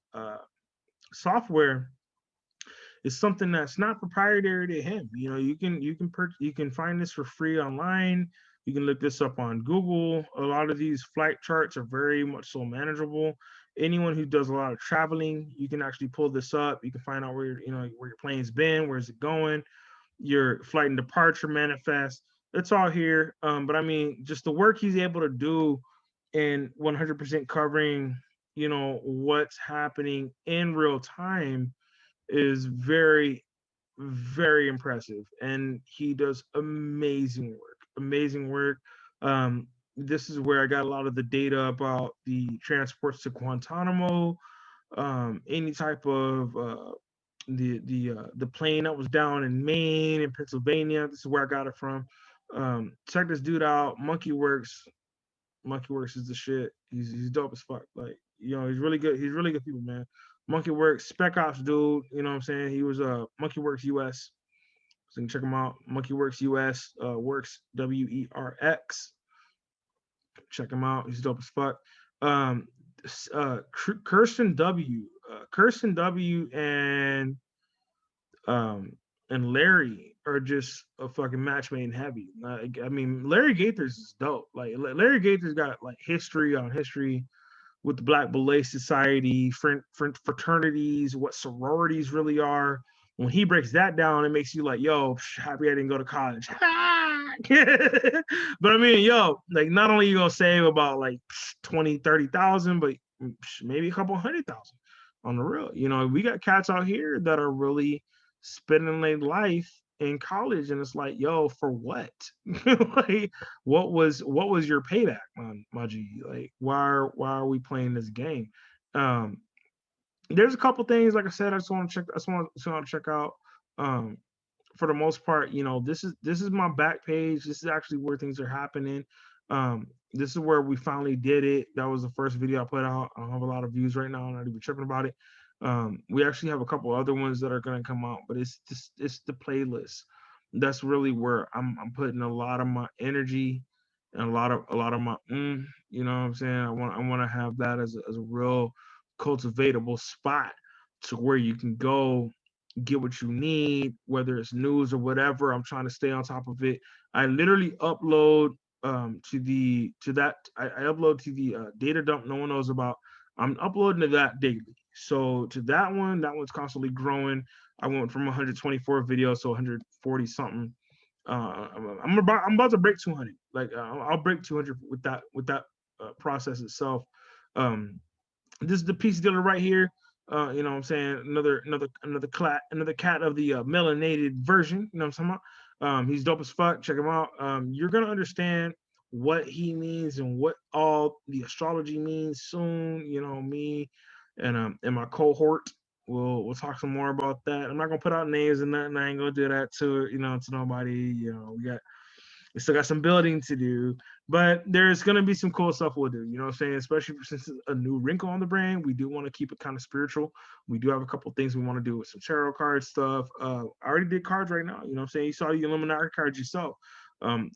software is something that's not proprietary to him. You can find this for free online. You can look this up on Google. A lot of these flight charts are very much so manageable. Anyone who does a lot of traveling, you can actually pull this up. You can find out where your plane's been, where's it going, your flight and departure manifest. It's all here. But I mean, just the work he's able to do in 100% covering, what's happening in real time is very, very impressive. And he does amazing work. This is where I got a lot of the data about the transports to Guantanamo, any type of the plane that was down in Maine and Pennsylvania. This is where I got it from. Check this dude out. Monkey Works. Monkey Works is the shit. He's dope as fuck. Like, you know, he's really good. He's really good people, man. Monkey Works, Spec Ops dude. You know what I'm saying? He was Monkey Works US. So you can check him out. Monkey Works US, Works WERX. Check him out. He's dope as fuck. Kirsten W. Kirsten W. And Larry are just a fucking match made in heavy. I mean, Larry Gaiters is dope. Like Larry Gaiters got like history on history with the Black Ballet Society, fraternities, what sororities really are. When he breaks that down, it makes you like, yo, happy I didn't go to college. But I mean, yo, like not only you gonna save about like 20, 30,000, but maybe a couple 100,000 on the real. You know, we got cats out here that are really spending their life in college, and it's like, yo, for what? Like, what was your payback, my G? Like, why are we playing this game? There's a couple things, like I said, I just want to check out. For the most part, you know, this is my back page. This is actually where things are happening. This is where we finally did it. That was the first video I put out. I don't have a lot of views right now. I'm not even tripping about it. We actually have a couple other ones that are going to come out, but it's the playlist. That's really where I'm putting a lot of my energy and a lot of my you know what I'm saying? I want to have that as a real cultivatable spot to where you can go get what you need, whether it's news or whatever. I'm trying to stay on top of it. I literally upload I upload to the data dump no one knows about. I'm uploading to that daily. So to that one's constantly growing. I went from 124 videos to 140 something. I'm about to break 200. Like I'll break 200 with that process itself. This is the piece dealer right here. You know what I'm saying? Another cat of the melanated version. You know what I'm talking about? He's dope as fuck. Check him out. You're gonna understand what he means and what all the astrology means soon. You know, me and my cohort. We'll talk some more about that. I'm not gonna put out names and nothing. I ain't gonna do that to nobody. You know, we still got some building to do, but there's going to be some cool stuff we'll do, you know what I'm saying? Especially since it's a new wrinkle on the brand, we do want to keep it kind of spiritual. We do have a couple things we want to do with some tarot card stuff. I already did cards right now, you know what I'm saying? You saw the Illuminati cards yourself.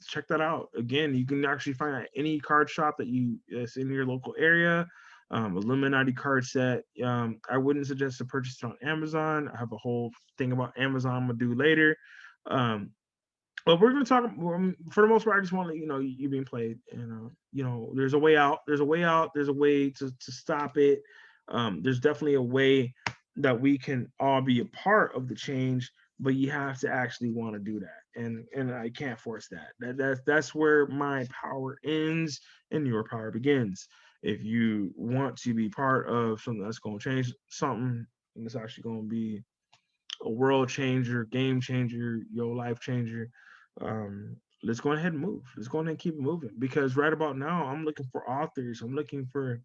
Check that out. Again, you can actually find at any card shop that's in your local area. Illuminati card set. I wouldn't suggest to purchase it on Amazon. I have a whole thing about Amazon I'm gonna do later. But we're going to talk for the most part. I just want to let you know you're being played, and you know there's a way out. There's a way out. There's a way to stop it. There's definitely a way that we can all be a part of the change, but you have to actually want to do that, and I can't force that. That's where my power ends and your power begins. If you want to be part of something that's going to change something, and it's actually going to be a world changer, game changer, your life changer. Let's go ahead and move. Let's go ahead and keep moving, because right about now I'm looking for authors. I'm looking for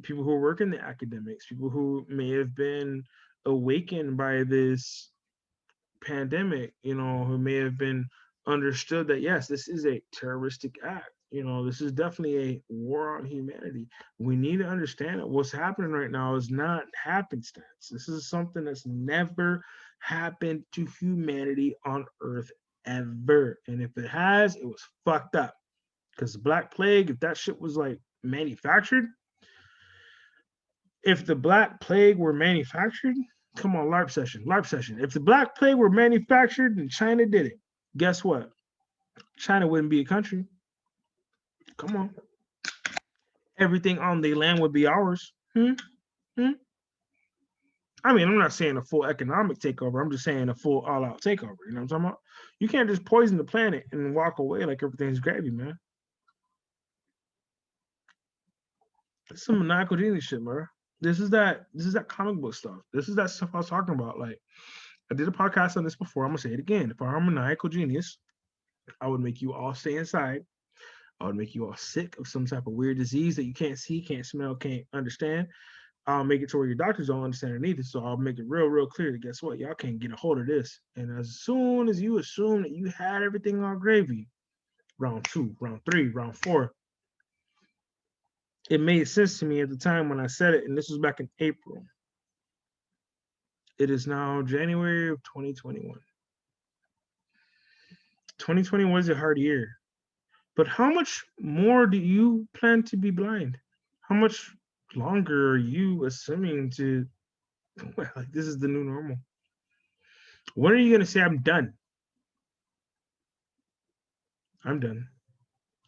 people who work in the academics, people who may have been awakened by this pandemic, you know, who may have been understood that yes, this is a terroristic act. You know, this is definitely a war on humanity. We need to understand that what's happening right now is not happenstance. This is something that's never happened to humanity on Earth ever. And if it has, it was fucked up. Because the Black Plague, if that shit was like manufactured, if the Black Plague were manufactured, come on, LARP session. If the Black Plague were manufactured and China did it, guess what? China wouldn't be a country. Come on. Everything on the land would be ours. I mean, I'm not saying a full economic takeover. I'm just saying a full all-out takeover. You know what I'm talking about? You can't just poison the planet and walk away like everything's gravy, man. It's some maniacal genius shit, bro. This is that comic book stuff. This is that stuff I was talking about. Like, I did a podcast on this before. I'm gonna say it again. If I were a maniacal genius, I would make you all stay inside. I would make you all sick of some type of weird disease that you can't see, can't smell, can't understand. I'll make it to where your doctors don't understand it either. So I'll make it real clear. Guess what? Y'all can't get a hold of this. And as soon as you assume that you had everything on gravy, round 2, round 3, round 4, it made sense to me at the time when I said it, and this was back in April. It is now January of 2021. 2020 was a hard year. But how much more do you plan to be blind? How much longer are you assuming to, well, like this is the new normal? When are you going to say, I'm done? I'm done.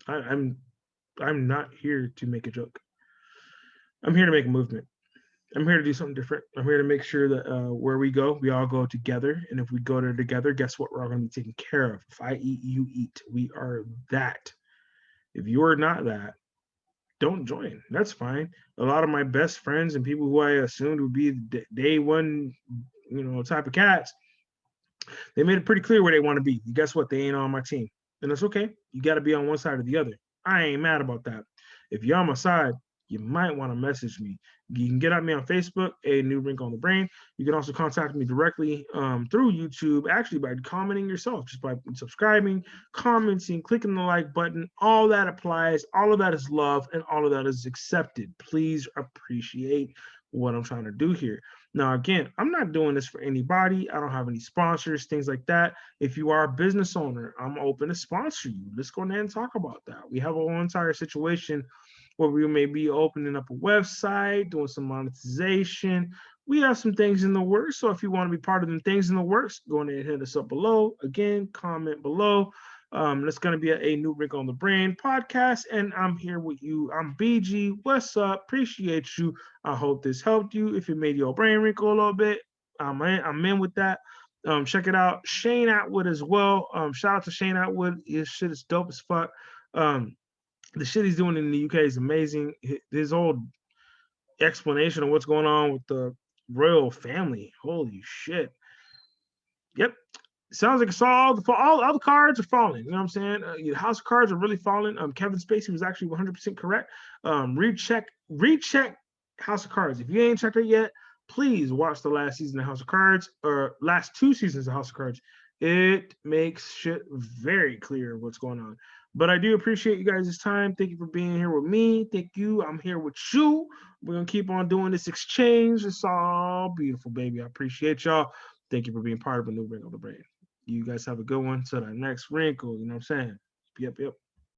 I'm not here to make a joke. I'm here to make a movement. I'm here to do something different. I'm here to make sure that where we go, we all go together. And if we go there together, guess what? We're all going to be taken care of. If I eat, you eat. We are that. If you are not that, don't join. That's fine. A lot of my best friends and people who I assumed would be day one, type of cats, they made it pretty clear where they want to be. Guess what? They ain't on my team. And that's okay. You got to be on one side or the other. I ain't mad about that. If you're on my side, you might want to message me. You can get at me on Facebook, A New Wrinkle on the Brain. You can also contact me directly through YouTube, actually by commenting yourself, just by subscribing, commenting, clicking the like button. All that applies. All of that is love, and all of that is accepted. Please appreciate what I'm trying to do here. Now, again, I'm not doing this for anybody. I don't have any sponsors, things like that. If you are a business owner, I'm open to sponsor you. Let's go ahead and talk about that. We have a whole entire situation where we may be opening up a website, doing some monetization. We have some things in the works. So if you want to be part of the things in the works, go ahead and hit us up below. Again, comment below. That's going to be a New Wrinkle on the Brain podcast, and I'm here with you. I'm BG. What's up? Appreciate you. I hope this helped you. If it made your brain wrinkle a little bit, I'm in with that. Check it out. Shaun Atwood as well. Shout out to Shaun Atwood. His shit is dope as fuck. The shit he's doing in the UK is amazing. His whole explanation of what's going on with the royal family. Holy shit. Yep. Sounds like it's all the cards are falling. You know what I'm saying? House of Cards are really falling. Kevin Spacey was actually 100% correct. Recheck House of Cards. If you ain't checked it yet, please watch the last season of House of Cards, or last 2 seasons of House of Cards. It makes shit very clear what's going on. But I do appreciate you guys' time. Thank you for being here with me. Thank you. I'm here with you. We're going to keep on doing this exchange. It's all beautiful, baby. I appreciate y'all. Thank you for being part of a New Wrinkle on the Brain. You guys have a good one. Till the next wrinkle. You know what I'm saying? Yep.